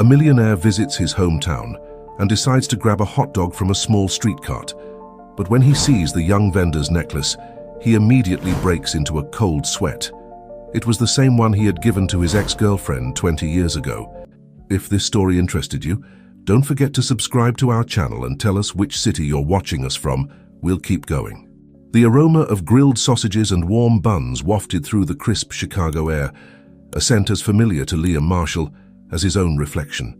A millionaire visits his hometown and decides to grab a hot dog from a small street cart. But when he sees the young vendor's necklace, he immediately breaks into a cold sweat. It was the same one he had given to his ex-girlfriend 20 years ago. If this story interested you, don't forget to subscribe to our channel and tell us which city you're watching us from. We'll keep going. The aroma of grilled sausages and warm buns wafted through the crisp Chicago air, a scent as familiar to Liam Marshall as his own reflection.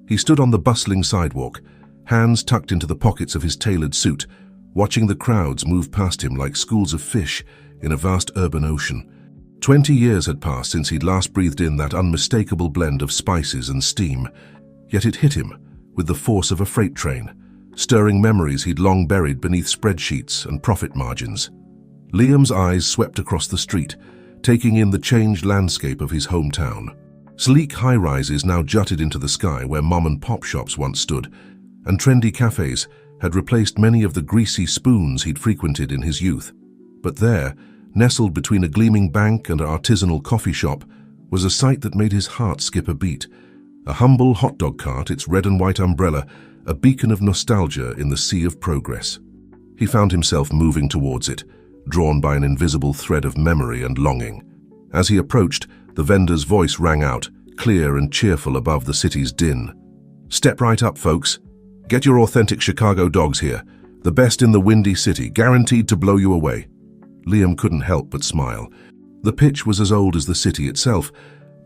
He stood on the bustling sidewalk, hands tucked into the pockets of his tailored suit, watching the crowds move past him like schools of fish in a vast urban ocean. 20 years had passed since he'd last breathed in that unmistakable blend of spices and steam, yet it hit him with the force of a freight train, stirring memories he'd long buried beneath spreadsheets and profit margins. Liam's eyes swept across the street, taking in the changed landscape of his hometown. Sleek high-rises now jutted into the sky where mom-and-pop shops once stood, and trendy cafes had replaced many of the greasy spoons he'd frequented in his youth. But there, nestled between a gleaming bank and an artisanal coffee shop, was a sight that made his heart skip a beat. A humble hot dog cart, its red and white umbrella, a beacon of nostalgia in the sea of progress. He found himself moving towards it, drawn by an invisible thread of memory and longing. As he approached, the vendor's voice rang out, clear and cheerful above the city's din. "Step right up, folks. Get your authentic Chicago dogs here. The best in the Windy City, guaranteed to blow you away." Liam couldn't help but smile. The pitch was as old as the city itself,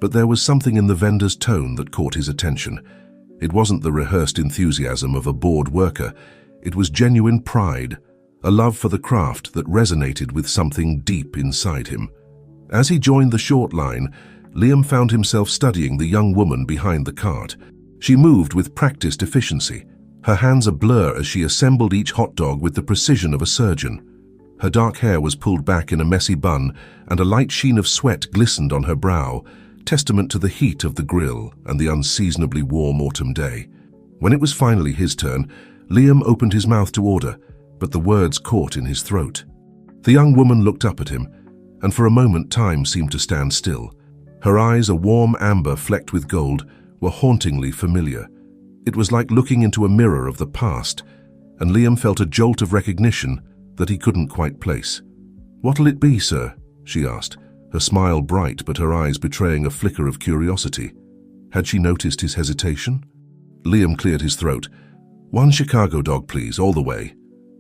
but there was something in the vendor's tone that caught his attention. It wasn't the rehearsed enthusiasm of a bored worker. It was genuine pride, a love for the craft that resonated with something deep inside him. As he joined the short line, Liam found himself studying the young woman behind the cart. She moved with practiced efficiency, her hands a blur as she assembled each hot dog with the precision of a surgeon. Her dark hair was pulled back in a messy bun, and a light sheen of sweat glistened on her brow, testament to the heat of the grill and the unseasonably warm autumn day. When it was finally his turn, Liam opened his mouth to order, but the words caught in his throat. The young woman looked up at him, and for a moment time seemed to stand still. Her eyes, a warm amber flecked with gold, were hauntingly familiar. It was like looking into a mirror of the past, and Liam felt a jolt of recognition that he couldn't quite place. "What'll it be, sir?" she asked, her smile bright but her eyes betraying a flicker of curiosity. Had she noticed his hesitation? Liam cleared his throat. "One Chicago dog, please, all the way."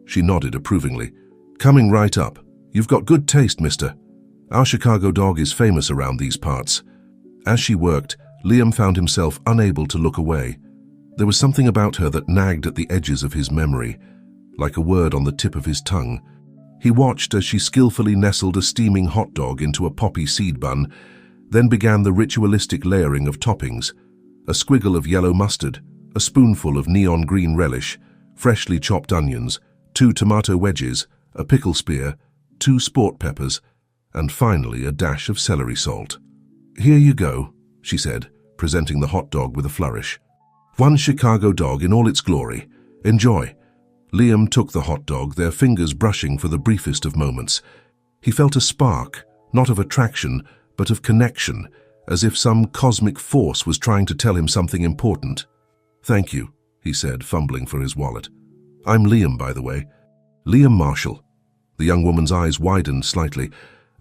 She nodded approvingly. "Coming right up. You've got good taste, mister. Our Chicago dog is famous around these parts." As she worked, Liam found himself unable to look away. There was something about her that nagged at the edges of his memory, like a word on the tip of his tongue. He watched as she skillfully nestled a steaming hot dog into a poppy seed bun, then began the ritualistic layering of toppings: a squiggle of yellow mustard, a spoonful of neon green relish, freshly chopped onions, 2 tomato wedges, a pickle spear, 2 sport peppers, and finally a dash of celery salt. "Here you go," she said, presenting the hot dog with a flourish. "One Chicago dog in all its glory. Enjoy." Liam took the hot dog, their fingers brushing for the briefest of moments. He felt a spark, not of attraction, but of connection, as if some cosmic force was trying to tell him something important. "Thank you," he said, fumbling for his wallet. "I'm Liam, by the way. Liam Marshall." The young woman's eyes widened slightly,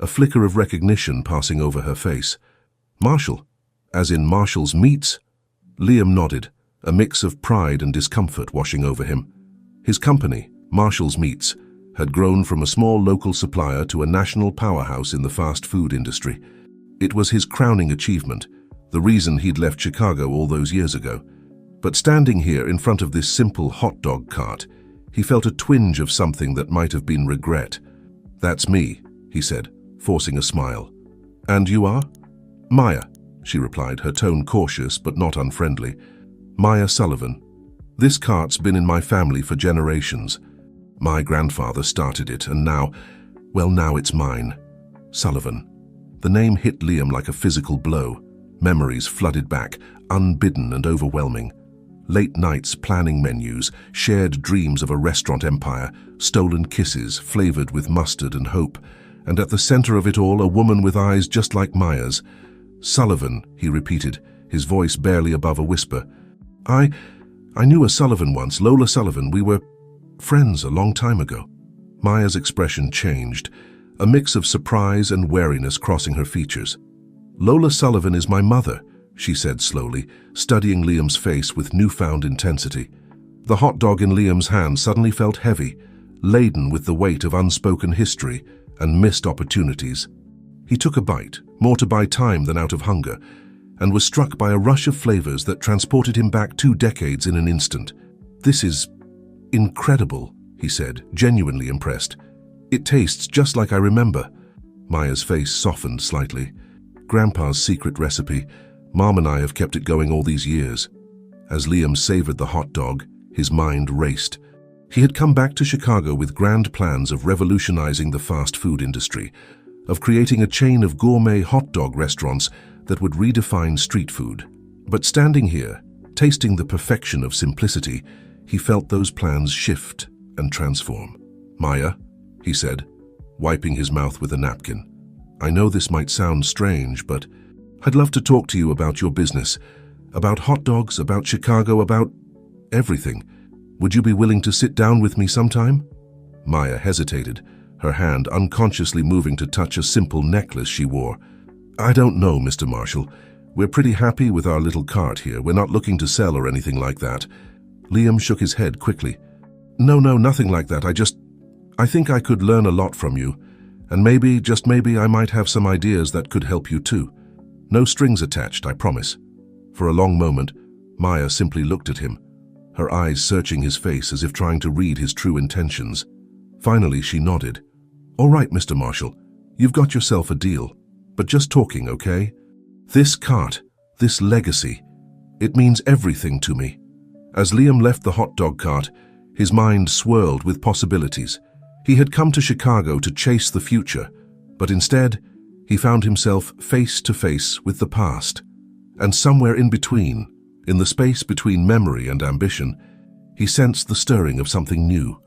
a flicker of recognition passing over her face. "Marshall? As in Marshall's Meats?" Liam nodded, a mix of pride and discomfort washing over him. His company, Marshall's Meats, had grown from a small local supplier to a national powerhouse in the fast food industry. It was his crowning achievement, the reason he'd left Chicago all those years ago. But standing here in front of this simple hot dog cart, he felt a twinge of something that might have been regret. "That's me," he said, forcing a smile. "And you are?" "Maya," she replied, her tone cautious but not unfriendly. "Maya Sullivan. This cart's been in my family for generations. My grandfather started it, and now it's mine. Sullivan." The name hit Liam like a physical blow. Memories flooded back, unbidden and overwhelming. Late nights planning menus, shared dreams of a restaurant empire, stolen kisses flavored with mustard and hope, and at the center of it all a woman with eyes just like Maya's. "Sullivan," he repeated, his voice barely above a whisper. I knew a Sullivan once, Lola Sullivan. We were friends a long time ago." Maya's expression changed, a mix of surprise and wariness crossing her features. "Lola Sullivan is my mother," she said slowly, studying Liam's face with newfound intensity. The hot dog in Liam's hand suddenly felt heavy, laden with the weight of unspoken history and missed opportunities. He took a bite, more to buy time than out of hunger, and was struck by a rush of flavors that transported him back 2 decades in an instant. "This is incredible," he said, genuinely impressed. "It tastes just like I remember." Maya's face softened slightly. "Grandpa's secret recipe. Mom and I have kept it going all these years." As Liam savored the hot dog, his mind raced. He had come back to Chicago with grand plans of revolutionizing the fast food industry, of creating a chain of gourmet hot dog restaurants that would redefine street food. But standing here, tasting the perfection of simplicity, he felt those plans shift and transform. "Maya," he said, wiping his mouth with a napkin, "I know this might sound strange, but I'd love to talk to you about your business, about hot dogs, about Chicago, about everything. Would you be willing to sit down with me sometime?" Maya hesitated, her hand unconsciously moving to touch a simple necklace she wore. "I don't know, Mr. Marshall. We're pretty happy with our little cart here. We're not looking to sell or anything like that." Liam shook his head quickly. No, nothing like that. I think I could learn a lot from you, and maybe, just maybe, I might have some ideas that could help you too. No strings attached, I promise." For a long moment, Maya simply looked at him, her eyes searching his face as if trying to read his true intentions. Finally, she nodded. "All right, Mr. Marshall, you've got yourself a deal. But just talking, okay? This cart, this legacy, it means everything to me." As Liam left the hot dog cart, his mind swirled with possibilities. He had come to Chicago to chase the future, but instead, he found himself face to face with the past. And somewhere in between, in the space between memory and ambition, he sensed the stirring of something new,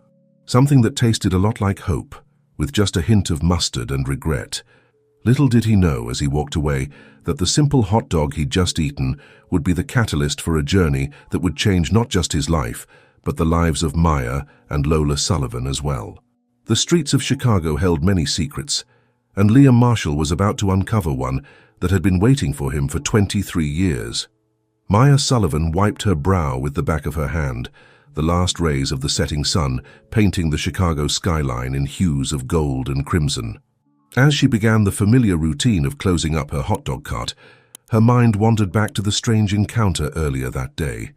something that tasted a lot like hope, with just a hint of mustard and regret. Little did he know as he walked away that the simple hot dog he'd just eaten would be the catalyst for a journey that would change not just his life, but the lives of Maya and Lola Sullivan as well. The streets of Chicago held many secrets, and Liam Marshall was about to uncover one that had been waiting for him for 23 years. Maya Sullivan wiped her brow with the back of her hand, the last rays of the setting sun painting the Chicago skyline in hues of gold and crimson. As she began the familiar routine of closing up her hot dog cart, her mind wandered back to the strange encounter earlier that day.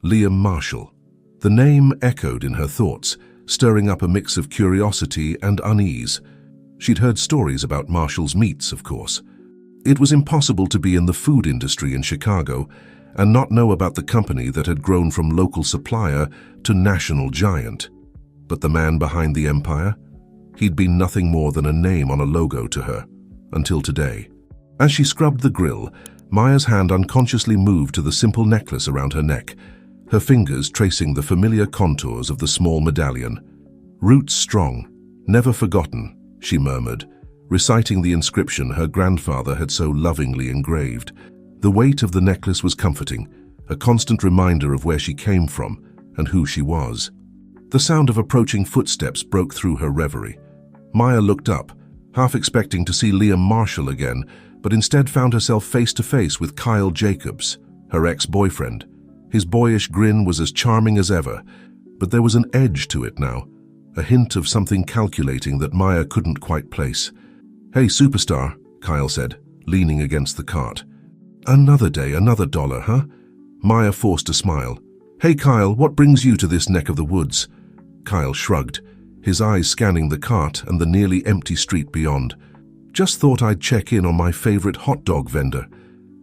Liam Marshall. The name echoed in her thoughts, stirring up a mix of curiosity and unease. She'd heard stories about Marshall's meats, of course. It was impossible to be in the food industry in Chicago and not know about the company that had grown from local supplier to national giant. But the man behind the empire? He'd been nothing more than a name on a logo to her, until today. As she scrubbed the grill, Maya's hand unconsciously moved to the simple necklace around her neck, her fingers tracing the familiar contours of the small medallion. "Roots strong, never forgotten," she murmured, reciting the inscription her grandfather had so lovingly engraved. The weight of the necklace was comforting, a constant reminder of where she came from and who she was. The sound of approaching footsteps broke through her reverie. Maya looked up, half expecting to see Liam Marshall again, but instead found herself face to face with Kyle Jacobs, her ex-boyfriend. His boyish grin was as charming as ever, but there was an edge to it now, a hint of something calculating that Maya couldn't quite place. "Hey, superstar," Kyle said, leaning against the cart. "Another day, another dollar, huh?" Maya forced a smile. "Hey, Kyle, what brings you to this neck of the woods?" Kyle shrugged, his eyes scanning the cart and the nearly empty street beyond. "Just thought I'd check in on my favorite hot dog vendor.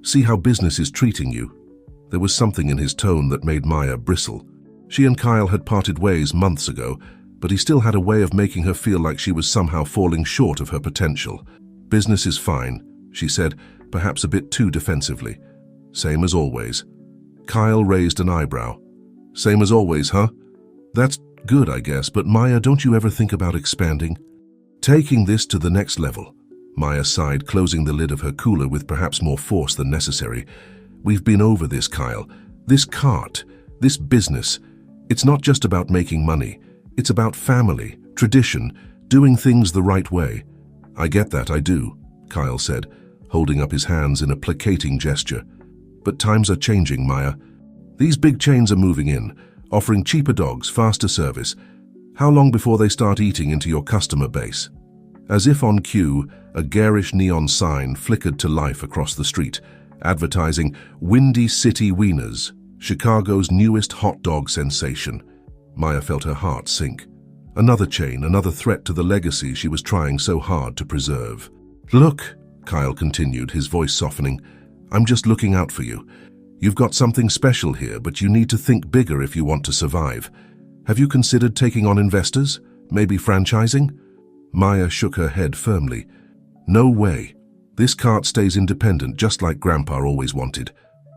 See how business is treating you." There was something in his tone that made Maya bristle. She and Kyle had parted ways months ago, but he still had a way of making her feel like she was somehow falling short of her potential. "Business is fine," she said, perhaps a bit too defensively. "Same as always." Kyle raised an eyebrow. "Same as always, huh? That's good, I guess, but Maya, don't you ever think about expanding? Taking this to the next level?" Maya sighed, closing the lid of her cooler with perhaps more force than necessary. We've been over this, Kyle. This cart, this business, it's not just about making money. It's about family, tradition, doing things the right way. I get that, I do, Kyle said, holding up his hands in a placating gesture. But times are changing, Maya. These big chains are moving in, offering cheaper dogs, faster service. How long before they start eating into your customer base? As if on cue, a garish neon sign flickered to life across the street, advertising Windy City Wieners, Chicago's newest hot dog sensation. Maya felt her heart sink. Another chain, another threat to the legacy she was trying so hard to preserve. Look, Kyle continued, his voice softening, I'm just looking out for you. You've got something special here, but you need to think bigger if you want to survive. Have you considered taking on investors? Maybe franchising? Maya shook her head firmly. No way. This cart stays independent, just like Grandpa always wanted.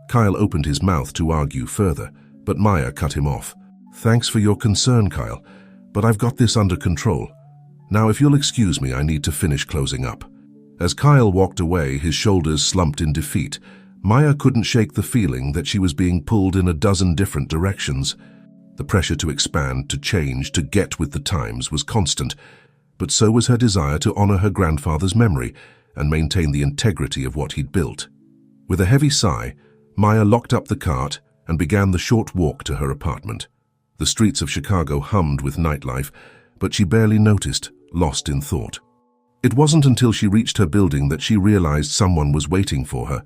Kyle opened his mouth to argue further, but Maya cut him off. Thanks for your concern, Kyle, but I've got this under control. Now, if you'll excuse me, I need to finish closing up. As Kyle walked away, his shoulders slumped in defeat, Maya couldn't shake the feeling that she was being pulled in a dozen different directions. The pressure to expand, to change, to get with the times was constant, but so was her desire to honor her grandfather's memory and maintain the integrity of what he'd built. With a heavy sigh, Maya locked up the cart and began the short walk to her apartment. The streets of Chicago hummed with nightlife, but she barely noticed, lost in thought. It wasn't until she reached her building that she realized someone was waiting for her.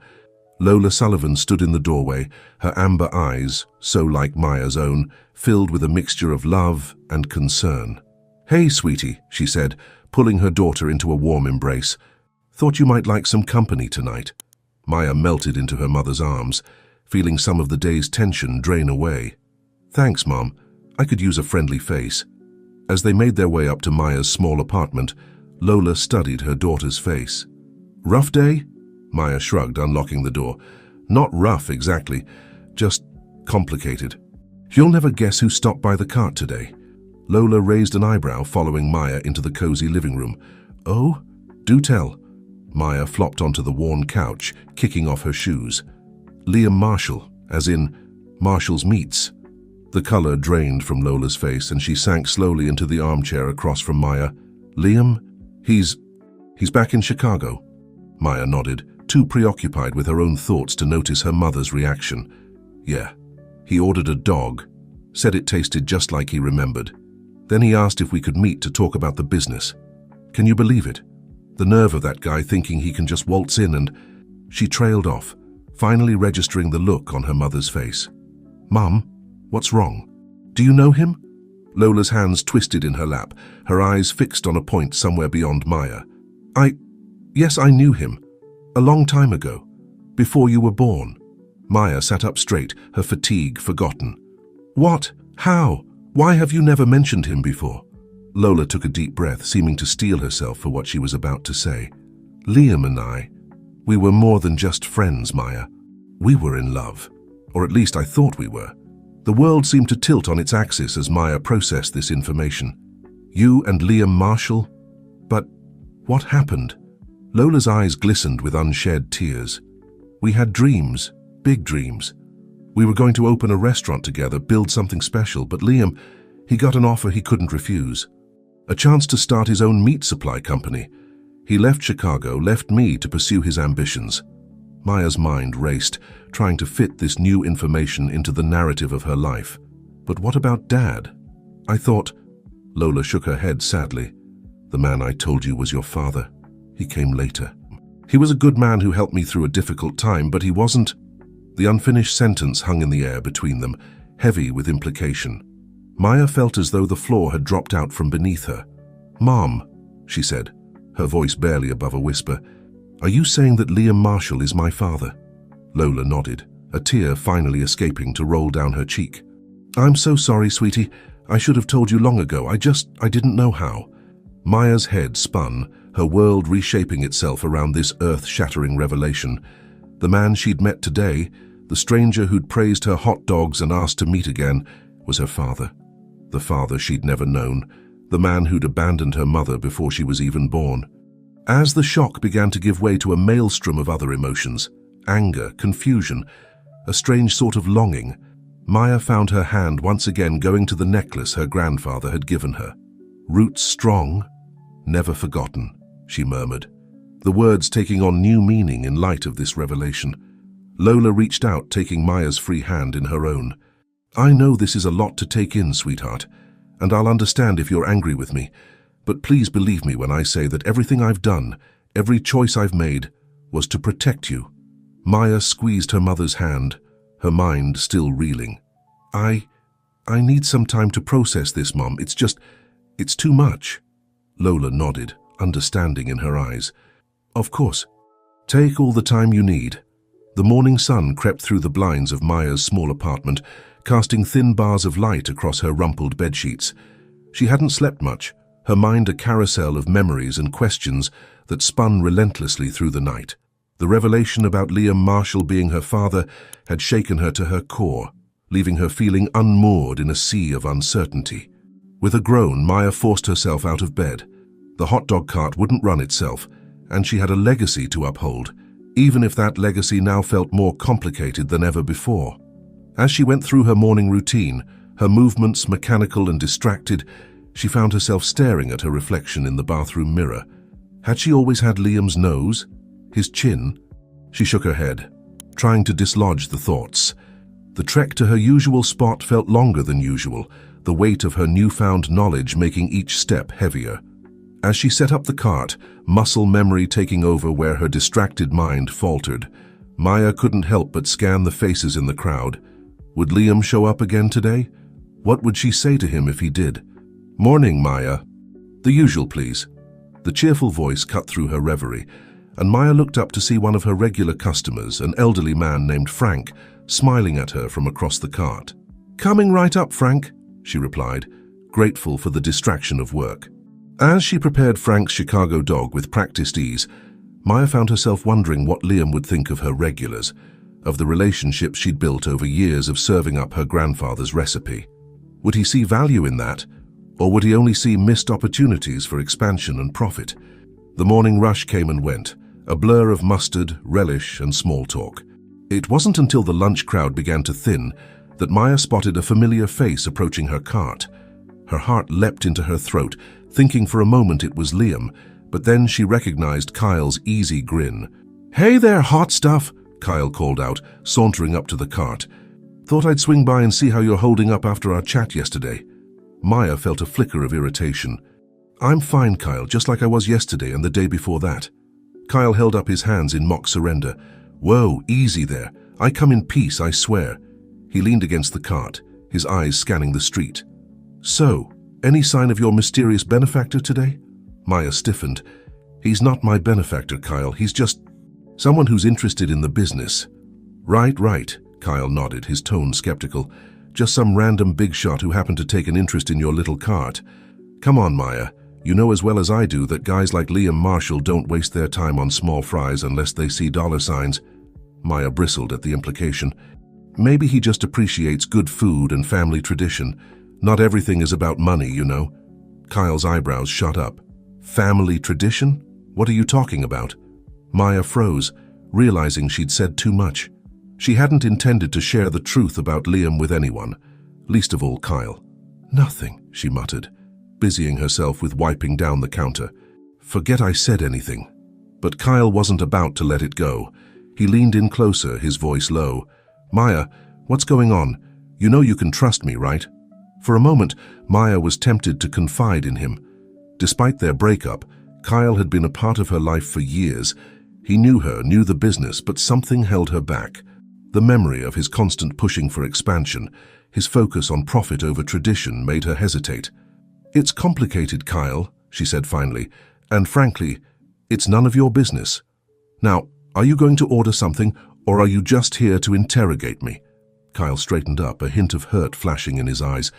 Lola Sullivan stood in the doorway, her amber eyes, so like Maya's own, filled with a mixture of love and concern. Hey, sweetie, she said, pulling her daughter into a warm embrace. Thought you might like some company tonight. Maya melted into her mother's arms, feeling some of the day's tension drain away. Thanks, Mom. I could use a friendly face. As they made their way up to Maya's small apartment, Lola studied her daughter's face. Rough day? Maya shrugged, unlocking the door. Not rough, exactly. Just complicated. You'll never guess who stopped by the cart today. Lola raised an eyebrow, following Maya into the cozy living room. Oh? Do tell. Maya flopped onto the worn couch, kicking off her shoes. Liam Marshall, as in Marshall's Meats. The color drained from Lola's face, and she sank slowly into the armchair across from Maya. Liam? He's back in Chicago. Maya nodded, too preoccupied with her own thoughts to notice her mother's reaction. Yeah. He ordered a dog, said it tasted just like he remembered. Then he asked if we could meet to talk about the business. Can you believe it? The nerve of that guy thinking he can just waltz in and... She trailed off, finally registering the look on her mother's face. Mum, what's wrong? Do you know him? Lola's hands twisted in her lap, her eyes fixed on a point somewhere beyond Maya. Yes, I knew him. A long time ago. Before you were born. Maya sat up straight, her fatigue forgotten. What? How? Why have you never mentioned him before? Lola took a deep breath, seeming to steel herself for what she was about to say. Liam and I, we were more than just friends, Maya. We were in love. Or at least I thought we were. The world seemed to tilt on its axis as Maya processed this information. You and Liam Marshall? But what happened? Lola's eyes glistened with unshed tears. We had dreams, big dreams. We were going to open a restaurant together, build something special, but Liam, he got an offer he couldn't refuse. A chance to start his own meat supply company. He left Chicago, left me to pursue his ambitions. Maya's mind raced, trying to fit this new information into the narrative of her life. But what about Dad? I thought... Lola shook her head sadly. The man I told you was your father. He came later. He was a good man who helped me through a difficult time, but he wasn't... The unfinished sentence hung in the air between them, heavy with implication. Maya felt as though the floor had dropped out from beneath her. Mom, she said, her voice barely above a whisper, are you saying that Liam Marshall is my father? Lola nodded, a tear finally escaping to roll down her cheek. I'm so sorry, sweetie. I should have told you long ago. I didn't know how. Maya's head spun, her world reshaping itself around this earth-shattering revelation. The man she'd met today, the stranger who'd praised her hot dogs and asked to meet again, was her father. The father she'd never known, the man who'd abandoned her mother before she was even born. As the shock began to give way to a maelstrom of other emotions, anger, confusion, a strange sort of longing. Maya found her hand once again going to the necklace her grandfather had given her. "Roots strong, never forgotten," she murmured, the words taking on new meaning in light of this revelation. Lola reached out, taking Maya's free hand in her own. "I know this is a lot to take in, sweetheart, and I'll understand if you're angry with me, but please believe me when I say that everything I've done, every choice I've made, was to protect you." Maya squeezed her mother's hand, her mind still reeling. I need some time to process this, Mom. It's too much." Lola nodded, understanding in her eyes. "Of course. Take all the time you need." The morning sun crept through the blinds of Maya's small apartment, casting thin bars of light across her rumpled bedsheets. She hadn't slept much, her mind a carousel of memories and questions that spun relentlessly through the night. The revelation about Liam Marshall being her father had shaken her to her core, leaving her feeling unmoored in a sea of uncertainty. With a groan, Maya forced herself out of bed. The hot dog cart wouldn't run itself, and she had a legacy to uphold, even if that legacy now felt more complicated than ever before. As she went through her morning routine, her movements mechanical and distracted, she found herself staring at her reflection in the bathroom mirror. Had she always had Liam's nose? His chin? She shook her head, trying to dislodge the thoughts. The trek to her usual spot felt longer than usual, the weight of her newfound knowledge making each step heavier. As she set up the cart, muscle memory taking over where her distracted mind faltered, Maya couldn't help but scan the faces in the crowd. Would Liam show up again today? What would she say to him if he did? "Morning, Maya." "The usual, please." The cheerful voice cut through her reverie, and Maya looked up to see one of her regular customers, an elderly man named Frank, smiling at her from across the cart. "Coming right up, Frank," she replied, grateful for the distraction of work. As she prepared Frank's Chicago dog with practiced ease, Maya found herself wondering what Liam would think of her regulars, of the relationship she'd built over years of serving up her grandfather's recipe. Would he see value in that, or would he only see missed opportunities for expansion and profit? The morning rush came and went, a blur of mustard, relish, and small talk. It wasn't until the lunch crowd began to thin that Maya spotted a familiar face approaching her cart. Her heart leapt into her throat, thinking for a moment it was Liam, but then she recognized Kyle's easy grin. "Hey there, hot stuff," Kyle called out, sauntering up to the cart. "Thought I'd swing by and see how you're holding up after our chat yesterday." Maya felt a flicker of irritation. "I'm fine, Kyle, just like I was yesterday and the day before that." Kyle held up his hands in mock surrender. "Whoa, easy there. I come in peace, I swear." He leaned against the cart, his eyes scanning the street. "So, any sign of your mysterious benefactor today?" Maya stiffened. "He's not my benefactor, Kyle. He's just someone who's interested in the business." Right, Kyle nodded, his tone skeptical. "Just some random big shot who happened to take an interest in your little cart. Come on, Maya. You know as well as I do that guys like Liam Marshall don't waste their time on small fries unless they see dollar signs." Maya bristled at the implication. "Maybe he just appreciates good food and family tradition. Not everything is about money, you know." Kyle's eyebrows shot up. "Family tradition? What are you talking about?" Maya froze, realizing she'd said too much. She hadn't intended to share the truth about Liam with anyone, least of all Kyle. "Nothing," she muttered, busying herself with wiping down the counter. "Forget I said anything." But Kyle wasn't about to let it go. He leaned in closer, his voice low. "Maya, what's going on? You know you can trust me, right?" For a moment, Maya was tempted to confide in him. Despite their breakup, Kyle had been a part of her life for years. He knew her, knew the business, but something held her back. The memory of his constant pushing for expansion, his focus on profit over tradition, made her hesitate. "It's complicated, Kyle," she said finally, "and frankly, it's none of your business. Now, are you going to order something, or are you just here to interrogate me?" Kyle straightened up, a hint of hurt flashing in his eyes.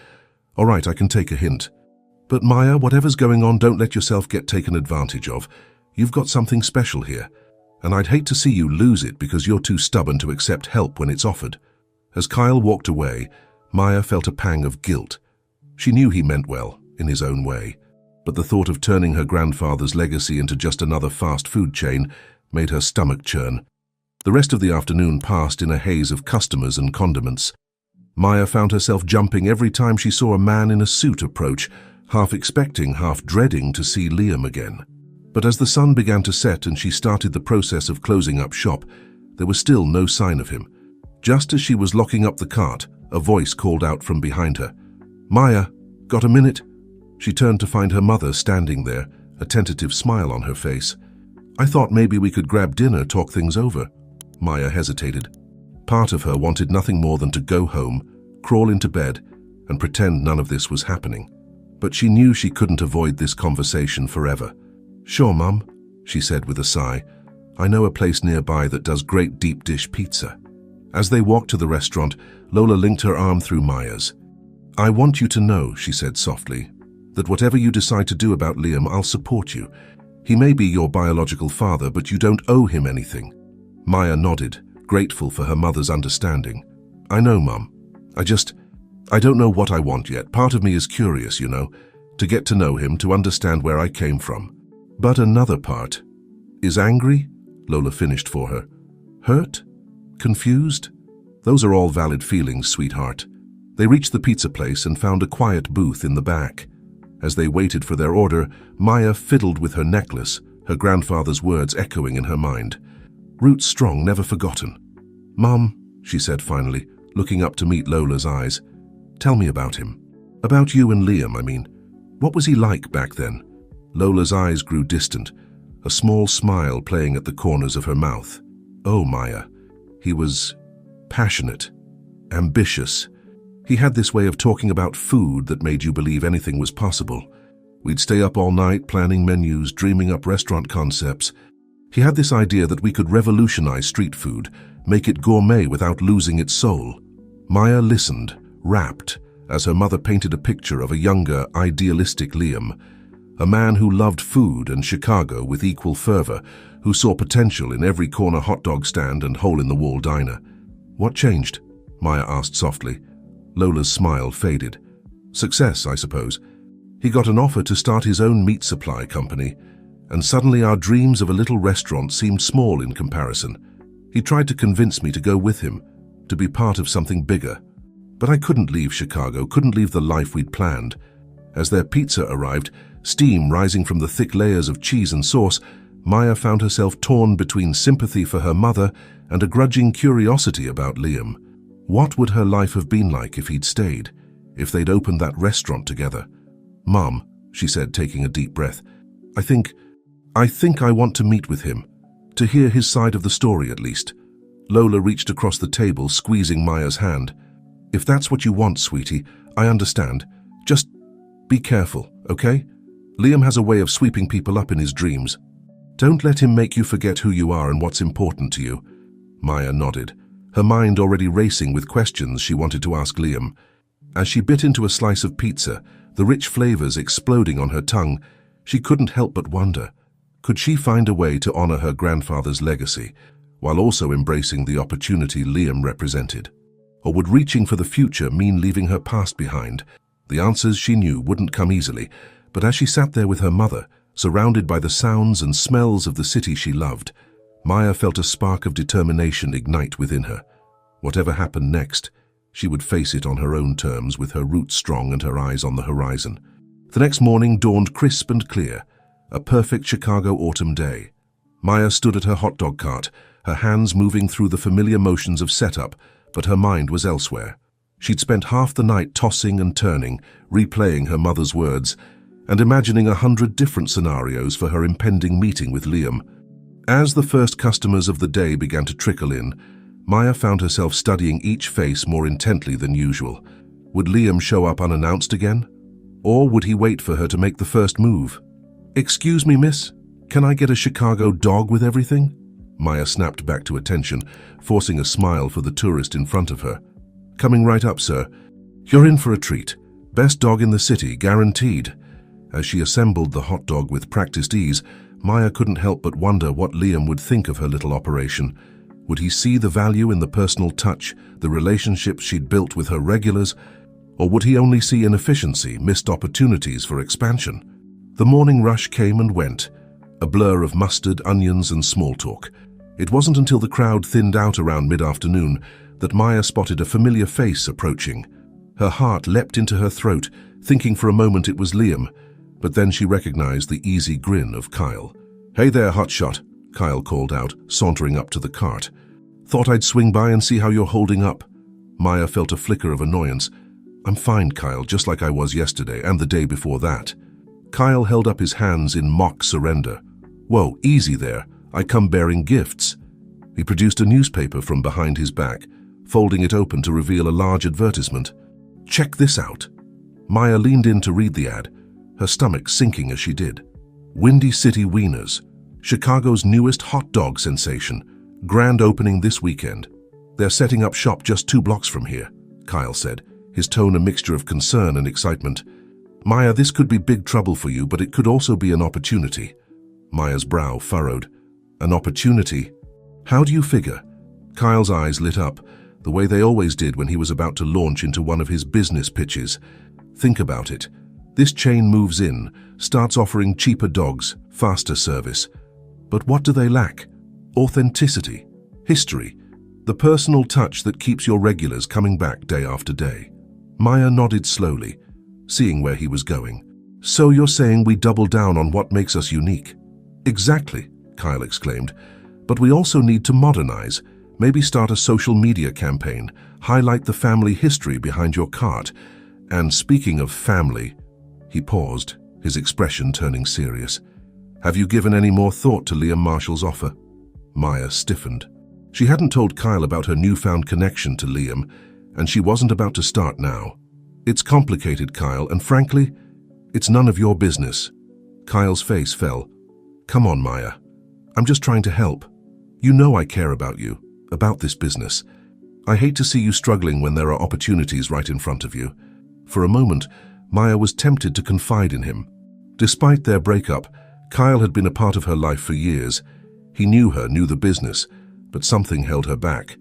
"All right, I can take a hint. But Maya, whatever's going on, don't let yourself get taken advantage of. You've got something special here, and I'd hate to see you lose it because you're too stubborn to accept help when it's offered." As Kyle walked away, Maya felt a pang of guilt. She knew he meant well, in his own way, but the thought of turning her grandfather's legacy into just another fast food chain made her stomach churn. The rest of the afternoon passed in a haze of customers and condiments. Maya found herself jumping every time she saw a man in a suit approach, half expecting, half dreading to see Liam again. But as the sun began to set and she started the process of closing up shop, there was still no sign of him. Just as she was locking up the cart, a voice called out from behind her. "Maya, got a minute?" She turned to find her mother standing there, a tentative smile on her face. "I thought maybe we could grab dinner, talk things over." Maya hesitated. Part of her wanted nothing more than to go home, crawl into bed, and pretend none of this was happening. But she knew she couldn't avoid this conversation forever. "Sure, Mum," she said with a sigh. "I know a place nearby that does great deep dish pizza." As they walked to the restaurant, Lola linked her arm through Maya's. "I want you to know," she said softly, "that whatever you decide to do about Liam, I'll support you. He may be your biological father, but you don't owe him anything." Maya nodded, grateful for her mother's understanding. "I know, Mum. I don't know what I want yet. Part of me is curious, you know, to get to know him, to understand where I came from. But another part is angry," Lola finished for her. "Hurt? Confused? Those are all valid feelings, sweetheart." They reached the pizza place and found a quiet booth in the back. As they waited for their order, Maya fiddled with her necklace, her grandfather's words echoing in her mind. "Roots strong, never forgotten." "Mom," she said finally, looking up to meet Lola's eyes, "tell me about him. About you and Liam, I mean. What was he like back then?" Lola's eyes grew distant, a small smile playing at the corners of her mouth. "Oh, Maya, he was passionate, ambitious. He had this way of talking about food that made you believe anything was possible. We'd stay up all night planning menus, dreaming up restaurant concepts. He had this idea that we could revolutionize street food, make it gourmet without losing its soul." Maya listened, rapt, as her mother painted a picture of a younger, idealistic Liam, a man who loved food and Chicago with equal fervor, who saw potential in every corner hot dog stand and hole-in-the-wall diner. "What changed?" Maya asked softly. Lola's smile faded. "Success, I suppose. He got an offer to start his own meat supply company, and suddenly our dreams of a little restaurant seemed small in comparison. He tried to convince me to go with him, to be part of something bigger. But I couldn't leave Chicago, couldn't leave the life we'd planned." As their pizza arrived, steam rising from the thick layers of cheese and sauce, Maya found herself torn between sympathy for her mother and a grudging curiosity about Liam. What would her life have been like if he'd stayed, if they'd opened that restaurant together? "Mom," she said, taking a deep breath, I think I want to meet with him, to hear his side of the story at least." Lola reached across the table, squeezing Maya's hand. "If that's what you want, sweetie, I understand. Just be careful, okay? Liam has a way of sweeping people up in his dreams. Don't let him make you forget who you are and what's important to you." Maya nodded, her mind already racing with questions she wanted to ask Liam. As she bit into a slice of pizza, the rich flavors exploding on her tongue, she couldn't help but wonder, could she find a way to honor her grandfather's legacy, while also embracing the opportunity Liam represented? Or would reaching for the future mean leaving her past behind? The answers she knew wouldn't come easily, but as she sat there with her mother, surrounded by the sounds and smells of the city she loved, Maya felt a spark of determination ignite within her. Whatever happened next, she would face it on her own terms, with her roots strong and her eyes on the horizon. The next morning dawned crisp and clear, a perfect Chicago autumn day. Maya stood at her hot dog cart, her hands moving through the familiar motions of setup, but her mind was elsewhere. She'd spent half the night tossing and turning, replaying her mother's words, and imagining 100 different scenarios for her impending meeting with Liam. As the first customers of the day began to trickle in, Maya found herself studying each face more intently than usual. Would Liam show up unannounced again? Or would he wait for her to make the first move? "Excuse me, miss, can I get a Chicago dog with everything?" Maya snapped back to attention, forcing a smile for the tourist in front of her. "Coming right up, sir. You're in for a treat. Best dog in the city, guaranteed." As she assembled the hot dog with practiced ease, Maya couldn't help but wonder what Liam would think of her little operation. Would he see the value in the personal touch, the relationships she'd built with her regulars, or would he only see inefficiency, missed opportunities for expansion? The morning rush came and went, a blur of mustard, onions, and small talk. It wasn't until the crowd thinned out around mid-afternoon that Maya spotted a familiar face approaching. Her heart leapt into her throat, thinking for a moment it was Liam, but then she recognized the easy grin of Kyle. "Hey there, hotshot," Kyle called out, sauntering up to the cart. "Thought I'd swing by and see how you're holding up." Maya felt a flicker of annoyance. "I'm fine, Kyle, just like I was yesterday and the day before that." Kyle held up his hands in mock surrender. "Whoa, easy there. I come bearing gifts." He produced a newspaper from behind his back, folding it open to reveal a large advertisement. "Check this out." Maya leaned in to read the ad, her stomach sinking as she did. "Windy City Wieners, Chicago's newest hot dog sensation. Grand opening this weekend. They're setting up shop just 2 blocks from here," Kyle said, his tone a mixture of concern and excitement. "Maya, this could be big trouble for you, but it could also be an opportunity." Maya's brow furrowed. "An opportunity? How do you figure?" Kyle's eyes lit up, the way they always did when he was about to launch into one of his business pitches. "Think about it. This chain moves in, starts offering cheaper dogs, faster service. But what do they lack? Authenticity, history, the personal touch that keeps your regulars coming back day after day." Maya nodded slowly, seeing where he was going. "So you're saying we double down on what makes us unique?" "Exactly," Kyle exclaimed. "But we also need to modernize, maybe start a social media campaign, highlight the family history behind your cart. And speaking of family," he paused, his expression turning serious. "Have you given any more thought to Liam Marshall's offer?" Maya stiffened. She hadn't told Kyle about her newfound connection to Liam, and she wasn't about to start now. "It's complicated, Kyle, and frankly, it's none of your business." Kyle's face fell. "Come on, Maya. I'm just trying to help. You know I care about you, about this business. I hate to see you struggling when there are opportunities right in front of you." For a moment, Maya was tempted to confide in him. Despite their breakup, Kyle had been a part of her life for years. He knew her, knew the business, but something held her back.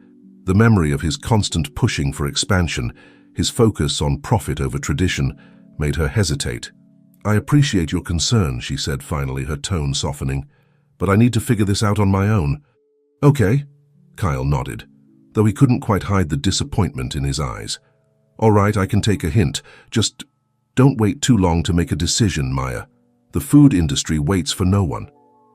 The memory of his constant pushing for expansion, his focus on profit over tradition, made her hesitate. "I appreciate your concern," she said finally, her tone softening, "but I need to figure this out on my own." "Okay," Kyle nodded, though he couldn't quite hide the disappointment in his eyes. "All right, I can take a hint. Just don't wait too long to make a decision, Maya. The food industry waits for no one."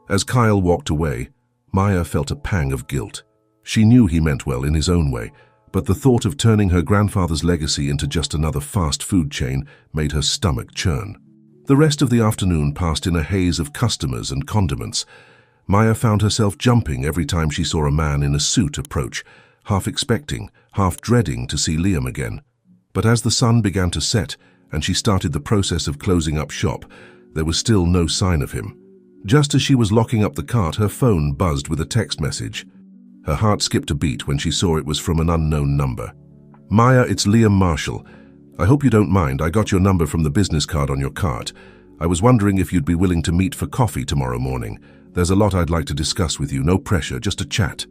As Kyle walked away, Maya felt a pang of guilt. She knew he meant well in his own way, but the thought of turning her grandfather's legacy into just another fast food chain made her stomach churn. The rest of the afternoon passed in a haze of customers and condiments. Maya found herself jumping every time she saw a man in a suit approach, half expecting, half dreading to see Liam again. But as the sun began to set and she started the process of closing up shop, there was still no sign of him. Just as she was locking up the cart, her phone buzzed with a text message. Her heart skipped a beat when she saw it was from an unknown number. "Maya, it's Liam Marshall. I hope you don't mind. I got your number from the business card on your cart. I was wondering if you'd be willing to meet for coffee tomorrow morning. There's a lot I'd like to discuss with you. No pressure, just a chat."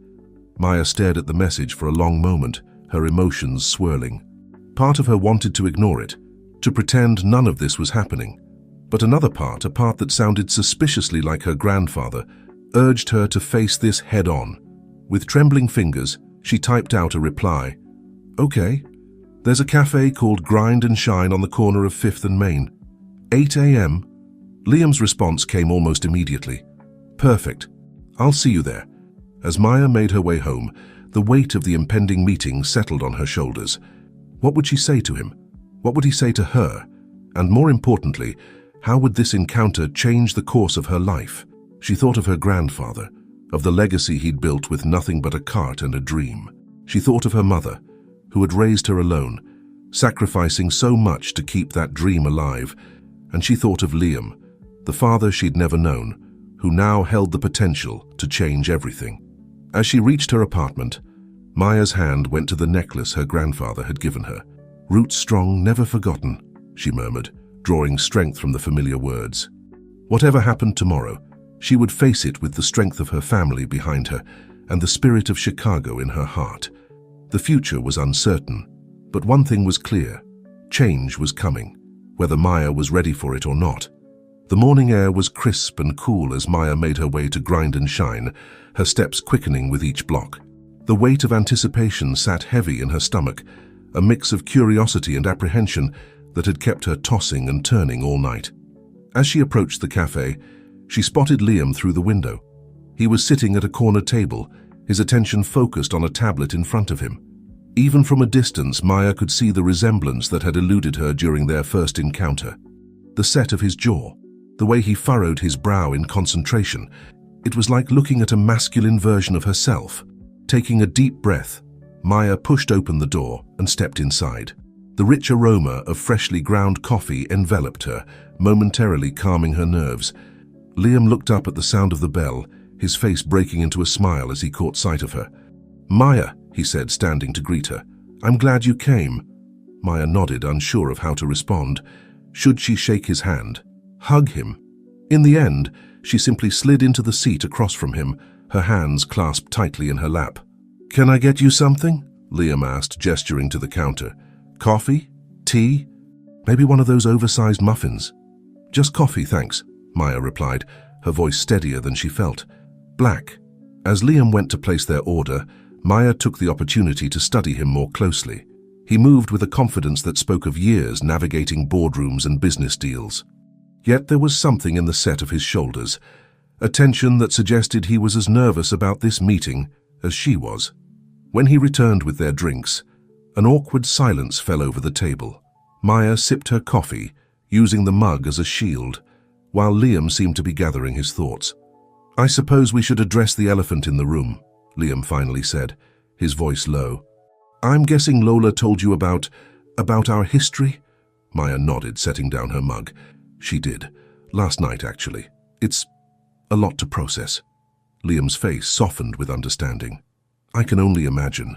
Maya stared at the message for a long moment, her emotions swirling. Part of her wanted to ignore it, to pretend none of this was happening. But another part, a part that sounded suspiciously like her grandfather, urged her to face this head-on. With trembling fingers, she typed out a reply. "Okay. There's a cafe called Grind and Shine on the corner of 5th and Main. 8 a.m. Liam's response came almost immediately. "Perfect. I'll see you there." As Maya made her way home, the weight of the impending meeting settled on her shoulders. What would she say to him? What would he say to her? And more importantly, how would this encounter change the course of her life? She thought of her grandfather, of the legacy he'd built with nothing but a cart and a dream. She thought of her mother, who had raised her alone, sacrificing so much to keep that dream alive. And she thought of Liam, the father she'd never known, who now held the potential to change everything. As she reached her apartment, Maya's hand went to the necklace her grandfather had given her. "Roots strong, never forgotten," she murmured, drawing strength from the familiar words. Whatever happened tomorrow, she would face it with the strength of her family behind her and the spirit of Chicago in her heart. The future was uncertain, but one thing was clear: change was coming, whether Maya was ready for it or not. The morning air was crisp and cool as Maya made her way to Grind and Shine, her steps quickening with each block. The weight of anticipation sat heavy in her stomach, a mix of curiosity and apprehension that had kept her tossing and turning all night. As she approached the cafe, she spotted Liam through the window. He was sitting at a corner table, his attention focused on a tablet in front of him. Even from a distance, Maya could see the resemblance that had eluded her during their first encounter. The set of his jaw, the way he furrowed his brow in concentration, it was like looking at a masculine version of herself. Taking a deep breath, Maya pushed open the door and stepped inside. The rich aroma of freshly ground coffee enveloped her, momentarily calming her nerves. Liam looked up at the sound of the bell, his face breaking into a smile as he caught sight of her. "Maya," he said, standing to greet her. "I'm glad you came." Maya nodded, unsure of how to respond. Should she shake his hand? Hug him? In the end, she simply slid into the seat across from him, her hands clasped tightly in her lap. "Can I get you something?" Liam asked, gesturing to the counter. "Coffee? Tea? Maybe one of those oversized muffins?" "Just coffee, thanks," Maya replied, her voice steadier than she felt. "Black." As Liam went to place their order, Maya took the opportunity to study him more closely. He moved with a confidence that spoke of years navigating boardrooms and business deals. Yet there was something in the set of his shoulders, a tension that suggested he was as nervous about this meeting as she was. When he returned with their drinks, an awkward silence fell over the table. Maya sipped her coffee, using the mug as a shield, while Liam seemed to be gathering his thoughts. "I suppose we should address the elephant in the room," Liam finally said, his voice low. "I'm guessing Lola told you about our history?" Maya nodded, setting down her mug. "She did. Last night, actually. It's a lot to process." Liam's face softened with understanding. "I can only imagine.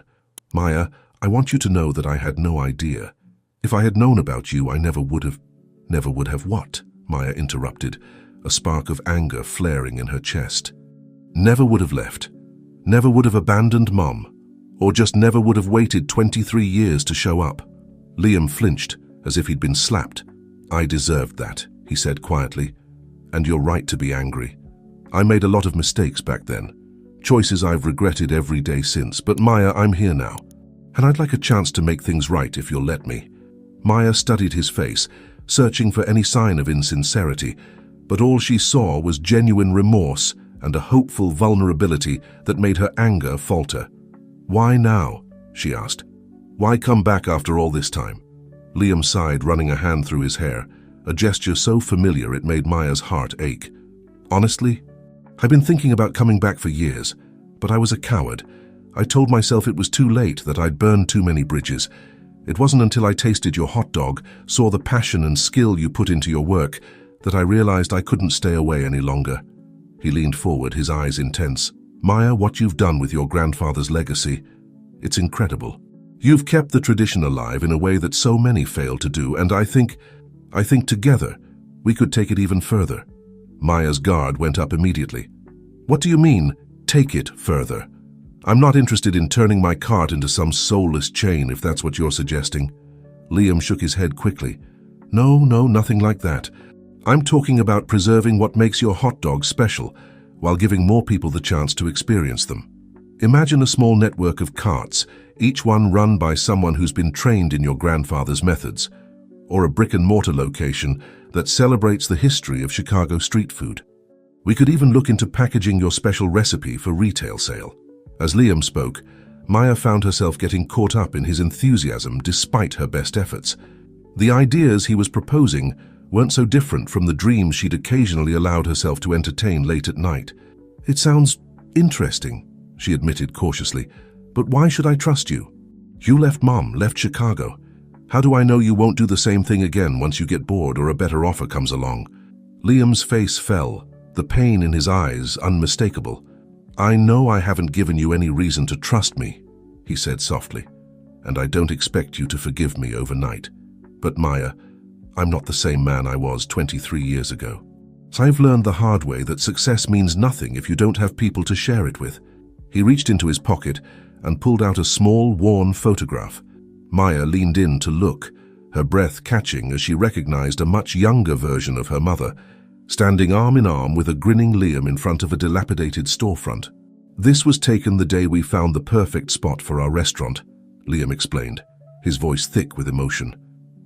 Maya, I want you to know that I had no idea. If I had known about you, I never would have..." "Never would have what?" Maya interrupted, a spark of anger flaring in her chest. "Never would have left. Never would have abandoned Mom. Or just never would have waited 23 years to show up." Liam flinched, as if he'd been slapped. "I deserved that," he said quietly. "And you're right to be angry. I made a lot of mistakes back then. Choices I've regretted every day since. But Maya, I'm here now. And I'd like a chance to make things right if you'll let me." Maya studied his face, searching for any sign of insincerity, but all she saw was genuine remorse and a hopeful vulnerability that made her anger falter. "Why now?" she asked. "Why come back after all this time?" Liam sighed, running a hand through his hair, a gesture so familiar it made Maya's heart ache. "Honestly, I've been thinking about coming back for years, but I was a coward. I told myself it was too late, that I'd burned too many bridges. It wasn't until I tasted your hot dog, saw the passion and skill you put into your work, that I realized I couldn't stay away any longer." He leaned forward, his eyes intense. "Maya, what you've done with your grandfather's legacy, it's incredible. You've kept the tradition alive in a way that so many fail to do, and I think together we could take it even further." Maya's guard went up immediately. "What do you mean, take it further? I'm not interested in turning my cart into some soulless chain, if that's what you're suggesting." Liam shook his head quickly. No, nothing like that. I'm talking about preserving what makes your hot dog special, while giving more people the chance to experience them. Imagine a small network of carts, each one run by someone who's been trained in your grandfather's methods, or a brick-and-mortar location that celebrates the history of Chicago street food. We could even look into packaging your special recipe for retail sale. As Liam spoke, Maya found herself getting caught up in his enthusiasm despite her best efforts. The ideas he was proposing weren't so different from the dreams she'd occasionally allowed herself to entertain late at night. "It sounds interesting," she admitted cautiously, "but why should I trust you? You left Mom, left Chicago. How do I know you won't do the same thing again once you get bored or a better offer comes along?" Liam's face fell, the pain in his eyes unmistakable. "I know I haven't given you any reason to trust me," he said softly, "and I don't expect you to forgive me overnight. But Maya, I'm not the same man I was 23 years ago. I've learned the hard way that success means nothing if you don't have people to share it with." He reached into his pocket and pulled out a small, worn photograph. Maya leaned in to look, her breath catching as she recognized a much younger version of her mother, standing arm in arm with a grinning Liam in front of a dilapidated storefront. "This was taken the day we found the perfect spot for our restaurant," Liam explained, his voice thick with emotion.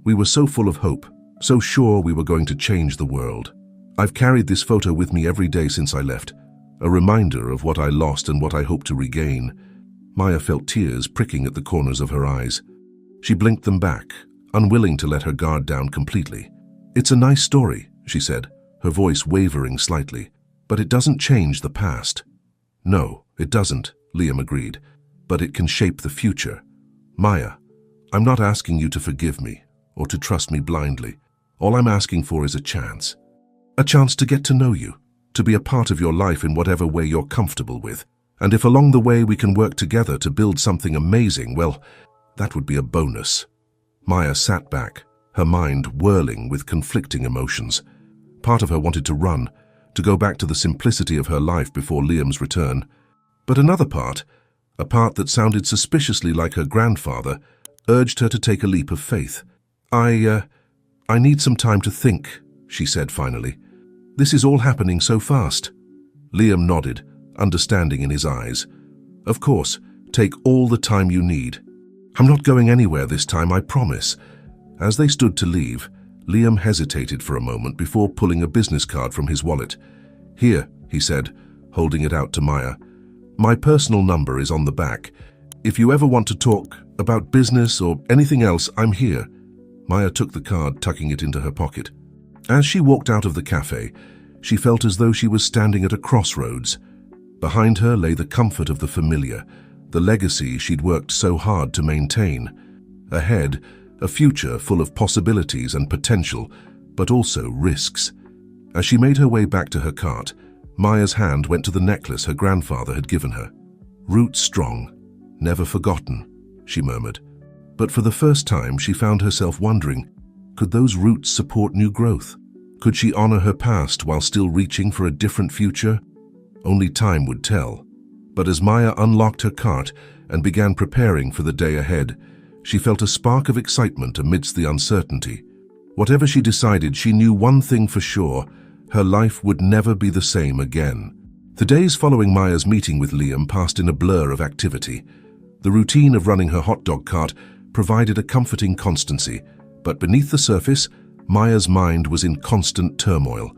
"We were so full of hope, so sure we were going to change the world. I've carried this photo with me every day since I left, a reminder of what I lost and what I hope to regain." Maya felt tears pricking at the corners of her eyes. She blinked them back, unwilling to let her guard down completely. "It's a nice story," she said, her voice wavering slightly, "but it doesn't change the past." "No, it doesn't," Liam agreed, "but it can shape the future. Maya, I'm not asking you to forgive me or to trust me blindly. All I'm asking for is a chance to get to know you, to be a part of your life in whatever way you're comfortable with. And if along the way we can work together to build something amazing, well, that would be a bonus." Maya sat back, her mind whirling with conflicting emotions. Part of her wanted to run, to go back to the simplicity of her life before Liam's return. But another part, a part that sounded suspiciously like her grandfather, urged her to take a leap of faith. I need some time to think," she said finally. "This is all happening so fast." Liam nodded, understanding in his eyes. "Of course, take all the time you need. I'm not going anywhere this time, I promise." As they stood to leave, Liam hesitated for a moment before pulling a business card from his wallet. "Here," he said, holding it out to Maya. "My personal number is on the back. If you ever want to talk about business or anything else, I'm here." Maya took the card, tucking it into her pocket. As she walked out of the cafe, she felt as though she was standing at a crossroads. Behind her lay the comfort of the familiar, the legacy she'd worked so hard to maintain. Ahead, a future full of possibilities and potential, but also risks. As she made her way back to her cart, Maya's hand went to the necklace her grandfather had given her. "Roots strong, never forgotten," she murmured. But for the first time, she found herself wondering, could those roots support new growth? Could she honor her past while still reaching for a different future? Only time would tell. But as Maya unlocked her cart and began preparing for the day ahead, she felt a spark of excitement amidst the uncertainty. Whatever she decided, she knew one thing for sure: her life would never be the same again. The days following Maya's meeting with Liam passed in a blur of activity. The routine of running her hot dog cart provided a comforting constancy, but beneath the surface, Maya's mind was in constant turmoil.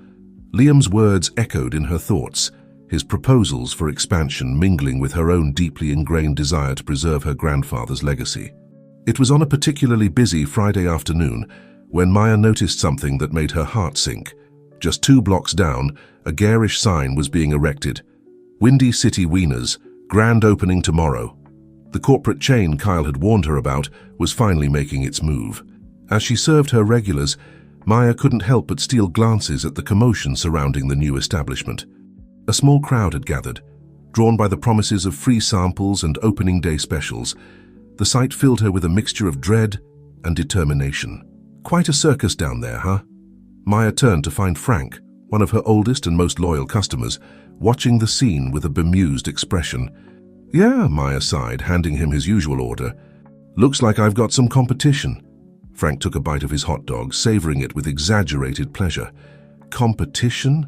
Liam's words echoed in her thoughts, his proposals for expansion mingling with her own deeply ingrained desire to preserve her grandfather's legacy. It was on a particularly busy Friday afternoon when Maya noticed something that made her heart sink. Just 2 blocks down, a garish sign was being erected. "Windy City Wieners, grand opening tomorrow." The corporate chain Kyle had warned her about was finally making its move. As she served her regulars, Maya couldn't help but steal glances at the commotion surrounding the new establishment. A small crowd had gathered, drawn by the promises of free samples and opening day specials. The sight filled her with a mixture of dread and determination. "Quite a circus down there, huh?" Maya turned to find Frank, one of her oldest and most loyal customers, watching the scene with a bemused expression. "Yeah," Maya sighed, handing him his usual order. "Looks like I've got some competition." Frank took a bite of his hot dog, savoring it with exaggerated pleasure. "Competition?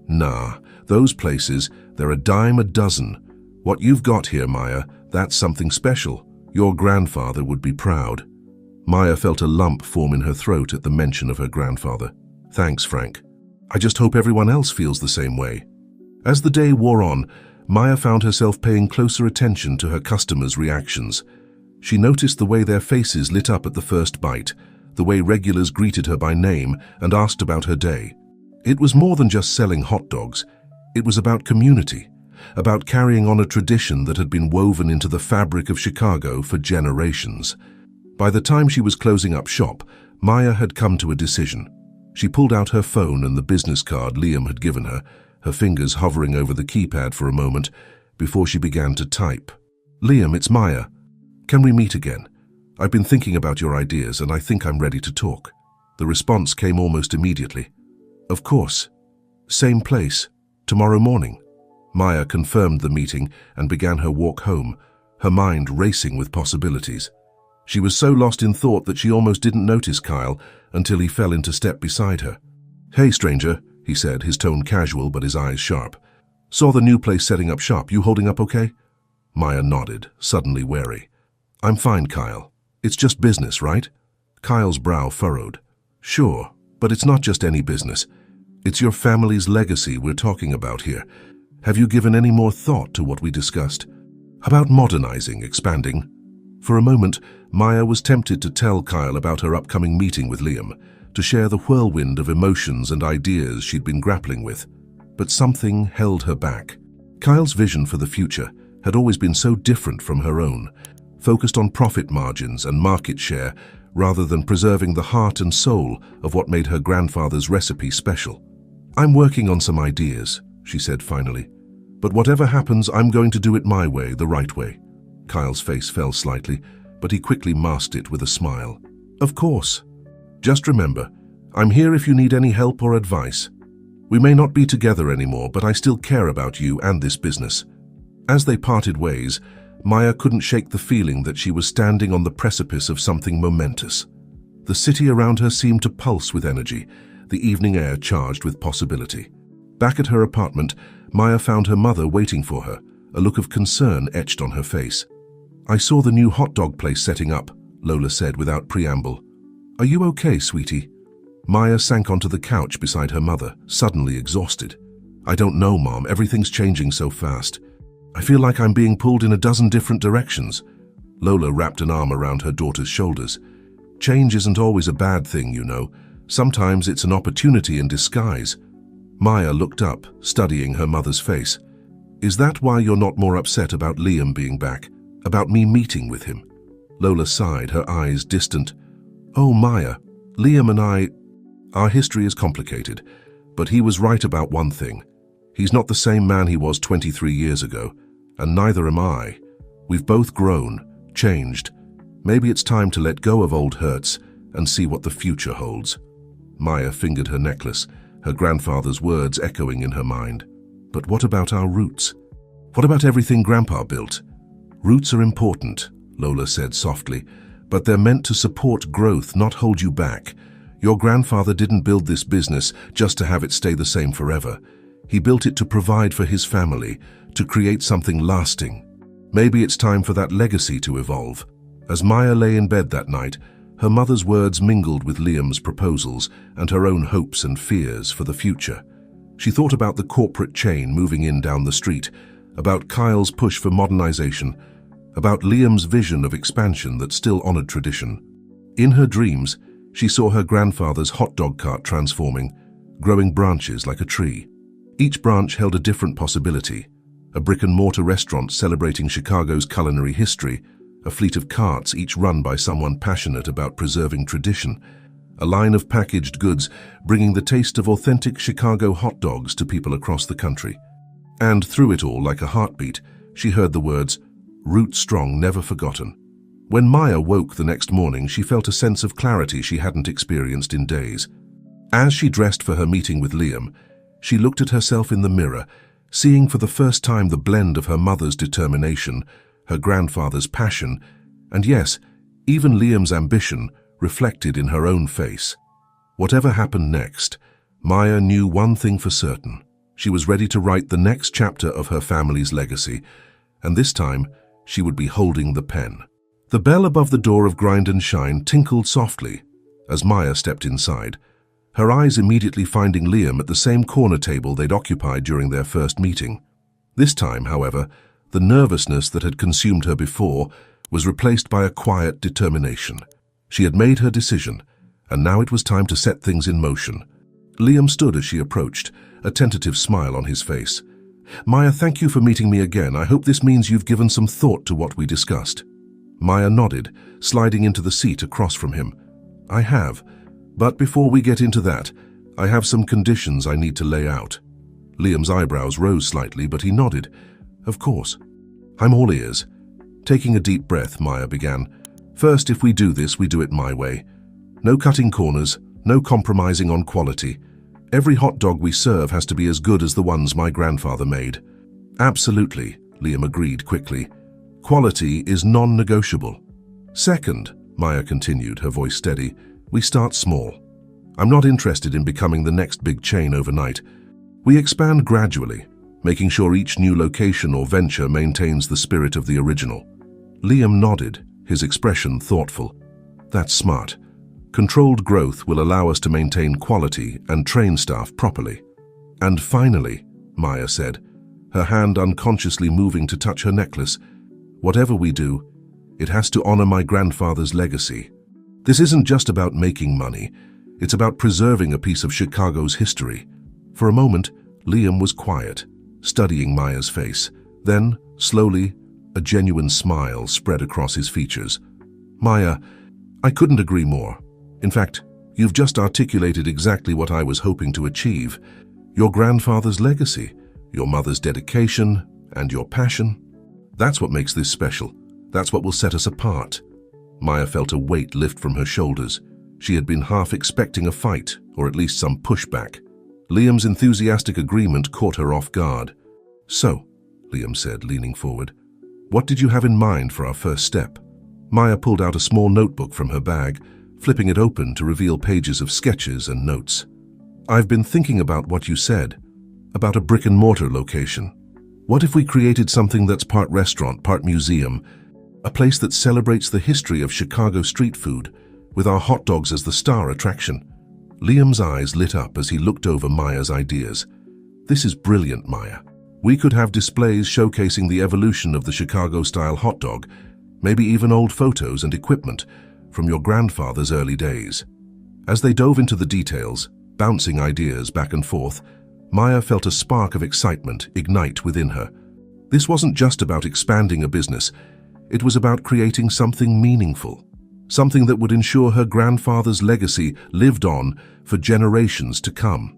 Nah, those places, they're a dime a dozen. What you've got here, Maya, that's something special. Your grandfather would be proud." Maya felt a lump form in her throat at the mention of her grandfather. "Thanks, Frank. I just hope everyone else feels the same way." As the day wore on, Maya found herself paying closer attention to her customers' reactions. She noticed the way their faces lit up at the first bite, the way regulars greeted her by name and asked about her day. It was more than just selling hot dogs. It was about community, about carrying on a tradition that had been woven into the fabric of Chicago for generations. By the time she was closing up shop, Maya had come to a decision. She pulled out her phone and the business card Liam had given her, her fingers hovering over the keypad for a moment before she began to type. "Liam, it's Maya. Can we meet again? I've been thinking about your ideas and I think I'm ready to talk." The response came almost immediately. "Of course. Same place. Tomorrow morning." Maya confirmed the meeting and began her walk home, her mind racing with possibilities. She was so lost in thought that she almost didn't notice Kyle until he fell into step beside her. "Hey, stranger, he said, his tone casual but his eyes sharp. "Saw the new place setting up shop. You holding up okay?" Maya nodded, suddenly wary. "I'm fine, Kyle. It's just business, right?" Kyle's brow furrowed. "Sure, but it's not just any business. It's your family's legacy we're talking about here. Have you given any more thought to what we discussed? About modernizing, expanding?" For a moment, Maya was tempted to tell Kyle about her upcoming meeting with Liam, to share the whirlwind of emotions and ideas she'd been grappling with. But something held her back. Kyle's vision for the future had always been so different from her own, focused on profit margins and market share rather than preserving the heart and soul of what made her grandfather's recipe special. "I'm working on some ideas," she said finally. "But whatever happens, I'm going to do it my way, the right way." Kyle's face fell slightly, but he quickly masked it with a smile. "Of course. Just remember, I'm here if you need any help or advice. We may not be together anymore, but I still care about you and this business." As they parted ways, Maya couldn't shake the feeling that she was standing on the precipice of something momentous. The city around her seemed to pulse with energy, the evening air charged with possibility. Back at her apartment, Maya found her mother waiting for her, a look of concern etched on her face. "I saw the new hot dog place setting up," Lola said without preamble. "Are you okay, sweetie?" Maya sank onto the couch beside her mother, suddenly exhausted. "I don't know, Mom. Everything's changing so fast. I feel like I'm being pulled in a dozen different directions." Lola wrapped an arm around her daughter's shoulders. "Change isn't always a bad thing, you know. Sometimes it's an opportunity in disguise." Maya looked up, studying her mother's face. "Is that why you're not more upset about Liam being back? About me meeting with him?" Lola sighed, her eyes distant. "Oh, Maya, Liam and our history is complicated, but he was right about one thing. He's not the same man he was 23 years ago, and neither am I. We've both grown, changed. Maybe it's time to let go of old hurts and see what the future holds." Maya fingered her necklace, her grandfather's words echoing in her mind. "But what about our roots? What about everything Grandpa built?" "Roots are important," Lola said softly, "but they're meant to support growth, not hold you back. Your grandfather didn't build this business just to have it stay the same forever. He built it to provide for his family, to create something lasting. Maybe it's time for that legacy to evolve." As Maya lay in bed that night, her mother's words mingled with Liam's proposals and her own hopes and fears for the future. She thought about the corporate chain moving in down the street, about Kyle's push for modernization, about Liam's vision of expansion that still honored tradition. In her dreams, she saw her grandfather's hot dog cart transforming, growing branches like a tree. Each branch held a different possibility: a brick-and-mortar restaurant celebrating Chicago's culinary history, a fleet of carts each run by someone passionate about preserving tradition, a line of packaged goods bringing the taste of authentic Chicago hot dogs to people across the country. And through it all, like a heartbeat, she heard the words, "Root strong, never forgotten." When Maya woke the next morning, she felt a sense of clarity she hadn't experienced in days. As she dressed for her meeting with Liam, she looked at herself in the mirror, seeing for the first time the blend of her mother's determination, her grandfather's passion, and yes, even Liam's ambition reflected in her own face. Whatever happened next, Maya knew one thing for certain. She was ready to write the next chapter of her family's legacy, and this time she would be holding the pen. The bell above the door of Grind and Shine tinkled softly as Maya stepped inside, her eyes immediately finding Liam at the same corner table they'd occupied during their first meeting. This time, however, the nervousness that had consumed her before was replaced by a quiet determination. She had made her decision, and now it was time to set things in motion. Liam stood as she approached, a tentative smile on his face. "Maya, thank you for meeting me again. I hope this means you've given some thought to what we discussed." Maya nodded, sliding into the seat across from him. "I have, but before we get into that, I have some conditions I need to lay out." Liam's eyebrows rose slightly, but he nodded. "Of course. I'm all ears." Taking a deep breath, Maya began. "First, if we do this, we do it my way. No cutting corners, no compromising on quality. Every hot dog we serve has to be as good as the ones my grandfather made." "Absolutely," Liam agreed quickly. "Quality is non-negotiable." "Second," Maya continued, her voice steady, "we start small. I'm not interested in becoming the next big chain overnight. We expand gradually, making sure each new location or venture maintains the spirit of the original. Liam nodded, his expression thoughtful. That's smart. Controlled growth will allow us to maintain quality and train staff properly. And finally, Maya said, her hand unconsciously moving to touch her necklace, whatever we do, it has to honor my grandfather's legacy. This isn't just about making money, it's about preserving a piece of Chicago's history. For a moment, Liam was quiet, studying Maya's face. Then, slowly, a genuine smile spread across his features. Maya, I couldn't agree more. In fact, you've just articulated exactly what I was hoping to achieve. Your grandfather's legacy, your mother's dedication, and your passion. That's what makes this special. That's what will set us apart. Maya felt a weight lift from her shoulders. She had been half expecting a fight, or at least some pushback. Liam's enthusiastic agreement caught her off guard. So, Liam said, leaning forward, what did you have in mind for our first step? Maya pulled out a small notebook from her bag, flipping it open to reveal pages of sketches and notes. I've been thinking about what you said, about a brick-and-mortar location. What if we created something that's part restaurant, part museum, a place that celebrates the history of Chicago street food, with our hot dogs as the star attraction? Liam's eyes lit up as he looked over Maya's ideas. This is brilliant, Maya. We could have displays showcasing the evolution of the Chicago-style hot dog, maybe even old photos and equipment from your grandfather's early days. As they dove into the details, bouncing ideas back and forth, Maya felt a spark of excitement ignite within her. This wasn't just about expanding a business, it was about creating something meaningful, something that would ensure her grandfather's legacy lived on for generations to come.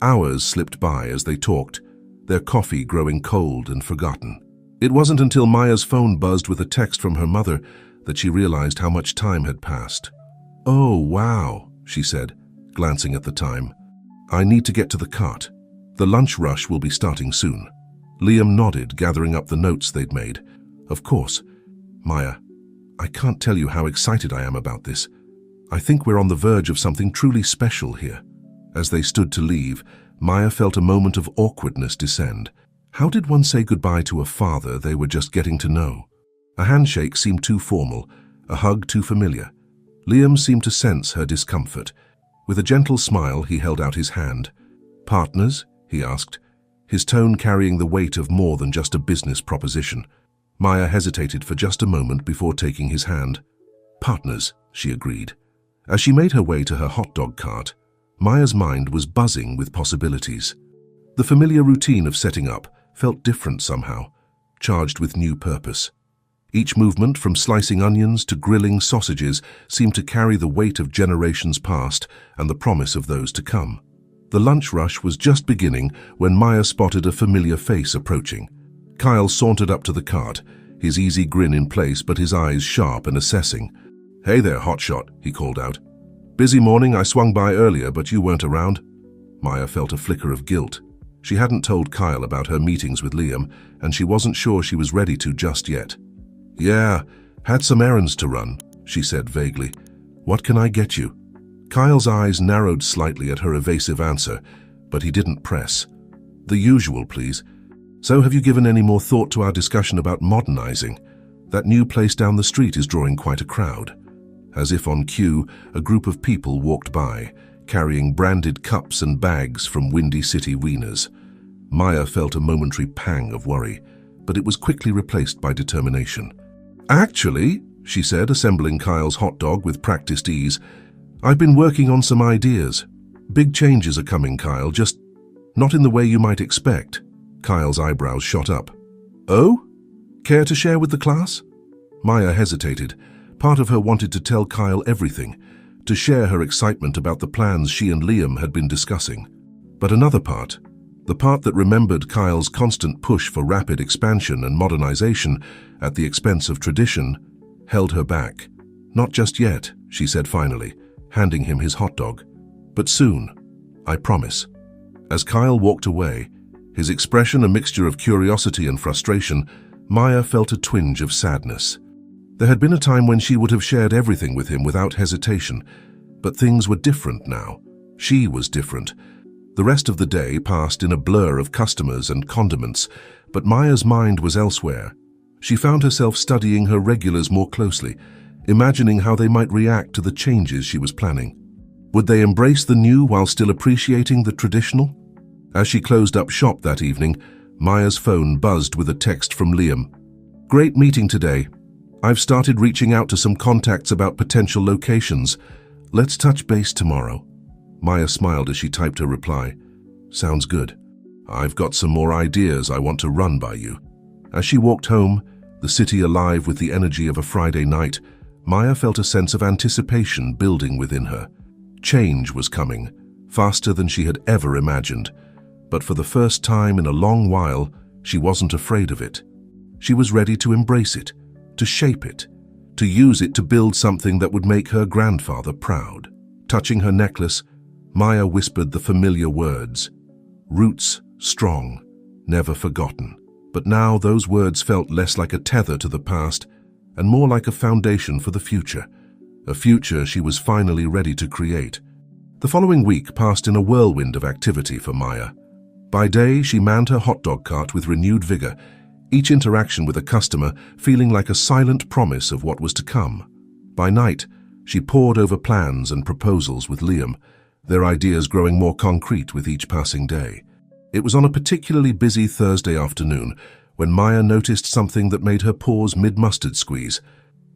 Hours slipped by as they talked, their coffee growing cold and forgotten. It wasn't until Maya's phone buzzed with a text from her mother that she realized how much time had passed. Oh, wow, she said, glancing at the time. I need to get to the cart. The lunch rush will be starting soon. Liam nodded, gathering up the notes they'd made. Of course. Maya, I can't tell you how excited I am about this. I think we're on the verge of something truly special here. As they stood to leave, Maya felt a moment of awkwardness descend. How did one say goodbye to a father they were just getting to know? A handshake seemed too formal, a hug too familiar. Liam seemed to sense her discomfort. With a gentle smile, he held out his hand. Partners? He asked, his tone carrying the weight of more than just a business proposition. Maya hesitated for just a moment before taking his hand. Partners, she agreed. As she made her way to her hot dog cart, Maya's mind was buzzing with possibilities. The familiar routine of setting up felt different somehow, charged with new purpose. Each movement, from slicing onions to grilling sausages, seemed to carry the weight of generations past and the promise of those to come. The lunch rush was just beginning when Maya spotted a familiar face approaching. Kyle sauntered up to the cart, his easy grin in place but his eyes sharp and assessing. Hey there, hotshot, he called out. Busy morning, I swung by earlier, but you weren't around. Maya felt a flicker of guilt. She hadn't told Kyle about her meetings with Liam, and she wasn't sure she was ready to just yet. Yeah, had some errands to run, she said vaguely. What can I get you? Kyle's eyes narrowed slightly at her evasive answer, but he didn't press. The usual, please. So have you given any more thought to our discussion about modernizing? That new place down the street is drawing quite a crowd. As if on cue, a group of people walked by, carrying branded cups and bags from Windy City Wieners. Maya felt a momentary pang of worry, but it was quickly replaced by determination. Actually, she said, assembling Kyle's hot dog with practiced ease, I've been working on some ideas. Big changes are coming, Kyle, just not in the way you might expect. Kyle's eyebrows shot up. Oh? Care to share with the class? Maya hesitated. Part of her wanted to tell Kyle everything, to share her excitement about the plans she and Liam had been discussing. But another part, the part that remembered Kyle's constant push for rapid expansion and modernization at the expense of tradition, held her back. Not just yet, she said finally, handing him his hot dog. But soon, I promise. As Kyle walked away, his expression a mixture of curiosity and frustration, Maya felt a twinge of sadness. There had been a time when she would have shared everything with him without hesitation, but things were different now. She was different. The rest of the day passed in a blur of customers and condiments, but Maya's mind was elsewhere. She found herself studying her regulars more closely, imagining how they might react to the changes she was planning. Would they embrace the new while still appreciating the traditional? As she closed up shop that evening, Maya's phone buzzed with a text from Liam. "Great meeting today. I've started reaching out to some contacts about potential locations. Let's touch base tomorrow." Maya smiled as she typed her reply. "Sounds good. I've got some more ideas I want to run by you." As she walked home, the city alive with the energy of a Friday night, Maya felt a sense of anticipation building within her. Change was coming, faster than she had ever imagined. But for the first time in a long while, she wasn't afraid of it. She was ready to embrace it, to shape it, to use it to build something that would make her grandfather proud. Touching her necklace, Maya whispered the familiar words, "Roots strong, never forgotten." But now those words felt less like a tether to the past and more like a foundation for the future, a future she was finally ready to create. The following week passed in a whirlwind of activity for Maya. By day, she manned her hot dog cart with renewed vigor, each interaction with a customer feeling like a silent promise of what was to come. By night, she pored over plans and proposals with Liam, their ideas growing more concrete with each passing day. It was on a particularly busy Thursday afternoon when Maya noticed something that made her pause mid-mustard squeeze.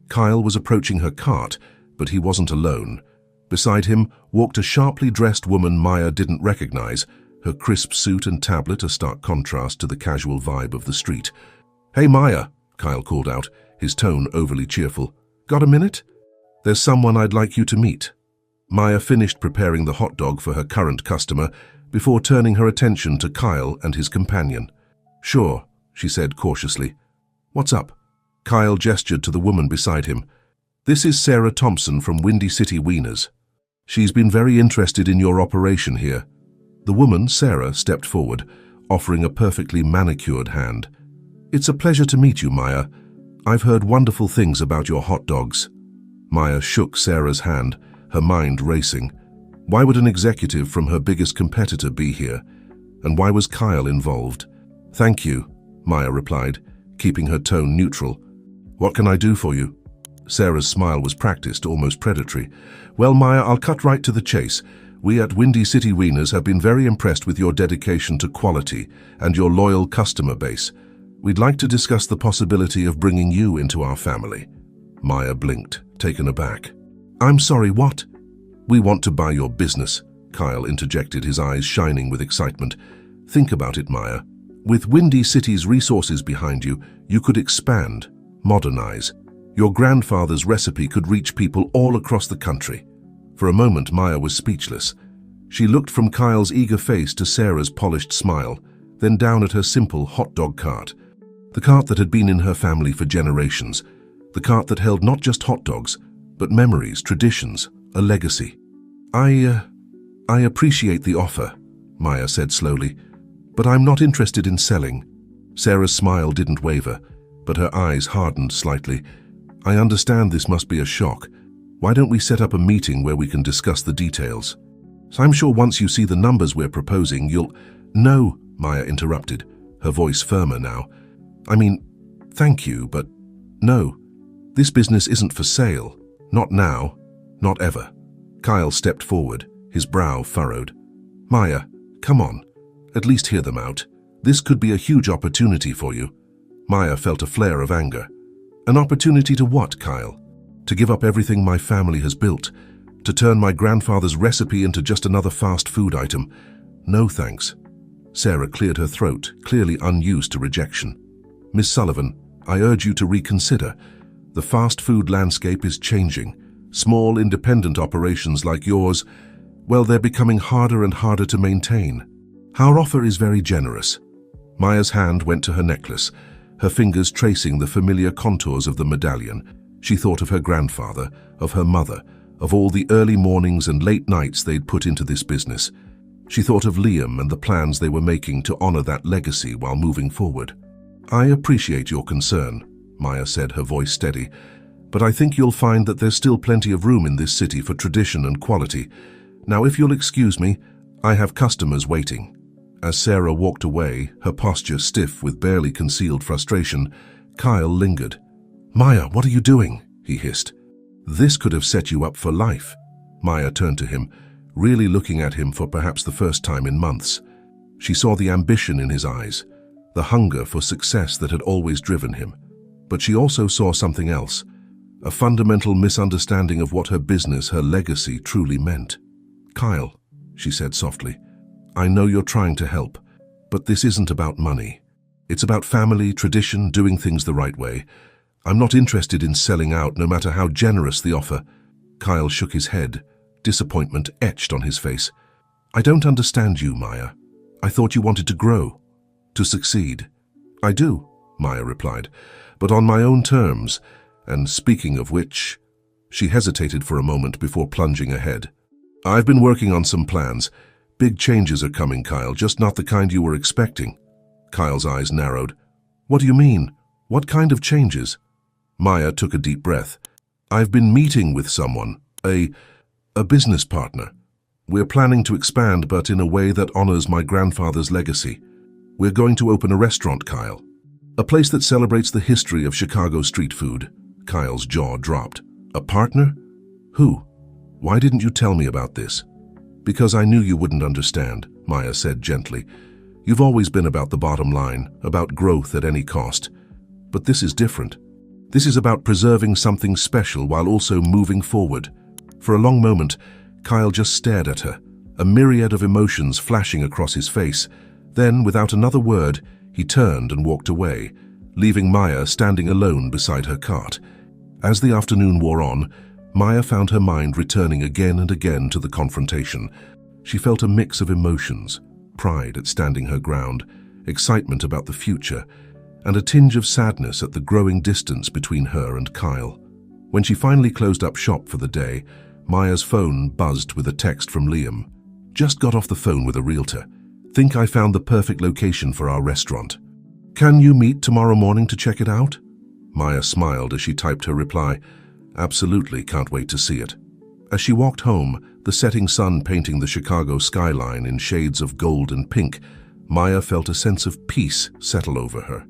Kyle was approaching her cart, but he wasn't alone. Beside him walked a sharply dressed woman Maya didn't recognize, her crisp suit and tablet a stark contrast to the casual vibe of the street. "Hey Maya," Kyle called out, his tone overly cheerful. "Got a minute? There's someone I'd like you to meet." Maya finished preparing the hot dog for her current customer before turning her attention to Kyle and his companion. "Sure," she said cautiously. "What's up?" Kyle gestured to the woman beside him. "This is Sarah Thompson from Windy City Wieners. She's been very interested in your operation here." The woman, Sarah, stepped forward, offering a perfectly manicured hand. "It's a pleasure to meet you, Maya. I've heard wonderful things about your hot dogs." Maya shook Sarah's hand, her mind racing. Why would an executive from her biggest competitor be here? And why was Kyle involved? "Thank you," Maya replied, keeping her tone neutral. "What can I do for you?" Sarah's smile was practiced, almost predatory. "Well, Maya, I'll cut right to the chase. We at Windy City Wieners have been very impressed with your dedication to quality and your loyal customer base. We'd like to discuss the possibility of bringing you into our family." Maya blinked, taken aback. "I'm sorry, what?" "We want to buy your business," Kyle interjected, his eyes shining with excitement. "Think about it, Maya. With Windy City's resources behind you, you could expand, modernize. Your grandfather's recipe could reach people all across the country." For a moment, Maya was speechless. She looked from Kyle's eager face to Sarah's polished smile, then down at her simple hot dog cart. The cart that had been in her family for generations. The cart that held not just hot dogs, but memories, traditions, a legacy. I appreciate the offer," Maya said slowly, "but I'm not interested in selling." Sarah's smile didn't waver, but her eyes hardened slightly. "I understand this must be a shock. Why don't we set up a meeting where we can discuss the details? So I'm sure once you see the numbers we're proposing, you'll—" "No," Maya interrupted, her voice firmer now. "I mean, thank you, but no. This business isn't for sale. Not now. Not ever." Kyle stepped forward, his brow furrowed. "Maya, come on. At least hear them out. This could be a huge opportunity for you." Maya felt a flare of anger. "An opportunity to what, Kyle? To give up everything my family has built? To turn my grandfather's recipe into just another fast food item? No thanks." Sarah cleared her throat, clearly unused to rejection. "Miss Sullivan, I urge you to reconsider. The fast food landscape is changing. Small, independent operations like yours, well, they're becoming harder and harder to maintain. Our offer is very generous." Maya's hand went to her necklace, her fingers tracing the familiar contours of the medallion. She thought of her grandfather, of her mother, of all the early mornings and late nights they'd put into this business. She thought of Liam and the plans they were making to honor that legacy while moving forward. "I appreciate your concern," Maya said, her voice steady, "but I think you'll find that there's still plenty of room in this city for tradition and quality. Now, if you'll excuse me, I have customers waiting." As Sarah walked away, her posture stiff with barely concealed frustration, Kyle lingered. "Maya, what are you doing?" he hissed. "This could have set you up for life." Maya turned to him, really looking at him for perhaps the first time in months. She saw the ambition in his eyes, the hunger for success that had always driven him. But she also saw something else, a fundamental misunderstanding of what her business, her legacy, truly meant. "Kyle," she said softly, "I know you're trying to help, but this isn't about money. It's about family, tradition, doing things the right way. I'm not interested in selling out, no matter how generous the offer." Kyle shook his head, disappointment etched on his face. "I don't understand you, Maya. I thought you wanted to grow, to succeed." "I do," Maya replied, "but on my own terms. And speaking of which..." She hesitated for a moment before plunging ahead. "I've been working on some plans. Big changes are coming, Kyle, just not the kind you were expecting." Kyle's eyes narrowed. "What do you mean? What kind of changes?" Maya took a deep breath. "I've been meeting with someone, a business partner. We're planning to expand, but in a way that honors my grandfather's legacy. We're going to open a restaurant, Kyle. A place that celebrates the history of Chicago street food." Kyle's jaw dropped. "A partner? Who? Why didn't you tell me about this?" "Because I knew you wouldn't understand," Maya said gently. "You've always been about the bottom line, about growth at any cost. But this is different. This is about preserving something special while also moving forward." For a long moment, Kyle just stared at her, a myriad of emotions flashing across his face. Then, without another word, he turned and walked away, leaving Maya standing alone beside her cart. As the afternoon wore on, Maya found her mind returning again and again to the confrontation. She felt a mix of emotions, pride at standing her ground, excitement about the future, and a tinge of sadness at the growing distance between her and Kyle. When she finally closed up shop for the day, Maya's phone buzzed with a text from Liam. "Just got off the phone with a realtor. Think I found the perfect location for our restaurant. Can you meet tomorrow morning to check it out?" Maya smiled as she typed her reply. "Absolutely, can't wait to see it." As she walked home, the setting sun painting the Chicago skyline in shades of gold and pink, Maya felt a sense of peace settle over her.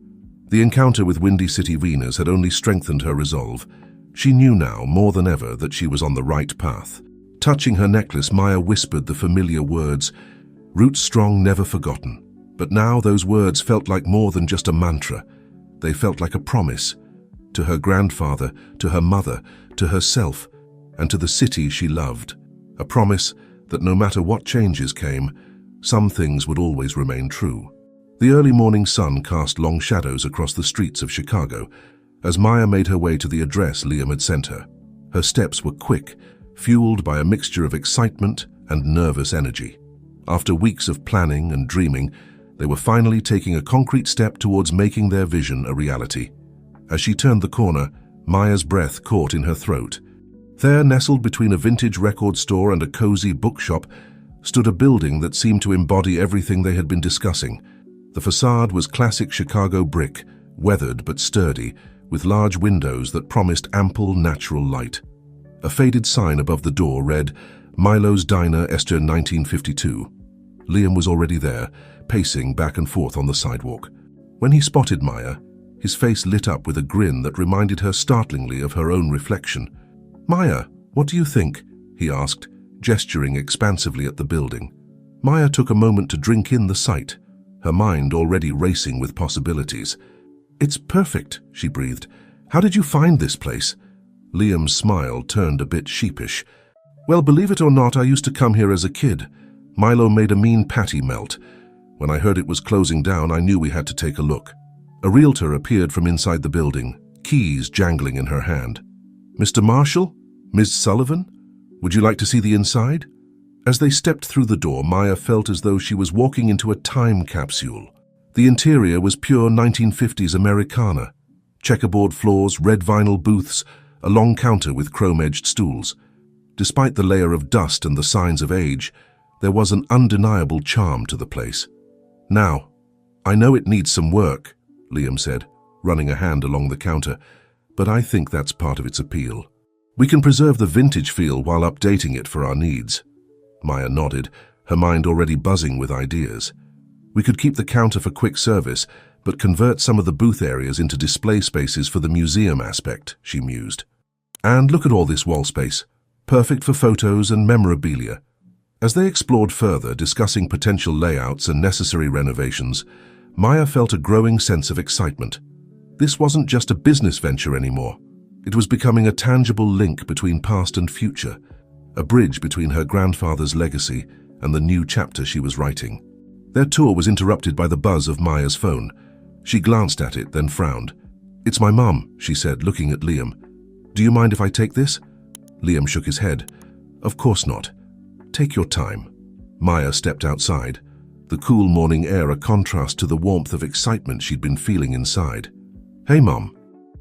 The encounter with Windy City Venus had only strengthened her resolve. She knew now, more than ever, that she was on the right path. Touching her necklace, Maya whispered the familiar words, "Roots strong, never forgotten." But now those words felt like more than just a mantra. They felt like a promise. To her grandfather, to her mother, to herself, and to the city she loved. A promise that no matter what changes came, some things would always remain true. The early morning sun cast long shadows across the streets of Chicago as Maya made her way to the address Liam had sent her. Her steps were quick, fueled by a mixture of excitement and nervous energy. After weeks of planning and dreaming, they were finally taking a concrete step towards making their vision a reality. As she turned the corner, Maya's breath caught in her throat. There, nestled between a vintage record store and a cozy bookshop, stood a building that seemed to embody everything they had been discussing. The facade was classic Chicago brick, weathered but sturdy, with large windows that promised ample natural light. A faded sign above the door read, "Milo's Diner, Esther 1952. Liam was already there, pacing back and forth on the sidewalk. When he spotted Maya, his face lit up with a grin that reminded her startlingly of her own reflection. "Maya, what do you think?" he asked, gesturing expansively at the building. Maya took a moment to drink in the sight, her mind already racing with possibilities. "It's perfect," she breathed. "How did you find this place?" Liam's smile turned a bit sheepish. "Well, believe it or not, I used to come here as a kid. Milo made a mean patty melt. When I heard it was closing down, I knew we had to take a look." A realtor appeared from inside the building, keys jangling in her hand. "Mr. Marshall? Ms. Sullivan? Would you like to see the inside?" As they stepped through the door, Maya felt as though she was walking into a time capsule. The interior was pure 1950s Americana. Checkerboard floors, red vinyl booths, a long counter with chrome-edged stools. Despite the layer of dust and the signs of age, there was an undeniable charm to the place. "Now, I know it needs some work," Liam said, running a hand along the counter, "but I think that's part of its appeal. We can preserve the vintage feel while updating it for our needs." Maya nodded, her mind already buzzing with ideas. We could keep the counter for quick service, but convert some of the booth areas into display spaces for the museum aspect, she mused. And look at all this wall space. Perfect for photos and memorabilia. As they explored further, discussing potential layouts and necessary renovations, Maya felt a growing sense of excitement. This wasn't just a business venture anymore. It was becoming a tangible link between past and future, a bridge between her grandfather's legacy and the new chapter she was writing. Their tour was interrupted by the buzz of Maya's phone. She glanced at it, then frowned. "It's my mum," she said, looking at Liam. "Do you mind if I take this?" Liam shook his head. "Of course not. Take your time." Maya stepped outside, the cool morning air a contrast to the warmth of excitement she'd been feeling inside. "Hey, Mom."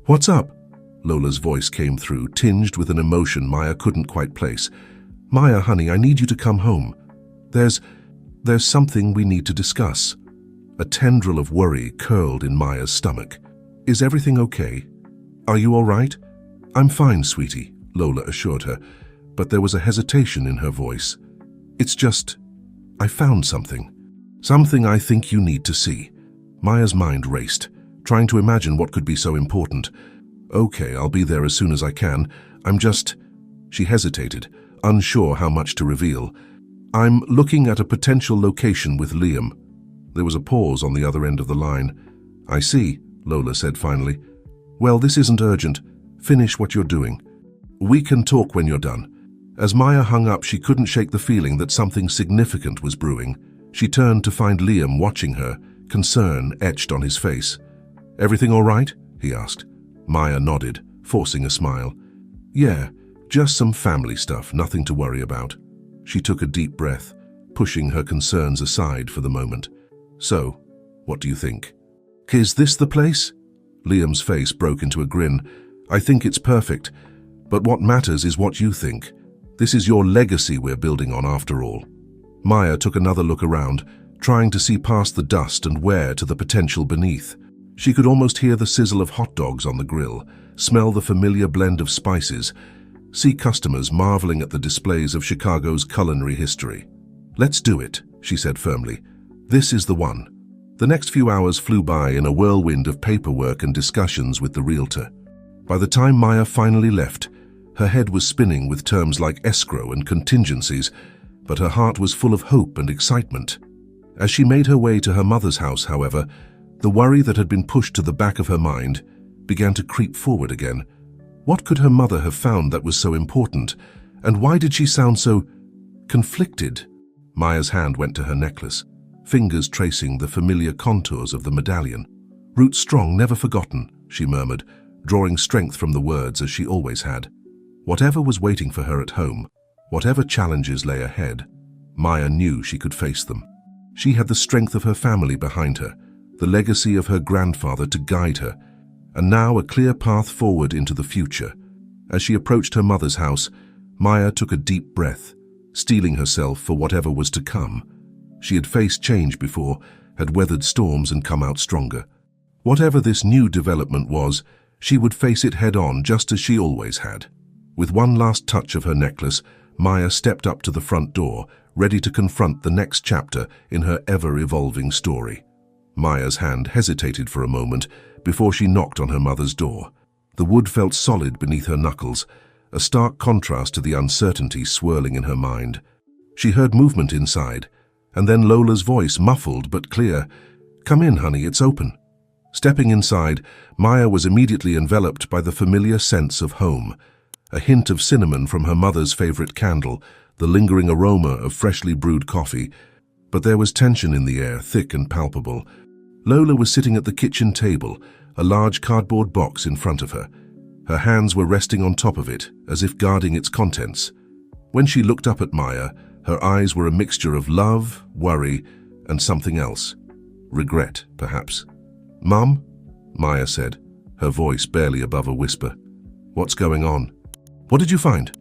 "What's up?" Lola's voice came through, tinged with an emotion Maya couldn't quite place. "Maya, honey, I need you to come home. There's something we need to discuss." A tendril of worry curled in Maya's stomach. "Is everything okay? Are you all right?" "I'm fine, sweetie," Lola assured her, but there was a hesitation in her voice. "It's just, I found something. Something I think you need to see." Maya's mind raced, trying to imagine what could be so important. "Okay, I'll be there as soon as I can. She hesitated, unsure how much to reveal. "I'm looking at a potential location with Liam." There was a pause on the other end of the line. "I see," Lola said finally. "Well, this isn't urgent. Finish what you're doing. We can talk when you're done." As Maya hung up, she couldn't shake the feeling that something significant was brewing. She turned to find Liam watching her, concern etched on his face. "Everything all right?" he asked. Maya nodded, forcing a smile. "Yeah, just some family stuff, nothing to worry about." She took a deep breath, pushing her concerns aside for the moment. "So, what do you think?" "Is this the place?" Liam's face broke into a grin. "I think it's perfect, but what matters is what you think. This is your legacy we're building on after all." Maya took another look around, trying to see past the dust and wear to the potential beneath. She could almost hear the sizzle of hot dogs on the grill, smell the familiar blend of spices, see customers marveling at the displays of Chicago's culinary history. "Let's do it," she said firmly. "This is the one." The next few hours flew by in a whirlwind of paperwork and discussions with the realtor. By the time Maya finally left, her head was spinning with terms like escrow and contingencies, but her heart was full of hope and excitement. As she made her way to her mother's house, however, the worry that had been pushed to the back of her mind began to creep forward again. What could her mother have found that was so important, and why did she sound so conflicted? Maya's hand went to her necklace, fingers tracing the familiar contours of the medallion. "Root strong, never forgotten," she murmured, drawing strength from the words as she always had. Whatever was waiting for her at home, whatever challenges lay ahead, Maya knew she could face them. She had the strength of her family behind her, the legacy of her grandfather to guide her, and now a clear path forward into the future. As she approached her mother's house, Maya took a deep breath, steeling herself for whatever was to come. She had faced change before, had weathered storms and come out stronger. Whatever this new development was, she would face it head-on just as she always had. With one last touch of her necklace, Maya stepped up to the front door, ready to confront the next chapter in her ever-evolving story. Maya's hand hesitated for a moment before she knocked on her mother's door. The wood felt solid beneath her knuckles, a stark contrast to the uncertainty swirling in her mind. She heard movement inside, and then Lola's voice, muffled but clear. "Come in, honey, it's open." Stepping inside, Maya was immediately enveloped by the familiar sense of home. A hint of cinnamon from her mother's favorite candle, the lingering aroma of freshly brewed coffee. But there was tension in the air, thick and palpable. Lola was sitting at the kitchen table, a large cardboard box in front of her. Her hands were resting on top of it, as if guarding its contents. When she looked up at Maya, her eyes were a mixture of love, worry, and something else. Regret, perhaps. "Mum?" Maya said, her voice barely above a whisper. "What's going on?" "What did you find?"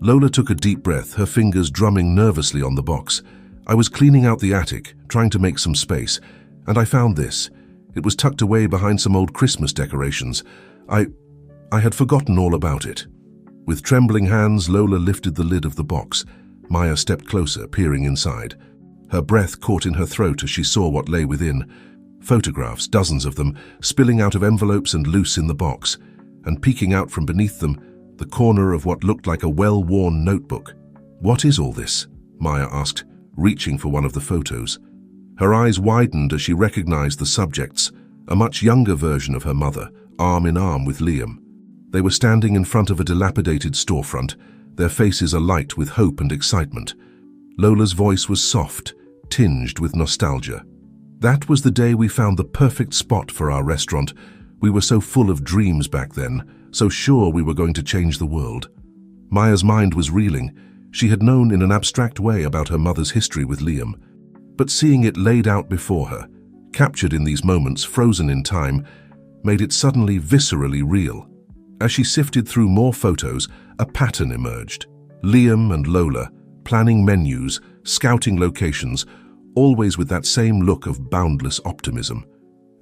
Lola took a deep breath, her fingers drumming nervously on the box. "I was cleaning out the attic, trying to make some space, and I found this. It was tucked away behind some old Christmas decorations. I had forgotten all about it." With trembling hands, Lola lifted the lid of the box. Maya stepped closer, peering inside. Her breath caught in her throat as she saw what lay within. Photographs, dozens of them, spilling out of envelopes and loose in the box, and peeking out from beneath them, the corner of what looked like a well-worn notebook. "What is all this?" Maya asked, reaching for one of the photos. Her eyes widened as she recognized the subjects, a much younger version of her mother, arm in arm with Liam. They were standing in front of a dilapidated storefront, their faces alight with hope and excitement. Lola's voice was soft, tinged with nostalgia. "That was the day we found the perfect spot for our restaurant. We were so full of dreams back then, so sure we were going to change the world." Maya's mind was reeling. She had known in an abstract way about her mother's history with Liam, but seeing it laid out before her, captured in these moments, frozen in time, made it suddenly viscerally real. As she sifted through more photos, a pattern emerged. Liam and Lola, planning menus, scouting locations, always with that same look of boundless optimism.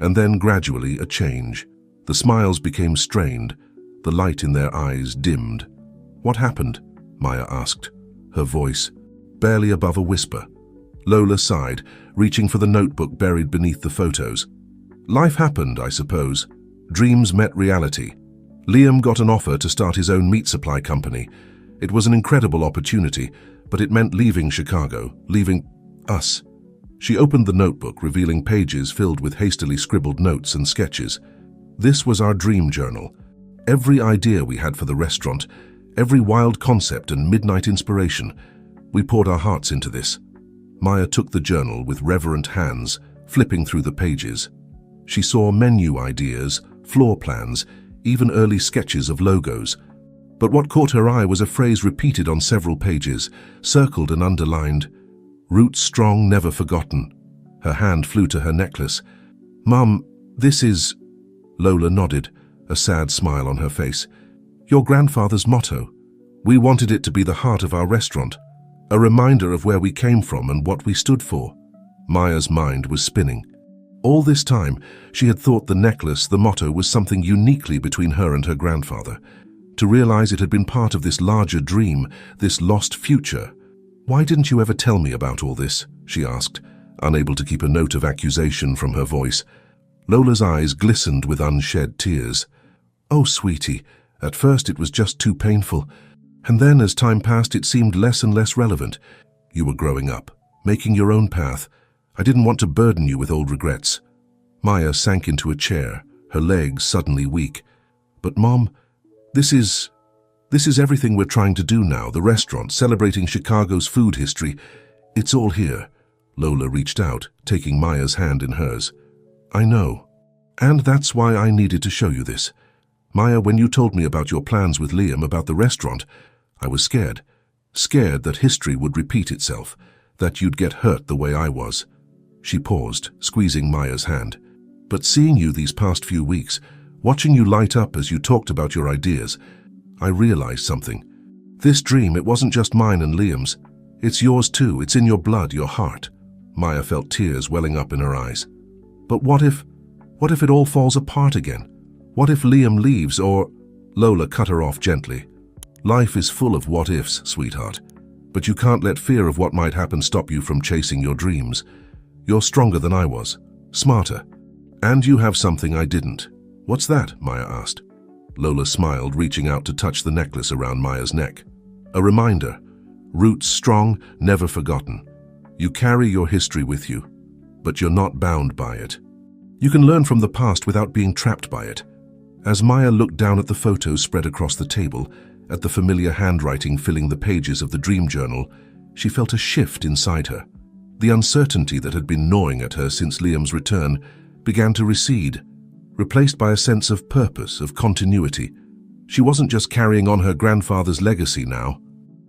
And then gradually a change. The smiles became strained, the light in their eyes dimmed. "What happened?" Maya asked, her voice barely above a whisper. Lola sighed, reaching for the notebook buried beneath the photos. "Life happened, I suppose. Dreams met reality. Liam got an offer to start his own meat supply company. It was an incredible opportunity, but it meant leaving Chicago, leaving us." She opened the notebook, revealing pages filled with hastily scribbled notes and sketches. "This was our dream journal. Every idea we had for the restaurant, every wild concept and midnight inspiration. We poured our hearts into this." Maya took the journal with reverent hands, flipping through the pages. She saw menu ideas, floor plans, even early sketches of logos. But what caught her eye was a phrase repeated on several pages, circled and underlined: "Roots strong, never forgotten." Her hand flew to her necklace. "Mum, this is—" Lola nodded, a sad smile on her face. "Your grandfather's motto. We wanted it to be the heart of our restaurant, a reminder of where we came from and what we stood for." Maya's mind was spinning. All this time, she had thought the necklace, the motto, was something uniquely between her and her grandfather. To realize it had been part of this larger dream, this lost future. "Why didn't you ever tell me about all this?" she asked, unable to keep a note of accusation from her voice. Lola's eyes glistened with unshed tears. "Oh, sweetie, at first it was just too painful. And then, as time passed, it seemed less and less relevant. You were growing up, making your own path. I didn't want to burden you with old regrets." Maya sank into a chair, her legs suddenly weak. "But Mom, this is everything we're trying to do now, the restaurant, celebrating Chicago's food history. It's all here." Lola reached out, taking Maya's hand in hers. "I know. And that's why I needed to show you this. Maya, when you told me about your plans with Liam about the restaurant, I was scared. Scared that history would repeat itself, that you'd get hurt the way I was." She paused, squeezing Maya's hand. "But seeing you these past few weeks, watching you light up as you talked about your ideas, I realized something. This dream, it wasn't just mine and Liam's. It's yours too. It's in your blood, your heart." Maya felt tears welling up in her eyes. "But what if it all falls apart again? What if Liam leaves or—" Lola cut her off gently. "Life is full of what-ifs, sweetheart. But you can't let fear of what might happen stop you from chasing your dreams. You're stronger than I was, smarter. And you have something I didn't." "What's that?" Maya asked. Lola smiled, reaching out to touch the necklace around Maya's neck. "A reminder. Roots strong, never forgotten. You carry your history with you, but you're not bound by it. You can learn from the past without being trapped by it." As Maya looked down at the photos spread across the table, at the familiar handwriting filling the pages of the dream journal, she felt a shift inside her. The uncertainty that had been gnawing at her since Liam's return began to recede, replaced by a sense of purpose, of continuity. She wasn't just carrying on her grandfather's legacy now.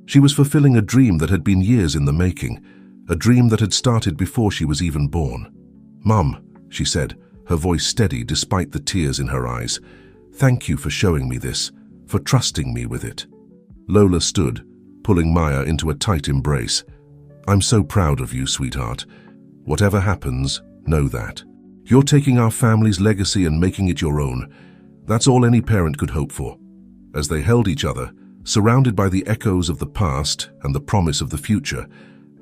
She was fulfilling a dream that had been years in the making, a dream that had started before she was even born. "Mum," she said, her voice steady despite the tears in her eyes, "thank you for showing me this, for trusting me with it." Lola stood, pulling Maya into a tight embrace. "I'm so proud of you, sweetheart. Whatever happens, know that. You're taking our family's legacy and making it your own. That's all any parent could hope for." As they held each other, Surrounded by the echoes of the past and the promise of the future,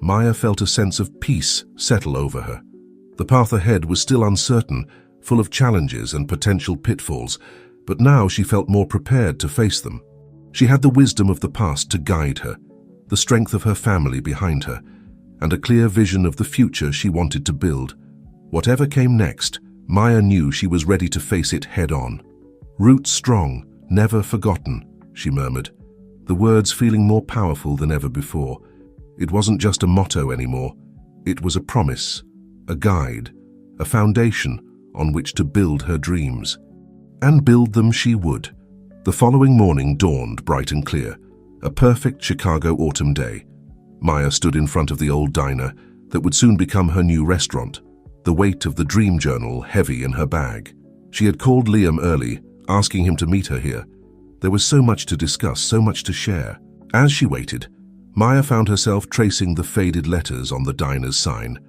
Maya felt a sense of peace settle over her. The path ahead was still uncertain, full of challenges and potential pitfalls, but now she felt more prepared to face them. She had the wisdom of the past to guide her, the strength of her family behind her, and a clear vision of the future she wanted to build. Whatever came next, Maya knew she was ready to face it head-on. "Roots strong, never forgotten," she murmured, the words feeling more powerful than ever before. It wasn't just a motto anymore. It was a promise, a guide, a foundation on which to build her dreams. And build them she would. The following morning dawned bright and clear, a perfect Chicago autumn day. Maya stood in front of the old diner that would soon become her new restaurant, the weight of the dream journal heavy in her bag. She had called Liam early, asking him to meet her here. There was so much to discuss, so much to share. As she waited, Maya found herself tracing the faded letters on the diner's sign.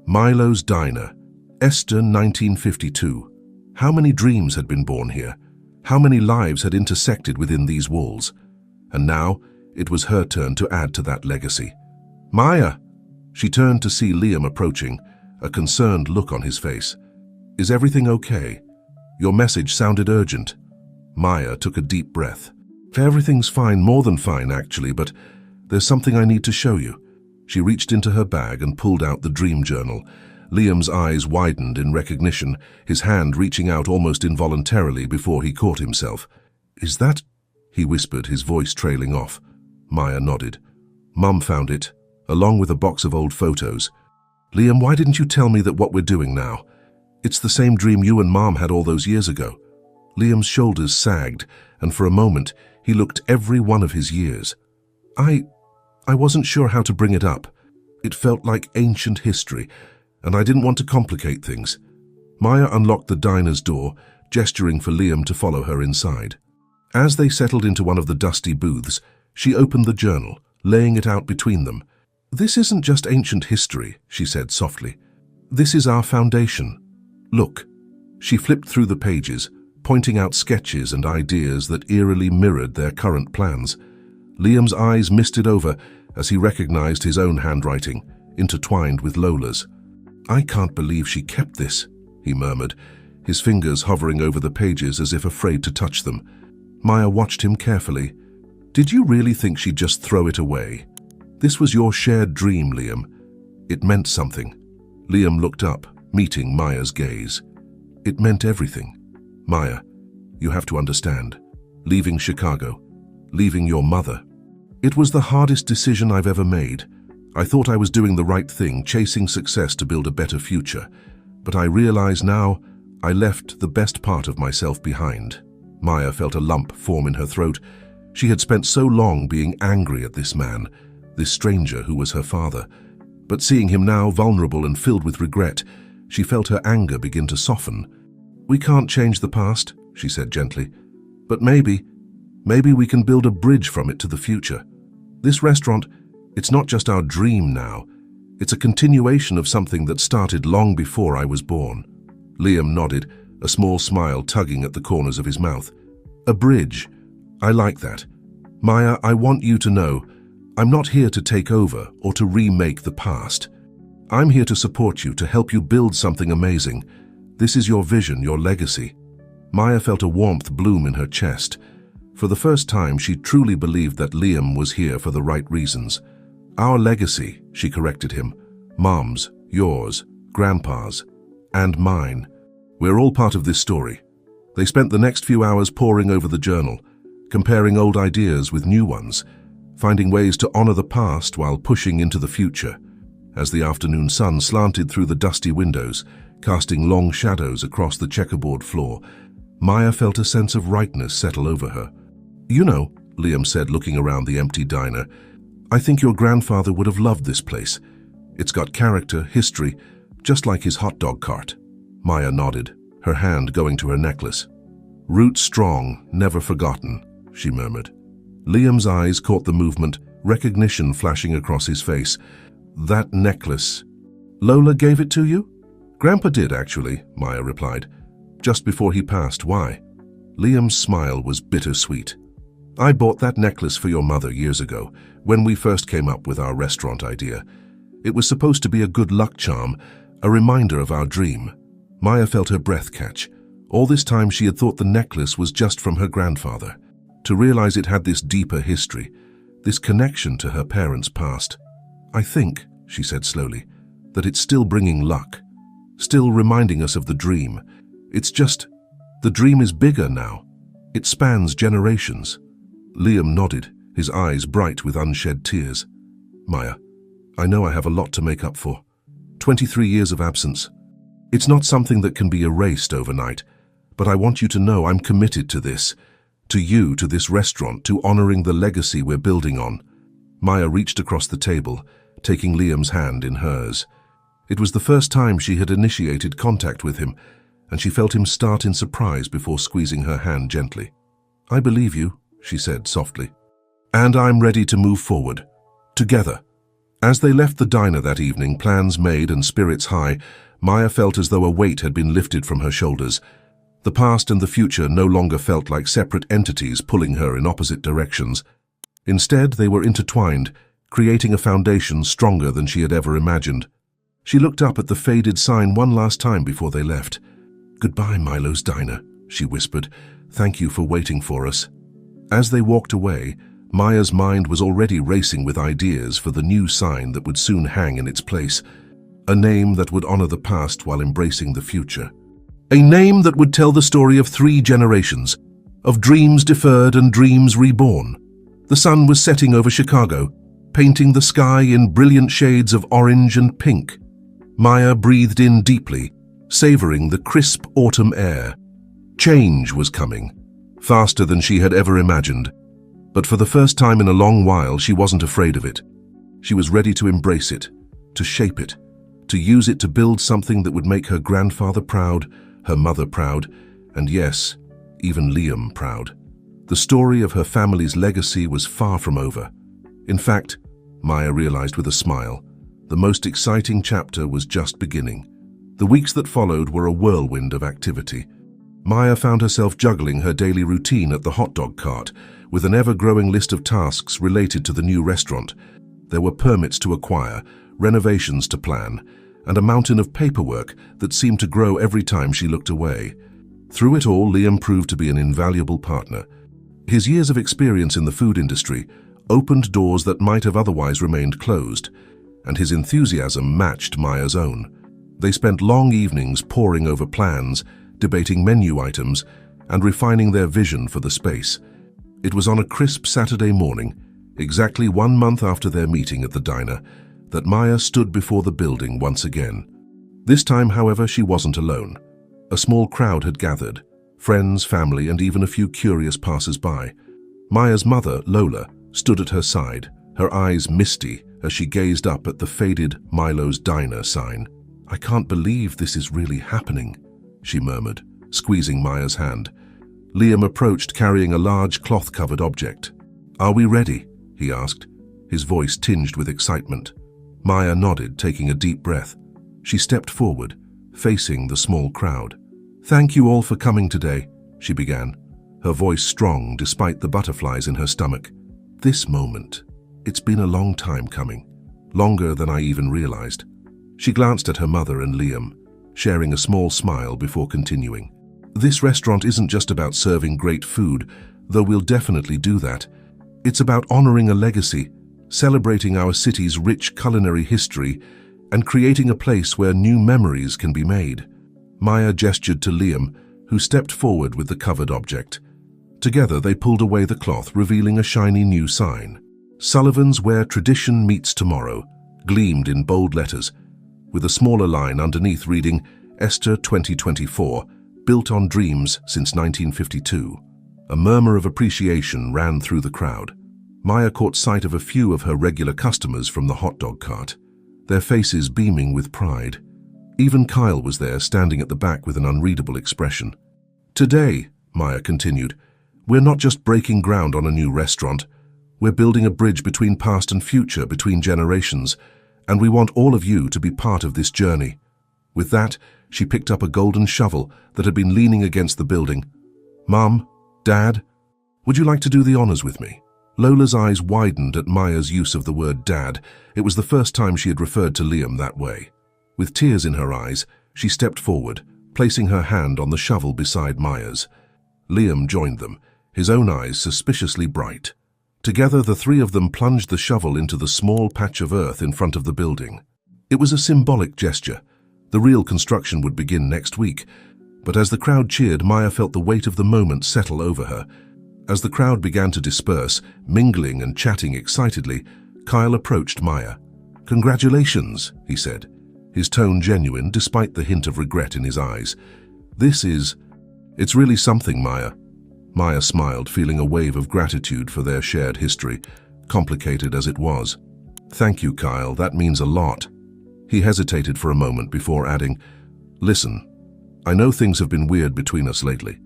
Milo's Diner, Esther 1952. How many dreams had been born here? How many lives had intersected within these walls? And now, it was her turn to add to that legacy. "Maya!" She turned to see Liam approaching, a concerned look on his face. "Is everything okay? Your message sounded urgent." Maya took a deep breath. "Everything's fine, more than fine actually, but there's something I need to show you." She reached into her bag and pulled out the dream journal. Liam's eyes widened in recognition, his hand reaching out almost involuntarily before he caught himself. "Is that?" he whispered, his voice trailing off. Maya nodded. "Mum found it, along with a box of old photos." "Liam, why didn't you tell me that what we're doing now? It's the same dream you and Mom had all those years ago." Liam's shoulders sagged, and for a moment he looked every one of his years. I wasn't sure how to bring it up. It felt like ancient history, and I didn't want to complicate things." Maya unlocked the diner's door, gesturing for Liam to follow her inside. As they settled into one of the dusty booths, she opened the journal, laying it out between them. "This isn't just ancient history," she said softly. "This is our foundation. Look." She flipped through the pages, pointing out sketches and ideas that eerily mirrored their current plans. Liam's eyes misted over as he recognized his own handwriting, intertwined with Lola's. "I can't believe she kept this," he murmured, his fingers hovering over the pages as if afraid to touch them. Maya watched him carefully. "Did you really think she'd just throw it away? This was your shared dream, Liam. It meant something." Liam looked up, meeting Maya's gaze. "It meant everything. Maya, you have to understand. Leaving Chicago, leaving your mother. It was the hardest decision I've ever made. I thought I was doing the right thing, chasing success to build a better future. But I realize now I left the best part of myself behind." Maya felt a lump form in her throat. She had spent so long being angry at this man, this stranger who was her father. But seeing him now vulnerable and filled with regret, she felt her anger begin to soften. "We can't change the past," she said gently. "But maybe we can build a bridge from it to the future. This restaurant, it's not just our dream now. It's a continuation of something that started long before I was born." Liam nodded, a small smile tugging at the corners of his mouth. "A bridge. I like that. Maya, I want you to know, I'm not here to take over or to remake the past. I'm here to support you, to help you build something amazing. This is your vision, your legacy." Maya felt a warmth bloom in her chest. For the first time, she truly believed that Liam was here for the right reasons. "Our legacy," she corrected him. "Mom's, yours, Grandpa's, and mine. We're all part of this story." They spent the next few hours poring over the journal, comparing old ideas with new ones, finding ways to honor the past while pushing into the future. As the afternoon sun slanted through the dusty windows, casting long shadows across the checkerboard floor, Maya felt a sense of rightness settle over her. "You know," Liam said, looking around the empty diner, "I think your grandfather would have loved this place. It's got character, history, just like his hot dog cart." Maya nodded, her hand going to her necklace. "Roots strong, never forgotten," she murmured. Liam's eyes caught the movement, recognition flashing across his face. "That necklace. Lola gave it to you?" "Grandpa did, actually," Maya replied. "Just before he passed. Why?" Liam's smile was bittersweet. I bought that necklace for your mother years ago, when we first came up with our restaurant idea. It was supposed to be a good luck charm, a reminder of our dream. Maya felt her breath catch. All this time she had thought the necklace was just from her grandfather. To realize it had this deeper history, this connection to her parents' past. I think, she said slowly, that it's still bringing luck, still reminding us of the dream. It's just, the dream is bigger now. It spans generations. Liam nodded, his eyes bright with unshed tears. Maya, I know I have a lot to make up for. 23 years of absence. It's not something that can be erased overnight, but I want you to know I'm committed to this, to you, to this restaurant, to honoring the legacy we're building on. Maya reached across the table, taking Liam's hand in hers. It was the first time she had initiated contact with him, and she felt him start in surprise before squeezing her hand gently. I believe you, she said softly. And I'm ready to move forward. Together. As they left the diner that evening, plans made and spirits high, Maya felt as though a weight had been lifted from her shoulders. The past and the future no longer felt like separate entities pulling her in opposite directions. Instead, they were intertwined, creating a foundation stronger than she had ever imagined. She looked up at the faded sign one last time before they left. Goodbye, Milo's Diner, she whispered. Thank you for waiting for us. As they walked away, Maya's mind was already racing with ideas for the new sign that would soon hang in its place. A name that would honor the past while embracing the future. A name that would tell the story of 3 generations, of dreams deferred and dreams reborn. The sun was setting over Chicago, painting the sky in brilliant shades of orange and pink. Maya breathed in deeply, savoring the crisp autumn air. Change was coming, faster than she had ever imagined. But for the first time in a long while, she wasn't afraid of it. She was ready to embrace it, to shape it, to use it to build something that would make her grandfather proud, her mother proud, and yes, even Liam proud. The story of her family's legacy was far from over. In fact, Maya realized with a smile, the most exciting chapter was just beginning. The weeks that followed were a whirlwind of activity. Maya found herself juggling her daily routine at the hot dog cart with an ever-growing list of tasks related to the new restaurant. There were permits to acquire, renovations to plan, and a mountain of paperwork that seemed to grow every time she looked away. Through it all, Liam proved to be an invaluable partner. His years of experience in the food industry opened doors that might have otherwise remained closed, and his enthusiasm matched Maya's own. They spent long evenings poring over plans, debating menu items, and refining their vision for the space. It was on a crisp Saturday morning, exactly 1 month after their meeting at the diner, that Maya stood before the building once again. This time, however, she wasn't alone. A small crowd had gathered, friends, family, and even a few curious passers-by. Maya's mother, Lola, stood at her side, her eyes misty as she gazed up at the faded Milo's Diner sign. I can't believe this is really happening, she murmured, squeezing Maya's hand. Liam approached carrying a large cloth-covered object. Are we ready? He asked, his voice tinged with excitement. Maya nodded, taking a deep breath. She stepped forward, facing the small crowd. Thank you all for coming today, she began, her voice strong despite the butterflies in her stomach. This moment, it's been a long time coming, longer than I even realized. She glanced at her mother and Liam, sharing a small smile before continuing. This restaurant isn't just about serving great food, though we'll definitely do that. It's about honoring a legacy, celebrating our city's rich culinary history, and creating a place where new memories can be made. Maya gestured to Liam, who stepped forward with the covered object. Together they pulled away the cloth, revealing a shiny new sign. Sullivan's Where Tradition Meets Tomorrow gleamed in bold letters, with a smaller line underneath reading, Esther 2024, built on dreams since 1952. A murmur of appreciation ran through the crowd. Maya caught sight of a few of her regular customers from the hot dog cart, their faces beaming with pride. Even Kyle was there, standing at the back with an unreadable expression. Today, Maya continued, we're not just breaking ground on a new restaurant. We're building a bridge between past and future, between generations, and we want all of you to be part of this journey. With that, she picked up a golden shovel that had been leaning against the building. Mom, Dad, Would you like to do the honors with me? Lola's eyes widened at Maya's use of the word dad. It was the first time she had referred to Liam that way. With tears in her eyes, she stepped forward, placing her hand on the shovel beside Maya's. Liam joined them, his own eyes suspiciously bright. Together, the three of them plunged the shovel into the small patch of earth in front of the building. It was a symbolic gesture. The real construction would begin next week, but as the crowd cheered, Maya felt the weight of the moment settle over her. As the crowd began to disperse, mingling and chatting excitedly, Kyle approached Maya. "Congratulations," he said, his tone genuine despite the hint of regret in his eyes. It's really something, Maya." Maya smiled, feeling a wave of gratitude for their shared history, complicated as it was. "Thank you, Kyle, that means a lot." He hesitated for a moment before adding, "Listen, I know things have been weird between us lately,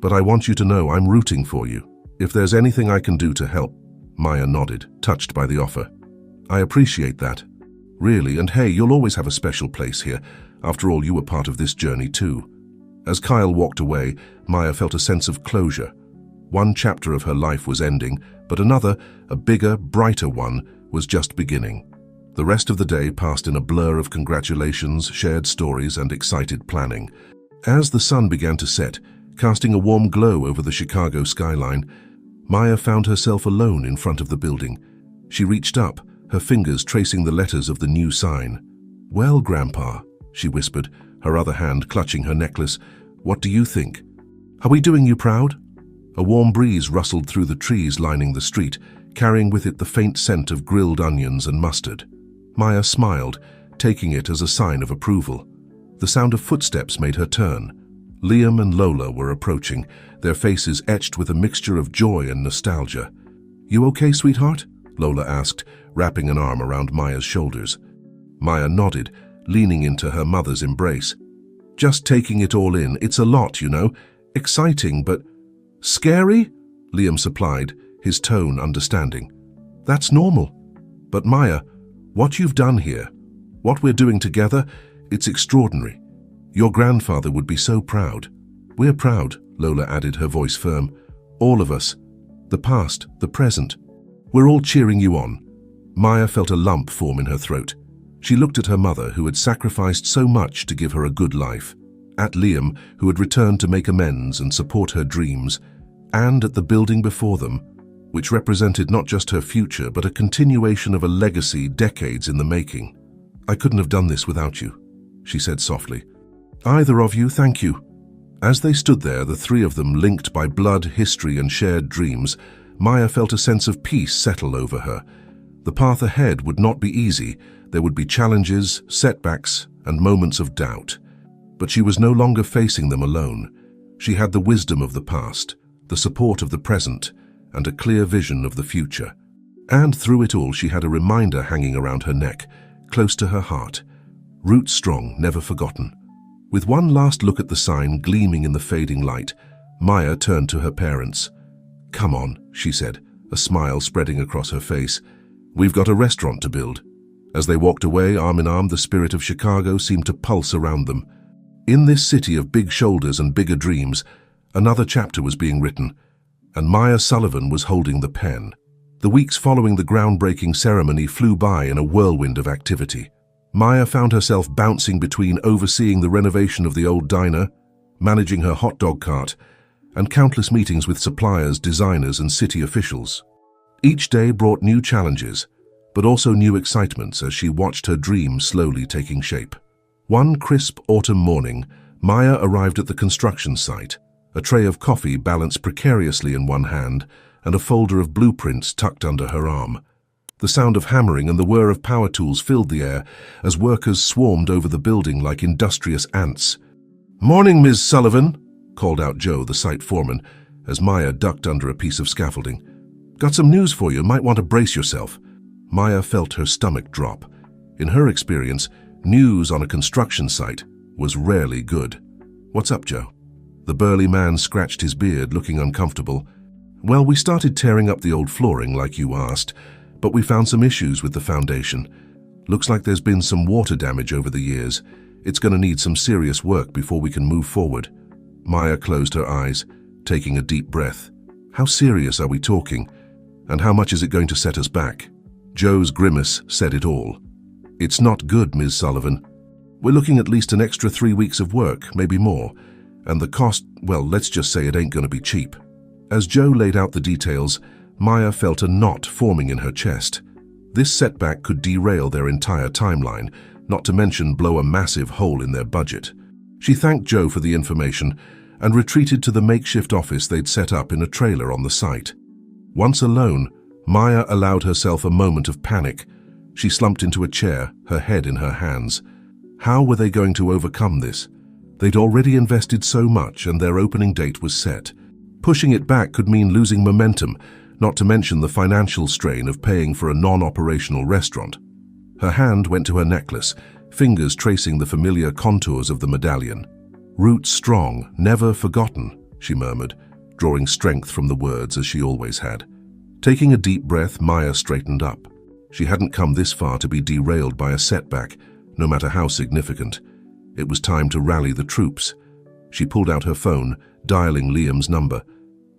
but I want you to know I'm rooting for you. If there's anything I can do to help." Maya nodded, touched by the offer. "I appreciate that. Really, and hey, you'll always have a special place here. After all, you were part of this journey too." As Kyle walked away, Maya felt a sense of closure. One chapter of her life was ending, but another, a bigger, brighter one, was just beginning. The rest of the day passed in a blur of congratulations, shared stories, and excited planning. As the sun began to set, casting a warm glow over the Chicago skyline, Maya found herself alone in front of the building. She reached up, her fingers tracing the letters of the new sign. "Well, Grandpa," she whispered, her other hand clutching her necklace, "what do you think? Are we doing you proud?" A warm breeze rustled through the trees lining the street, carrying with it the faint scent of grilled onions and mustard. Maya smiled, taking it as a sign of approval. The sound of footsteps made her turn. Liam and Lola were approaching, their faces etched with a mixture of joy and nostalgia. "You okay, sweetheart?" Lola asked, wrapping an arm around Maya's shoulders. Maya nodded, leaning into her mother's embrace. "Just taking it all in. It's a lot, you know. Exciting, but..." "Scary?" Liam supplied, his tone understanding. "That's normal. But Maya, what you've done here, what we're doing together, it's extraordinary. Your grandfather would be so proud." "We're proud," Lola added, her voice firm. "All of us. The past, the present. We're all cheering you on." Maya felt a lump form in her throat. She looked at her mother, who had sacrificed so much to give her a good life, at Liam, who had returned to make amends and support her dreams, and at the building before them, which represented not just her future, but a continuation of a legacy decades in the making. "I couldn't have done this without you," she said softly. "Either of you, thank you." As they stood there, the three of them linked by blood, history, and shared dreams, Maya felt a sense of peace settle over her. The path ahead would not be easy. There would be challenges, setbacks, and moments of doubt. But she was no longer facing them alone. She had the wisdom of the past, the support of the present, and a clear vision of the future. And through it all, she had a reminder hanging around her neck, close to her heart. Roots strong, never forgotten. With one last look at the sign gleaming in the fading light, Maya turned to her parents. "Come on," she said, a smile spreading across her face. "We've got a restaurant to build." As they walked away, arm in arm, the spirit of Chicago seemed to pulse around them. In this city of big shoulders and bigger dreams, another chapter was being written, and Maya Sullivan was holding the pen. The weeks following the groundbreaking ceremony flew by in a whirlwind of activity. Maya found herself bouncing between overseeing the renovation of the old diner, managing her hot dog cart, and countless meetings with suppliers, designers, and city officials. Each day brought new challenges, but also new excitements as she watched her dream slowly taking shape. One crisp autumn morning, Maya arrived at the construction site, a tray of coffee balanced precariously in one hand and a folder of blueprints tucked under her arm. The sound of hammering and the whir of power tools filled the air as workers swarmed over the building like industrious ants. "Morning, Ms. Sullivan," called out Joe, the site foreman, as Maya ducked under a piece of scaffolding. "Got some news for you. Might want to brace yourself." Maya felt her stomach drop. In her experience, news on a construction site was rarely good. "What's up, Joe?" The burly man scratched his beard, looking uncomfortable. "Well, we started tearing up the old flooring like you asked, but we found some issues with the foundation. Looks like there's been some water damage over the years. It's going to need some serious work before we can move forward." Maya closed her eyes, taking a deep breath. How serious are we talking? And how much is it going to set us back? Joe's grimace said it all. It's not good, Ms. Sullivan. We're looking at least an extra 3 weeks of work, maybe more. And the cost, well, let's just say it ain't going to be cheap. As Joe laid out the details, Maya felt a knot forming in her chest. This setback could derail their entire timeline, not to mention blow a massive hole in their budget. She thanked Joe for the information and retreated to the makeshift office they'd set up in a trailer on the site. Once alone, Maya allowed herself a moment of panic. She slumped into a chair, her head in her hands. How were they going to overcome this? They'd already invested so much and their opening date was set. Pushing it back could mean losing momentum, not to mention the financial strain of paying for a non-operational restaurant. Her hand went to her necklace, fingers tracing the familiar contours of the medallion. "Roots strong, never forgotten," she murmured, drawing strength from the words as she always had. Taking a deep breath, Maya straightened up. She hadn't come this far to be derailed by a setback, no matter how significant. It was time to rally the troops. She pulled out her phone, dialing Liam's number.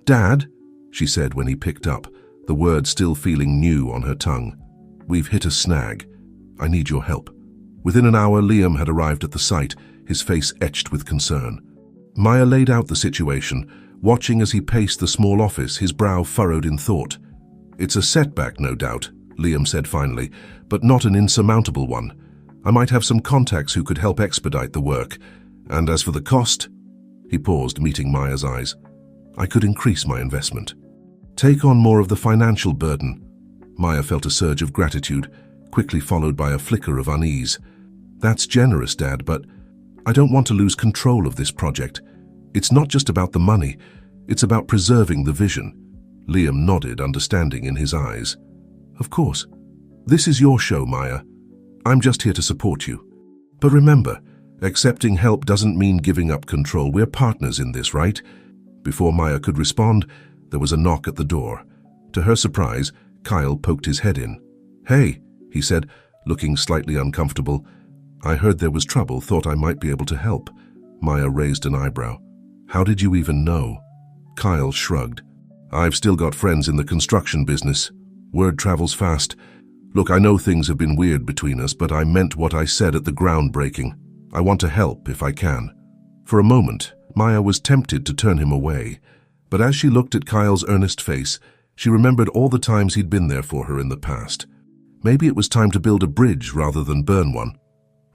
"Dad?" she said when he picked up, the word still feeling new on her tongue. "We've hit a snag. I need your help." Within an hour, Liam had arrived at the site, his face etched with concern. Maya laid out the situation, watching as he paced the small office, his brow furrowed in thought. "It's a setback, no doubt," Liam said finally, "but not an insurmountable one. I might have some contacts who could help expedite the work. And as for the cost..." He paused, meeting Maya's eyes. "I could increase my investment. Take on more of the financial burden." Maya felt a surge of gratitude, quickly followed by a flicker of unease. "That's generous, Dad, but I don't want to lose control of this project. It's not just about the money, it's about preserving the vision." Liam nodded, understanding in his eyes. "Of course. This is your show, Maya. I'm just here to support you. But remember, accepting help doesn't mean giving up control. We're partners in this, right?" Before Maya could respond, there was a knock at the door. To her surprise, Kyle poked his head in. "Hey," he said, looking slightly uncomfortable. "I heard there was trouble, thought I might be able to help." Maya raised an eyebrow. "How did you even know?" Kyle shrugged. "I've still got friends in the construction business. Word travels fast. Look, I know things have been weird between us, but I meant what I said at the groundbreaking. I want to help if I can." For a moment, Maya was tempted to turn him away, but as she looked at Kyle's earnest face, she remembered all the times he'd been there for her in the past. Maybe it was time to build a bridge rather than burn one.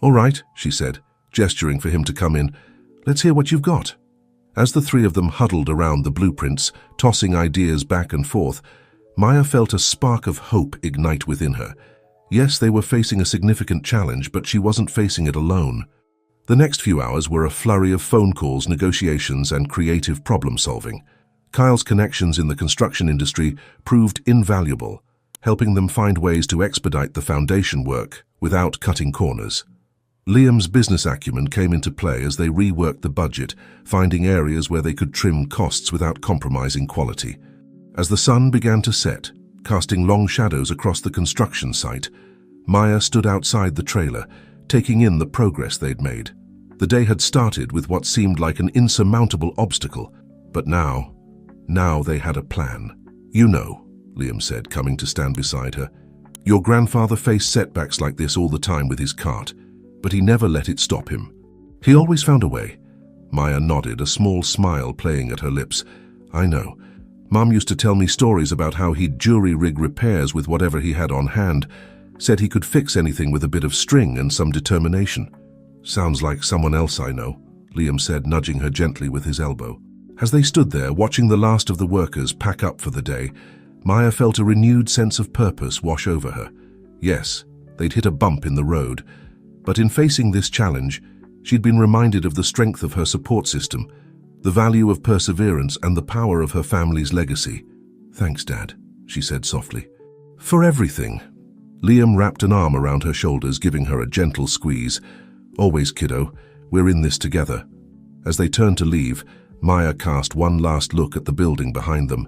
"All right," she said, gesturing for him to come in. "Let's hear what you've got." As the three of them huddled around the blueprints, tossing ideas back and forth, Maya felt a spark of hope ignite within her. Yes, they were facing a significant challenge, but she wasn't facing it alone. The next few hours were a flurry of phone calls, negotiations, and creative problem-solving. Kyle's connections in the construction industry proved invaluable, helping them find ways to expedite the foundation work without cutting corners. Liam's business acumen came into play as they reworked the budget, finding areas where they could trim costs without compromising quality. As the sun began to set, casting long shadows across the construction site, Maya stood outside the trailer, taking in the progress they'd made. The day had started with what seemed like an insurmountable obstacle, but now they had a plan. "You know," Liam said, coming to stand beside her, "your grandfather faced setbacks like this all the time with his cart, but he never let it stop him. He always found a way." Maya nodded, a small smile playing at her lips. "I know. Mom used to tell me stories about how he'd jury-rig repairs with whatever he had on hand, said he could fix anything with a bit of string and some determination." "Sounds like someone else I know," Liam said, nudging her gently with his elbow. As they stood there, watching the last of the workers pack up for the day, Maya felt a renewed sense of purpose wash over her. Yes, they'd hit a bump in the road, but in facing this challenge, she'd been reminded of the strength of her support system, the value of perseverance, and the power of her family's legacy. "Thanks, Dad," she said softly. "For everything." Liam wrapped an arm around her shoulders, giving her a gentle squeeze. "Always, kiddo, we're in this together." As they turned to leave, Maya cast one last look at the building behind them.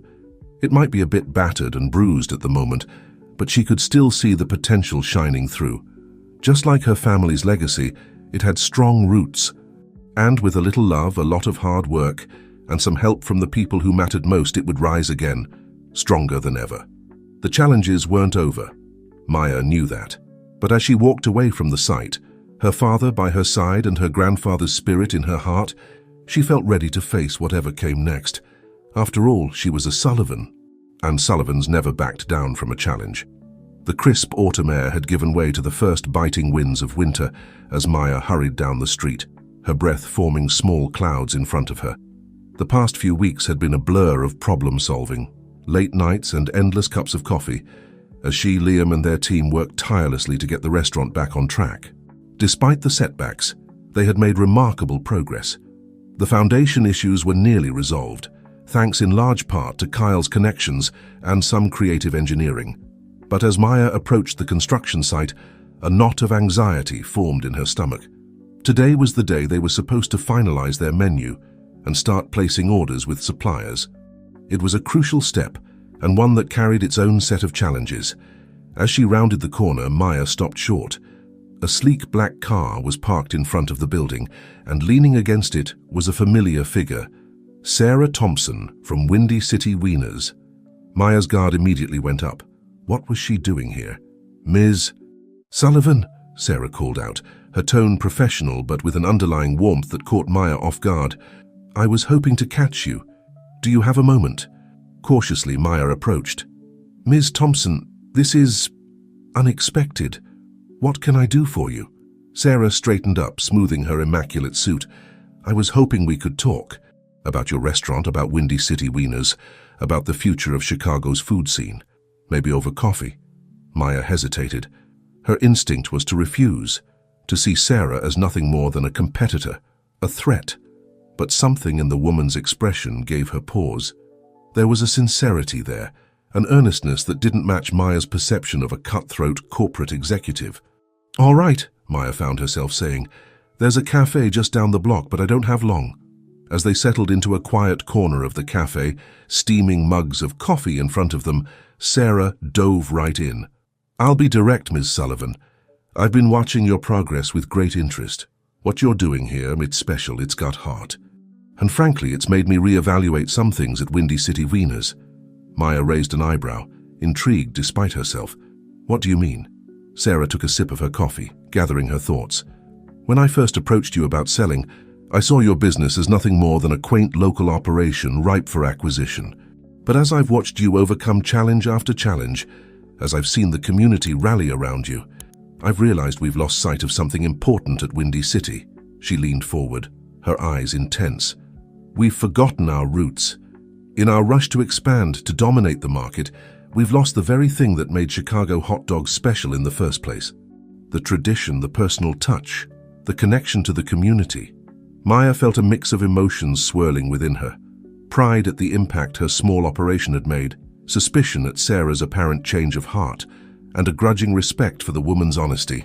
It might be a bit battered and bruised at the moment, but she could still see the potential shining through. Just like her family's legacy, it had strong roots. And with a little love, a lot of hard work, and some help from the people who mattered most, it would rise again, stronger than ever. The challenges weren't over. Maya knew that. But as she walked away from the site, her father by her side and her grandfather's spirit in her heart, she felt ready to face whatever came next. After all, she was a Sullivan, and Sullivans never backed down from a challenge. The crisp autumn air had given way to the first biting winds of winter as Maya hurried down the street, her breath forming small clouds in front of her. The past few weeks had been a blur of problem-solving, late nights and endless cups of coffee, as she, Liam and their team worked tirelessly to get the restaurant back on track. Despite the setbacks, they had made remarkable progress. The foundation issues were nearly resolved, thanks in large part to Kyle's connections and some creative engineering. But as Maya approached the construction site, a knot of anxiety formed in her stomach. Today was the day they were supposed to finalize their menu and start placing orders with suppliers. It was a crucial step, and one that carried its own set of challenges. As she rounded the corner, Maya stopped short. A sleek black car was parked in front of the building, and leaning against it was a familiar figure, Sarah Thompson from Windy City Wieners. Maya's guard immediately went up. What was she doing here? Ms. Sullivan, Sarah called out, her tone professional but with an underlying warmth that caught Maya off guard. I was hoping to catch you. Do you have a moment? Cautiously, Maya approached. Ms. Thompson, this is unexpected. What can I do for you? Sarah straightened up, smoothing her immaculate suit. I was hoping we could talk. About your restaurant, about Windy City Wieners, about the future of Chicago's food scene. Maybe over coffee. Maya hesitated. Her instinct was to refuse, to see Sarah as nothing more than a competitor, a threat. But something in the woman's expression gave her pause. There was a sincerity there, an earnestness that didn't match Maya's perception of a cutthroat corporate executive. All right, Maya found herself saying. There's a cafe just down the block, but I don't have long. As they settled into a quiet corner of the cafe, steaming mugs of coffee in front of them, Sarah dove right in. I'll be direct, Ms. Sullivan. I've been watching your progress with great interest. What you're doing here, it's special, it's got heart. And frankly, it's made me reevaluate some things at Windy City Wieners. Maya raised an eyebrow, intrigued despite herself. What do you mean? Sarah took a sip of her coffee, gathering her thoughts. When I first approached you about selling, I saw your business as nothing more than a quaint local operation ripe for acquisition. But as I've watched you overcome challenge after challenge, as I've seen the community rally around you, I've realized we've lost sight of something important at Windy City. She leaned forward, her eyes intense. We've forgotten our roots. In our rush to expand, to dominate the market, we've lost the very thing that made Chicago hot dogs special in the first place. The tradition, the personal touch, the connection to the community. Maya felt a mix of emotions swirling within her. Pride at the impact her small operation had made, suspicion at Sarah's apparent change of heart, and a grudging respect for the woman's honesty.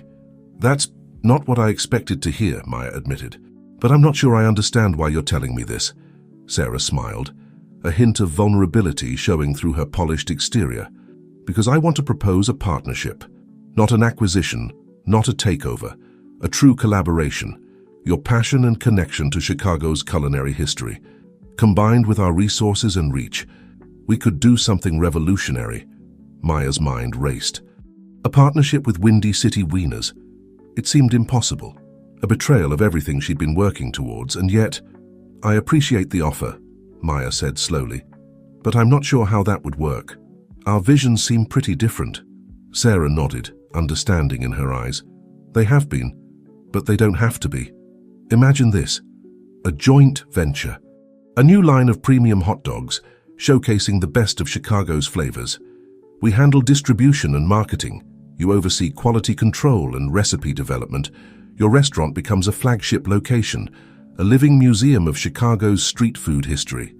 That's not what I expected to hear, Maya admitted. But I'm not sure I understand why you're telling me this. Sarah smiled, a hint of vulnerability showing through her polished exterior. Because I want to propose a partnership, not an acquisition, not a takeover, a true collaboration. Your passion and connection to Chicago's culinary history, combined with our resources and reach, we could do something revolutionary. Maya's mind raced. A partnership with Windy City Wieners. It seemed impossible, a betrayal of everything she'd been working towards, and yet, I appreciate the offer, Maya said slowly, but I'm not sure how that would work. Our visions seem pretty different. Sarah nodded, understanding in her eyes. They have been, but they don't have to be. Imagine this, a joint venture, a new line of premium hot dogs showcasing the best of Chicago's flavors. We handle distribution and marketing. You oversee quality control and recipe development. Your restaurant becomes a flagship location, a living museum of Chicago's street food history.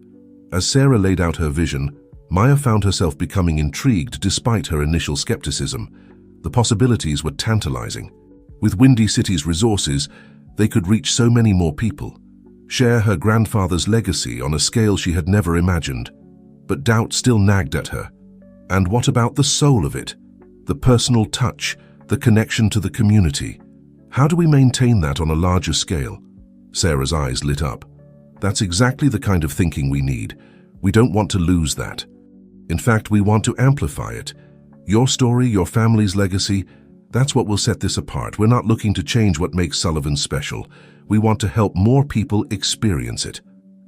As Sarah laid out her vision, Maya found herself becoming intrigued despite her initial skepticism. The possibilities were tantalizing. With Windy City's resources, they could reach so many more people, share her grandfather's legacy on a scale she had never imagined. But doubt still nagged at her. And what about the soul of it? The personal touch, the connection to the community. How do we maintain that on a larger scale? Sarah's eyes lit up. That's exactly the kind of thinking we need. We don't want to lose that. In fact, we want to amplify it. Your story, your family's legacy, that's what will set this apart. We're not looking to change what makes Sullivan special. We want to help more people experience it.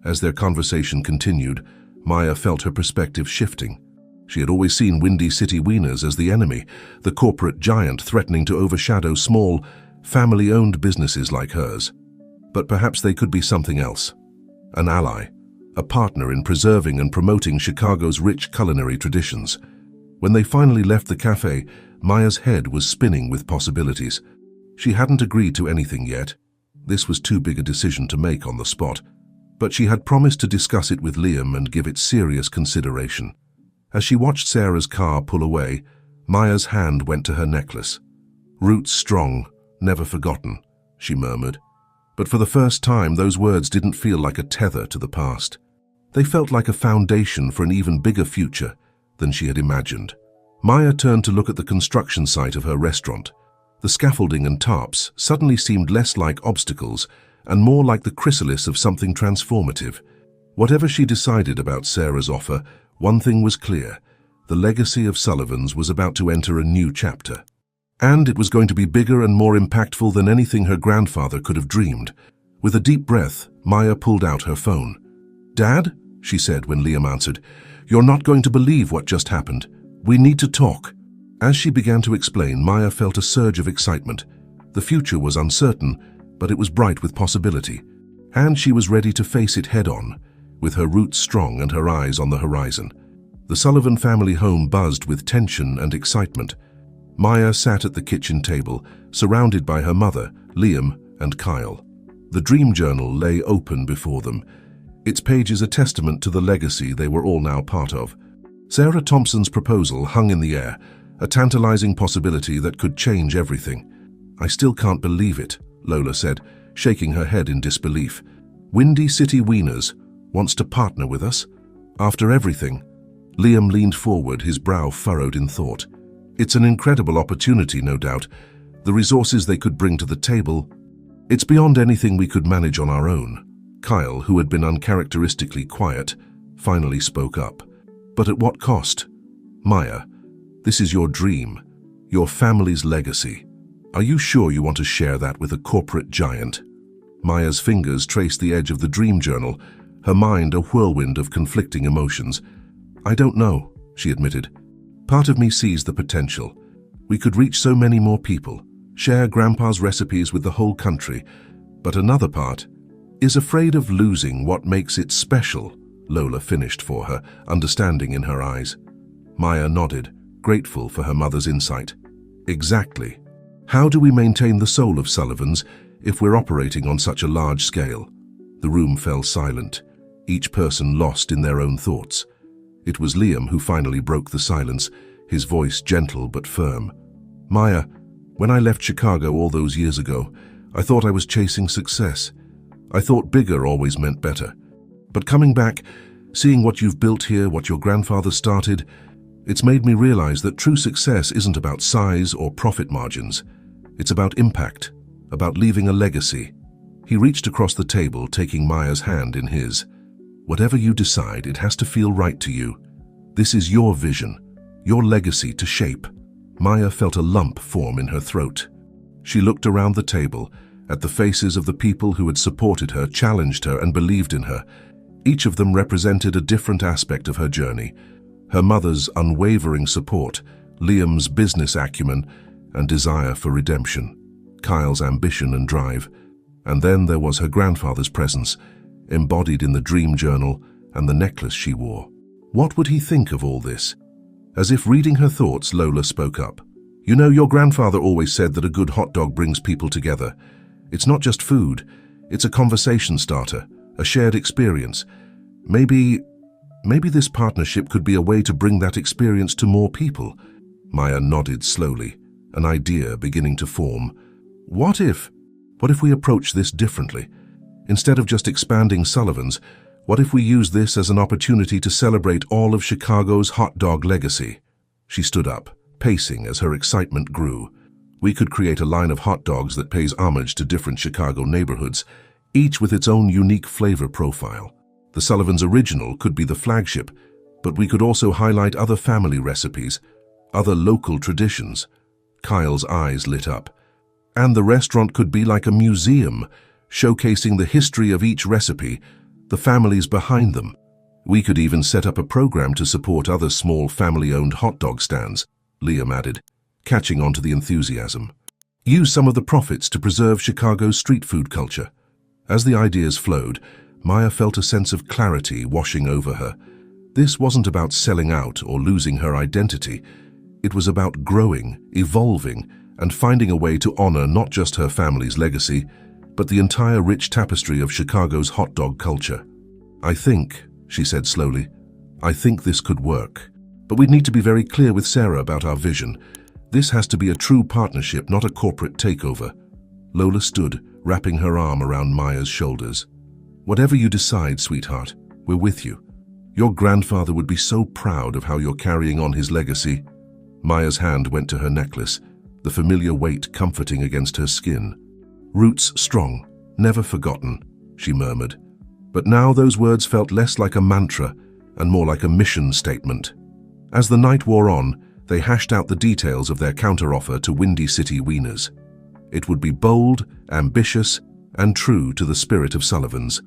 As their conversation continued, Maya felt her perspective shifting. She had always seen Windy City Wieners as the enemy, the corporate giant threatening to overshadow small, family-owned businesses like hers. But perhaps they could be something else. An ally, a partner in preserving and promoting Chicago's rich culinary traditions. When they finally left the cafe, Maya's head was spinning with possibilities. She hadn't agreed to anything yet. This was too big a decision to make on the spot. But she had promised to discuss it with Liam and give it serious consideration. As she watched Sarah's car pull away, Maya's hand went to her necklace. "Roots strong, never forgotten," she murmured. But for the first time, those words didn't feel like a tether to the past. They felt like a foundation for an even bigger future than she had imagined. Maya turned to look at the construction site of her restaurant. The scaffolding and tarps suddenly seemed less like obstacles and more like the chrysalis of something transformative. Whatever she decided about Sarah's offer, one thing was clear: the legacy of Sullivan's was about to enter a new chapter. And it was going to be bigger and more impactful than anything her grandfather could have dreamed. With a deep breath, Maya pulled out her phone. "Dad," she said when Liam answered, "you're not going to believe what just happened. We need to talk." As she began to explain, Maya felt a surge of excitement. The future was uncertain, but it was bright with possibility. And she was ready to face it head-on, with her roots strong and her eyes on the horizon. The Sullivan family home buzzed with tension and excitement. Maya sat at the kitchen table, surrounded by her mother, Liam, and Kyle. The dream journal lay open before them, its pages a testament to the legacy they were all now part of. Sarah Thompson's proposal hung in the air, a tantalizing possibility that could change everything. "I still can't believe it," Lola said, shaking her head in disbelief. "Windy City Wieners wants to partner with us? After everything?" Liam leaned forward, his brow furrowed in thought. "It's an incredible opportunity, no doubt. The resources they could bring to the table. It's beyond anything we could manage on our own." Kyle, who had been uncharacteristically quiet, finally spoke up. "But at what cost? Maya, this is your dream, your family's legacy. Are you sure you want to share that with a corporate giant?" Maya's fingers traced the edge of the dream journal, her mind a whirlwind of conflicting emotions. "I don't know," she admitted. "Part of me sees the potential. We could reach so many more people, share Grandpa's recipes with the whole country. But another part is afraid of losing what makes it special," Lola finished for her, understanding in her eyes. Maya nodded, grateful for her mother's insight. "Exactly. How do we maintain the soul of Sullivan's if we're operating on such a large scale?" The room fell silent, each person lost in their own thoughts. It was Liam who finally broke the silence, his voice gentle but firm. "Maya, when I left Chicago all those years ago, I thought I was chasing success. I thought bigger always meant better. But coming back, seeing what you've built here, what your grandfather started, it's made me realize that true success isn't about size or profit margins. It's about impact, about leaving a legacy." He reached across the table, taking Maya's hand in his. "Whatever you decide, it has to feel right to you. This is your vision, your legacy to shape." Maya felt a lump form in her throat. She looked around the table, at the faces of the people who had supported her, challenged her, and believed in her. Each of them represented a different aspect of her journey. Her mother's unwavering support, Liam's business acumen and desire for redemption, Kyle's ambition and drive. And then there was her grandfather's presence, embodied in the dream journal and the necklace she wore. What would he think of all this? As if reading her thoughts, Lola spoke up. "You know, your grandfather always said that a good hot dog brings people together. It's not just food, it's a conversation starter, a shared experience. Maybe this partnership could be a way to bring that experience to more people." Maya nodded slowly, an idea beginning to form. What if we approach this differently? Instead of just expanding Sullivan's, what if we use this as an opportunity to celebrate all of Chicago's hot dog legacy? She stood up, pacing as her excitement grew. "We could create a line of hot dogs that pays homage to different Chicago neighborhoods, each with its own unique flavor profile. The Sullivan's Original could be the flagship, but we could also highlight other family recipes, other local traditions. Kyle's eyes lit up. And the restaurant could be like a museum, showcasing the history of each recipe, the families behind them. We could even set up a program to support other small family-owned hot dog stands, Liam added, catching on to the enthusiasm. Use some of the profits to preserve Chicago's street food culture. As the ideas flowed, Maya felt a sense of clarity washing over her. This wasn't about selling out or losing her identity. It was about growing, evolving, and finding a way to honor not just her family's legacy, but the entire rich tapestry of Chicago's hot dog culture. "I think," she said slowly, "I think this could work. But we'd need to be very clear with Sarah about our vision. This has to be a true partnership, not a corporate takeover." Lola stood, wrapping her arm around Maya's shoulders. "Whatever you decide, sweetheart, we're with you. Your grandfather would be so proud of how you're carrying on his legacy." Maya's hand went to her necklace, the familiar weight comforting against her skin. "Roots strong, never forgotten," she murmured. But now those words felt less like a mantra and more like a mission statement. As the night wore on, they hashed out the details of their counteroffer to Windy City Wieners. It would be bold, ambitious, and true to the spirit of Sullivan's.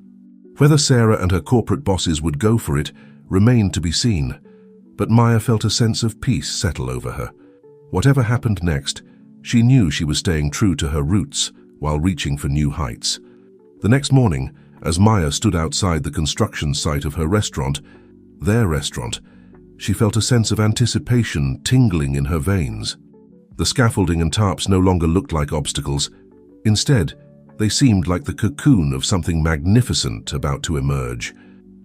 Whether Sarah and her corporate bosses would go for it remained to be seen, but Maya felt a sense of peace settle over her. Whatever happened next, she knew she was staying true to her roots while reaching for new heights. The next morning, as Maya stood outside the construction site of her restaurant, their restaurant, she felt a sense of anticipation tingling in her veins. The scaffolding and tarps no longer looked like obstacles. Instead, they seemed like the cocoon of something magnificent about to emerge.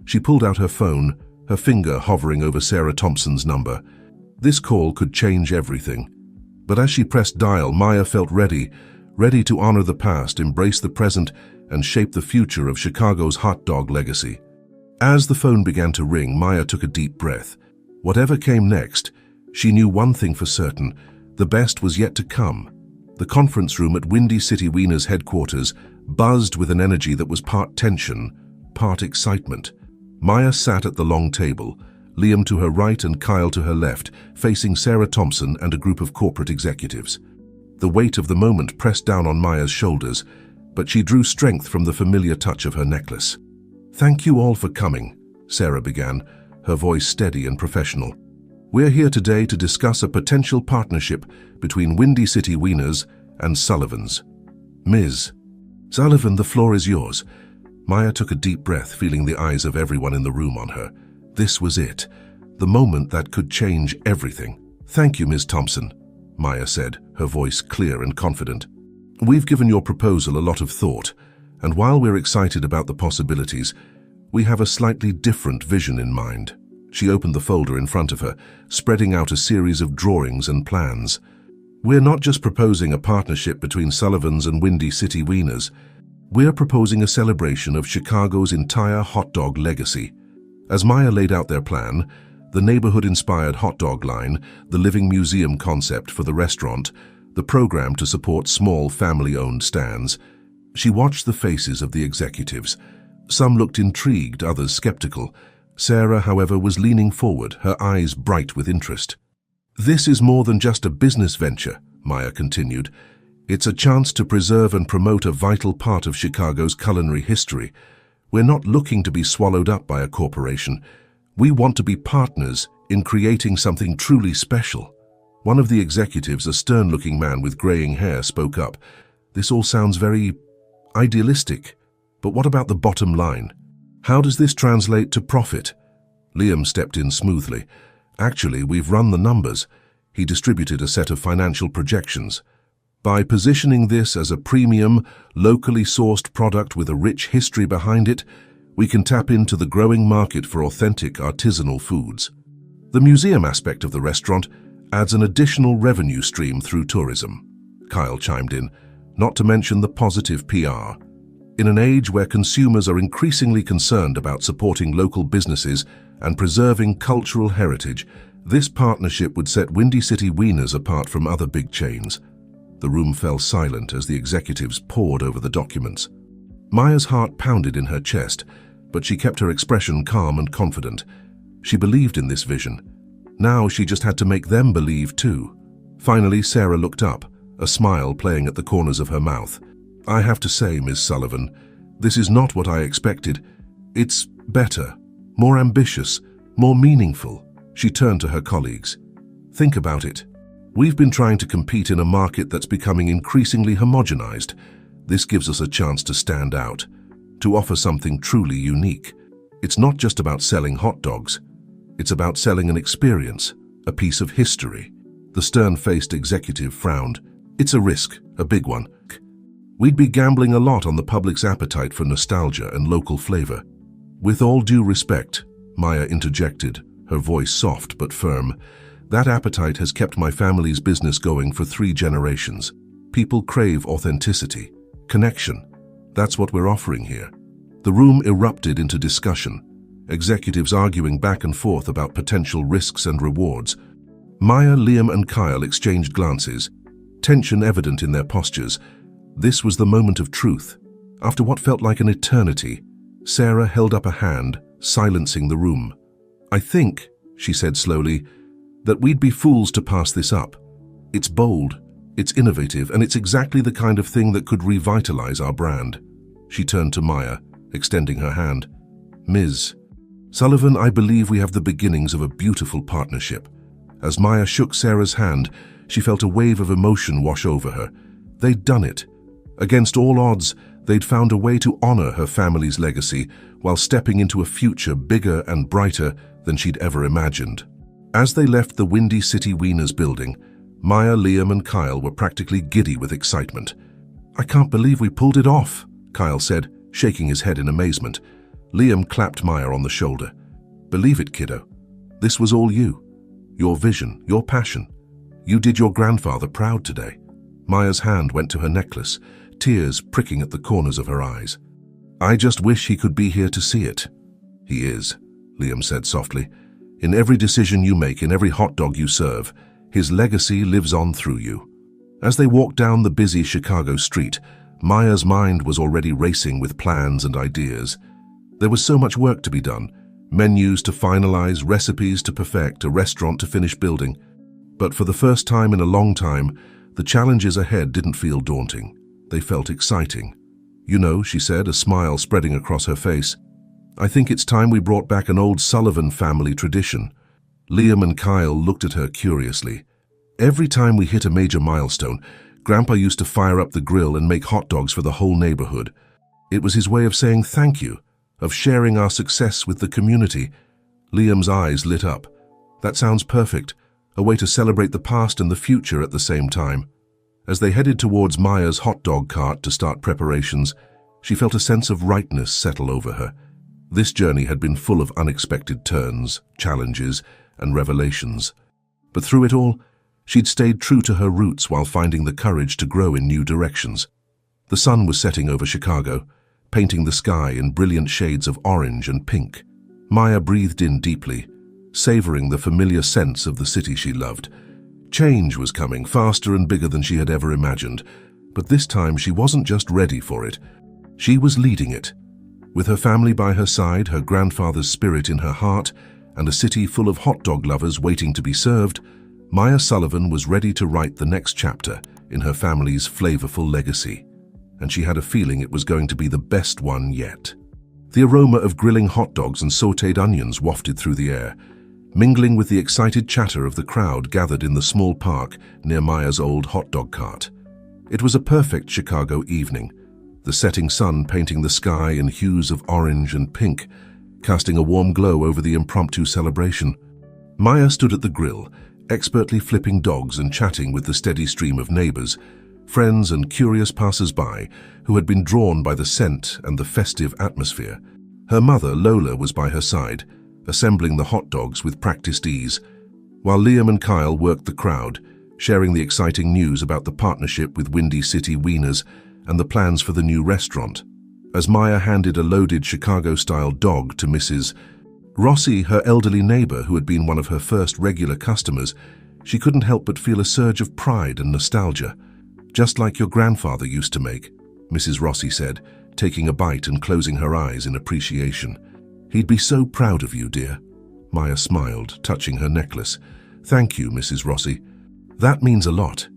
She pulled out her phone, her finger hovering over Sarah Thompson's number. This call could change everything. But as she pressed dial, Maya felt ready to honor the past, embrace the present, and shape the future of Chicago's hot dog legacy. As the phone began to ring, Maya took a deep breath. Whatever came next, she knew one thing for certain: the best was yet to come. The conference room at Windy City Wieners headquarters buzzed with an energy that was part tension, part excitement. Maya sat at the long table, Liam to her right and Kyle to her left, facing Sarah Thompson and a group of corporate executives. The weight of the moment pressed down on Maya's shoulders, but she drew strength from the familiar touch of her necklace. "Thank you all for coming," Sarah began, her voice steady and professional. "We're here today to discuss a potential partnership between Windy City Wieners and Sullivan's." "Ms. Sullivan, the floor is yours." Maya took a deep breath, feeling the eyes of everyone in the room on her. This was it, the moment that could change everything. "Thank you, Ms. Thompson," Maya said, her voice clear and confident. "We've given your proposal a lot of thought, and while we're excited about the possibilities, we have a slightly different vision in mind." She opened the folder in front of her, spreading out a series of drawings and plans. "We're not just proposing a partnership between Sullivan's and Windy City Wieners. We're proposing a celebration of Chicago's entire hot dog legacy." As Maya laid out their plan, the neighborhood-inspired hot dog line, the living museum concept for the restaurant, the program to support small family-owned stands, she watched the faces of the executives. Some looked intrigued, others skeptical. Sarah, however, was leaning forward, her eyes bright with interest. "This is more than just a business venture," Maya continued. "It's a chance to preserve and promote a vital part of Chicago's culinary history. We're not looking to be swallowed up by a corporation. We want to be partners in creating something truly special." One of the executives, a stern-looking man with graying hair, spoke up. "This all sounds very idealistic, but what about the bottom line? How does this translate to profit?" Liam stepped in smoothly. "Actually, we've run the numbers." He distributed a set of financial projections. "By positioning this as a premium, locally sourced product with a rich history behind it, we can tap into the growing market for authentic artisanal foods. The museum aspect of the restaurant adds an additional revenue stream through tourism," Kyle chimed in, "not to mention the positive PR. In an age where consumers are increasingly concerned about supporting local businesses and preserving cultural heritage, this partnership would set Windy City Wieners apart from other big chains." The room fell silent as the executives pored over the documents. Maya's heart pounded in her chest, but she kept her expression calm and confident. She believed in this vision. Now she just had to make them believe too. Finally, Sarah looked up, a smile playing at the corners of her mouth. "I have to say, Miss Sullivan, this is not what I expected. It's better, more ambitious, more meaningful." She turned to her colleagues. "Think about it. We've been trying to compete in a market that's becoming increasingly homogenized. This gives us a chance to stand out, to offer something truly unique. It's not just about selling hot dogs. It's about selling an experience, a piece of history." The stern-faced executive frowned. "It's a risk, a big one. We'd be gambling a lot on the public's appetite for nostalgia and local flavor." "With all due respect," Maya interjected, her voice soft but firm, "that appetite has kept my family's business going for 3 generations. People crave authenticity, connection. That's what we're offering here." The room erupted into discussion, executives arguing back and forth about potential risks and rewards. Maya, Liam, and Kyle exchanged glances, tension evident in their postures. This was the moment of truth. After what felt like an eternity, Sarah held up a hand, silencing the room. "I think," she said slowly, "that we'd be fools to pass this up. It's bold, it's innovative, and it's exactly the kind of thing that could revitalize our brand." She turned to Maya, extending her hand. "Ms. Sullivan, I believe we have the beginnings of a beautiful partnership." As Maya shook Sarah's hand, she felt a wave of emotion wash over her. They'd done it. Against all odds, they'd found a way to honor her family's legacy while stepping into a future bigger and brighter than she'd ever imagined. As they left the Windy City Wieners building, Maya, Liam, and Kyle were practically giddy with excitement. "I can't believe we pulled it off," Kyle said, shaking his head in amazement. Liam clapped Maya on the shoulder. "Believe it, kiddo. This was all you. Your vision, your passion. You did your grandfather proud today." Maya's hand went to her necklace, tears pricking at the corners of her eyes. "I just wish he could be here to see it." "He is," Liam said softly. "In every decision you make, in every hot dog you serve, his legacy lives on through you." As they walked down the busy Chicago street, Maya's mind was already racing with plans and ideas. There was so much work to be done. Menus to finalize, recipes to perfect, a restaurant to finish building. But for the first time in a long time, the challenges ahead didn't feel daunting. They felt exciting. "You know," she said, a smile spreading across her face, "I think it's time we brought back an old Sullivan family tradition." Liam and Kyle looked at her curiously. "Every time we hit a major milestone, Grandpa used to fire up the grill and make hot dogs for the whole neighborhood. It was his way of saying thank you, of sharing our success with the community." Liam's eyes lit up. "That sounds perfect, a way to celebrate the past and the future at the same time." As they headed towards Maya's hot dog cart to start preparations, she felt a sense of rightness settle over her. This journey had been full of unexpected turns, challenges, and revelations. But through it all, she'd stayed true to her roots while finding the courage to grow in new directions. The sun was setting over Chicago, painting the sky in brilliant shades of orange and pink. Maya breathed in deeply, savoring the familiar sense of the city she loved. Change was coming, faster and bigger than she had ever imagined, but this time she wasn't just ready for it. She was leading it. With her family by her side, her grandfather's spirit in her heart, and a city full of hot dog lovers waiting to be served, Maya Sullivan was ready to write the next chapter in her family's flavorful legacy. And she had a feeling it was going to be the best one yet. The aroma of grilling hot dogs and sautéed onions wafted through the air, mingling with the excited chatter of the crowd gathered in the small park near Maya's old hot dog cart. It was a perfect Chicago evening, the setting sun painting the sky in hues of orange and pink, casting a warm glow over the impromptu celebration. Maya stood at the grill, expertly flipping dogs and chatting with the steady stream of neighbors, friends and curious passers-by who had been drawn by the scent and the festive atmosphere. Her mother, Lola, was by her side, assembling the hot dogs with practiced ease, while Liam and Kyle worked the crowd, sharing the exciting news about the partnership with Windy City Wieners and the plans for the new restaurant. As Maya handed a loaded Chicago-style dog to Mrs. Rossi, her elderly neighbor who had been one of her first regular customers, she couldn't help but feel a surge of pride and nostalgia. "Just like your grandfather used to make," Mrs. Rossi said, taking a bite and closing her eyes in appreciation. "He'd be so proud of you, dear." Maya smiled, touching her necklace. "Thank you, Mrs. Rossi. That means a lot."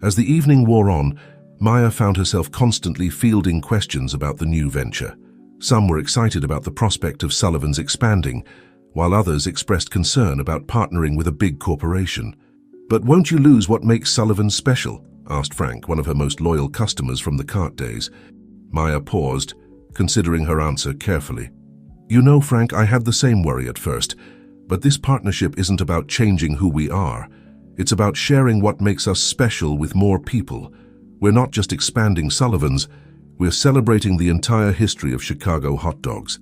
As the evening wore on, Maya found herself constantly fielding questions about the new venture. Some were excited about the prospect of Sullivan's expanding, while others expressed concern about partnering with a big corporation. "But won't you lose what makes Sullivan special?" asked Frank, one of her most loyal customers from the cart days. Maya paused, considering her answer carefully. "You know, Frank, I had the same worry at first, but this partnership isn't about changing who we are. It's about sharing what makes us special with more people. We're not just expanding Sullivan's, we're celebrating the entire history of Chicago hot dogs.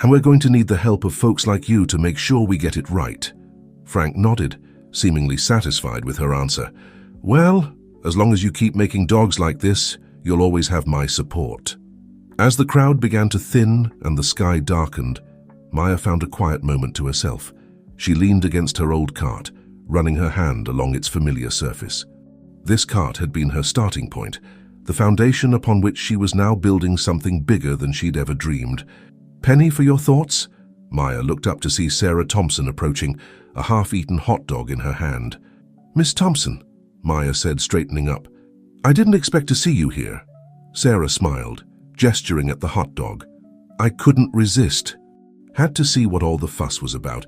And we're going to need the help of folks like you to make sure we get it right." Frank nodded, seemingly satisfied with her answer. "Well, as long as you keep making dogs like this, you'll always have my support." As the crowd began to thin and the sky darkened, Maya found a quiet moment to herself. She leaned against her old cart, running her hand along its familiar surface. This cart had been her starting point, the foundation upon which she was now building something bigger than she'd ever dreamed. "Penny for your thoughts?" Maya looked up to see Sarah Thompson approaching, a half-eaten hot dog in her hand. "Miss Thompson," Maya said, straightening up. "I didn't expect to see you here." Sarah smiled, gesturing at the hot dog. "I couldn't resist. Had to see what all the fuss was about.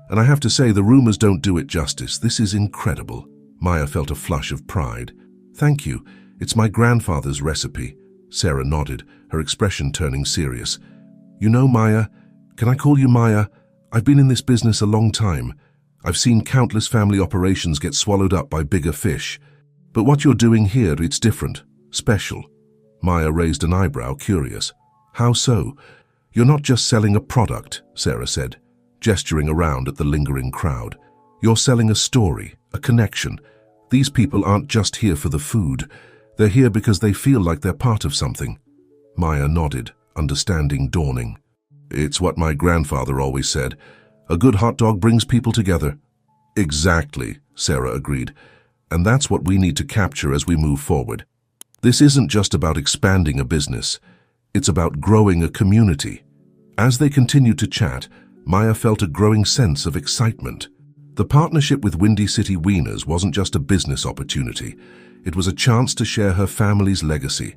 And I have to say, the rumors don't do it justice. This is incredible." Maya felt a flush of pride. "Thank you. It's my grandfather's recipe." Sarah nodded, her expression turning serious. "You know, Maya, can I call you Maya? I've been in this business a long time. I've seen countless family operations get swallowed up by bigger fish. But what you're doing here, it's different, special." Maya raised an eyebrow, curious. "How so?" "You're not just selling a product," Sarah said, gesturing around at the lingering crowd. "You're selling a story, a connection. These people aren't just here for the food. They're here because they feel like they're part of something." Maya nodded, understanding dawning. "It's what my grandfather always said. A good hot dog brings people together." "Exactly," Sarah agreed. "And that's what we need to capture as we move forward. This isn't just about expanding a business. It's about growing a community." As they continued to chat, Maya felt a growing sense of excitement. The partnership with Windy City Wieners wasn't just a business opportunity. It was a chance to share her family's legacy,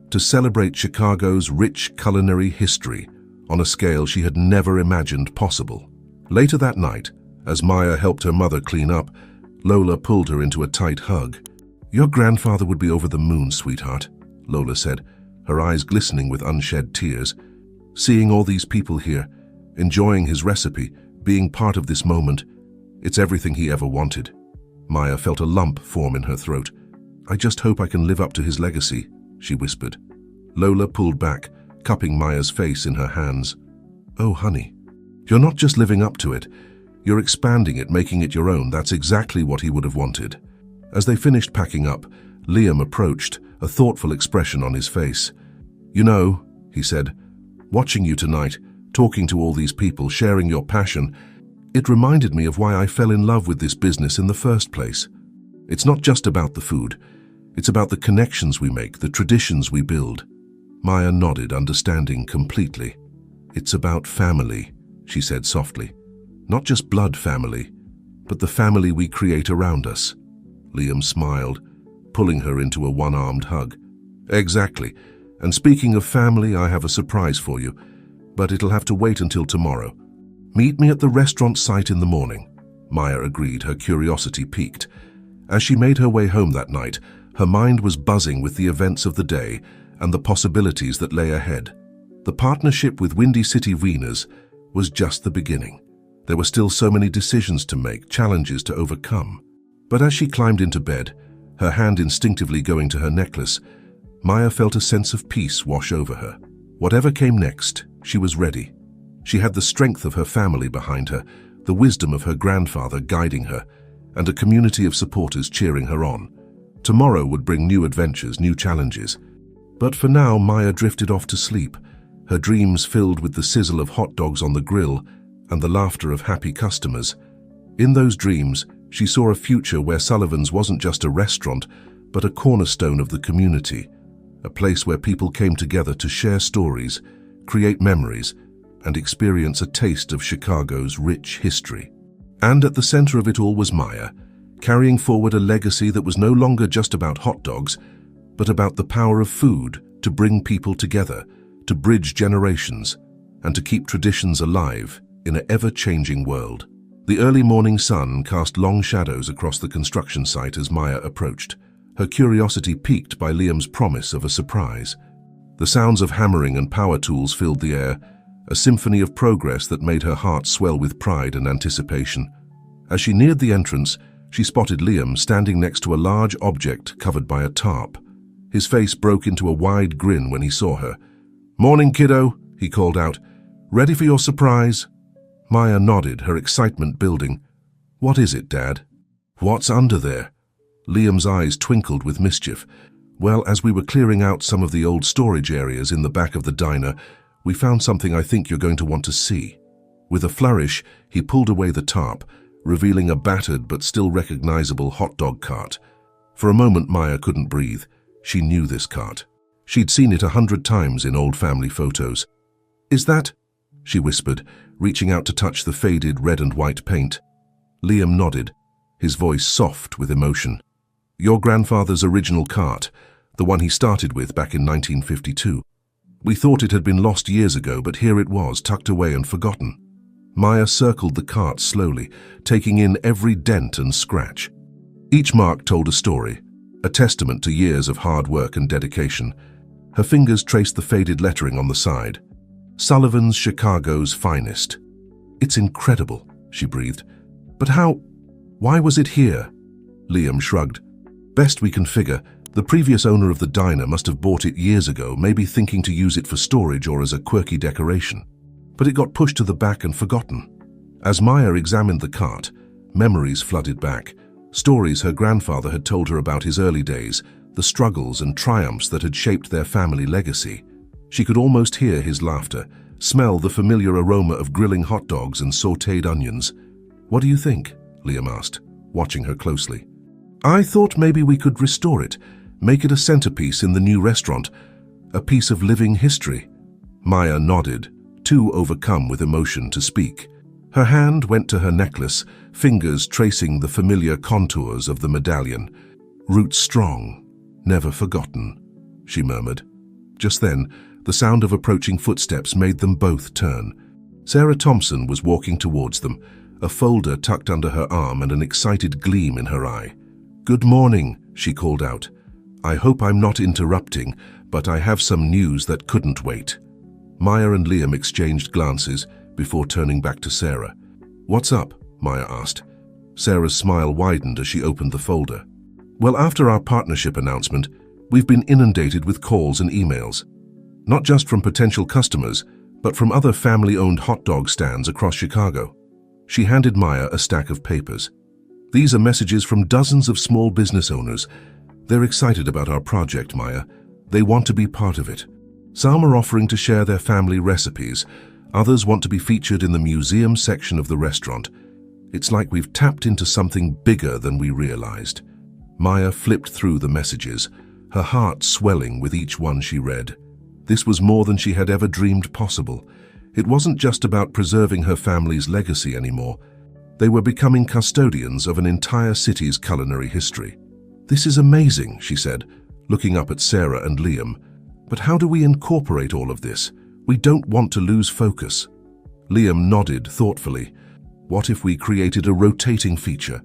to celebrate Chicago's rich culinary history on a scale she had never imagined possible. Later that night, as Maya helped her mother clean up, Lola pulled her into a tight hug. "Your grandfather would be over the moon, sweetheart," Lola said, her eyes glistening with unshed tears. "Seeing all these people here, enjoying his recipe, being part of this moment, it's everything he ever wanted." Maya felt a lump form in her throat. "I just hope I can live up to his legacy," she whispered. Lola pulled back, cupping Maya's face in her hands. "Oh, honey, you're not just living up to it. You're expanding it, making it your own. That's exactly what he would have wanted." As they finished packing up, Liam approached, a thoughtful expression on his face. "You know," he said, "watching you tonight, talking to all these people, sharing your passion, it reminded me of why I fell in love with this business in the first place. It's not just about the food. It's about the connections we make, the traditions we build." Maya nodded, understanding completely. "It's about family," she said softly. "Not just blood family, but the family we create around us." Liam smiled, pulling her into a one-armed hug. "Exactly. And speaking of family, I have a surprise for you, but it'll have to wait until tomorrow. Meet me at the restaurant site in the morning." Maya agreed, her curiosity piqued. As she made her way home that night, her mind was buzzing with the events of the day and the possibilities that lay ahead. The partnership with Windy City Wieners was just the beginning. There were still so many decisions to make, challenges to overcome. But as she climbed into bed, her hand instinctively going to her necklace, Maya felt a sense of peace wash over her. Whatever came next, she was ready. She had the strength of her family behind her, the wisdom of her grandfather guiding her, and a community of supporters cheering her on. Tomorrow would bring new adventures, new challenges. But for now, Maya drifted off to sleep, her dreams filled with the sizzle of hot dogs on the grill and the laughter of happy customers. In those dreams, she saw a future where Sullivan's wasn't just a restaurant, but a cornerstone of the community, a place where people came together to share stories, create memories, and experience a taste of Chicago's rich history. And at the center of it all was Maya, carrying forward a legacy that was no longer just about hot dogs, but about the power of food to bring people together, to bridge generations, and to keep traditions alive in an ever-changing world. The early morning sun cast long shadows across the construction site as Maya approached, her curiosity piqued by Liam's promise of a surprise. The sounds of hammering and power tools filled the air, a symphony of progress that made her heart swell with pride and anticipation. As she neared the entrance, she spotted Liam standing next to a large object covered by a tarp. His face broke into a wide grin when he saw her. "Morning, kiddo," he called out. "Ready for your surprise?" Maya nodded, her excitement building. "What is it, Dad?" "What's under there?" Liam's eyes twinkled with mischief. "Well, as we were clearing out some of the old storage areas in the back of the diner, we found something I think you're going to want to see." With a flourish, he pulled away the tarp, revealing a battered but still recognizable hot dog cart. For a moment, Maya couldn't breathe. She knew this cart. She'd seen it 100 times in old family photos. "Is that?" she whispered, reaching out to touch the faded red and white paint. Liam nodded, his voice soft with emotion. "Your grandfather's original cart, the one he started with back in 1952. We thought it had been lost years ago, but here it was, tucked away and forgotten." Maya circled the cart slowly, taking in every dent and scratch. Each mark told a story, a testament to years of hard work and dedication. Her fingers traced the faded lettering on the side. "Sullivan's Chicago's Finest." "It's incredible," she breathed. "But why was it here?" Liam shrugged. "Best we can figure, the previous owner of the diner must have bought it years ago, maybe thinking to use it for storage or as a quirky decoration. But it got pushed to the back and forgotten." As Maya examined the cart, memories flooded back, stories her grandfather had told her about his early days, the struggles and triumphs that had shaped their family legacy. She could almost hear his laughter, smell the familiar aroma of grilling hot dogs and sautéed onions. "What do you think?" Liam asked, watching her closely. "I thought maybe we could restore it, make it a centerpiece in the new restaurant, a piece of living history." Maya nodded, too overcome with emotion to speak. Her hand went to her necklace, fingers tracing the familiar contours of the medallion. "Roots strong, never forgotten," she murmured. Just then, the sound of approaching footsteps made them both turn. Sarah Thompson was walking towards them, a folder tucked under her arm and an excited gleam in her eye. "Good morning," she called out. "I hope I'm not interrupting, but I have some news that couldn't wait." Maya and Liam exchanged glances before turning back to Sarah. "What's up?" Maya asked. Sarah's smile widened as she opened the folder. "Well, after our partnership announcement, we've been inundated with calls and emails. Not just from potential customers, but from other family-owned hot dog stands across Chicago." She handed Maya a stack of papers. "These are messages from dozens of small business owners. They're excited about our project, Maya. They want to be part of it. Some are offering to share their family recipes. Others want to be featured in the museum section of the restaurant. It's like we've tapped into something bigger than we realized." Maya flipped through the messages, her heart swelling with each one she read. This was more than she had ever dreamed possible. It wasn't just about preserving her family's legacy anymore. They were becoming custodians of an entire city's culinary history. "This is amazing," she said, looking up at Sarah and Liam. "But how do we incorporate all of this? We don't want to lose focus." Liam nodded thoughtfully. "What if we created a rotating feature?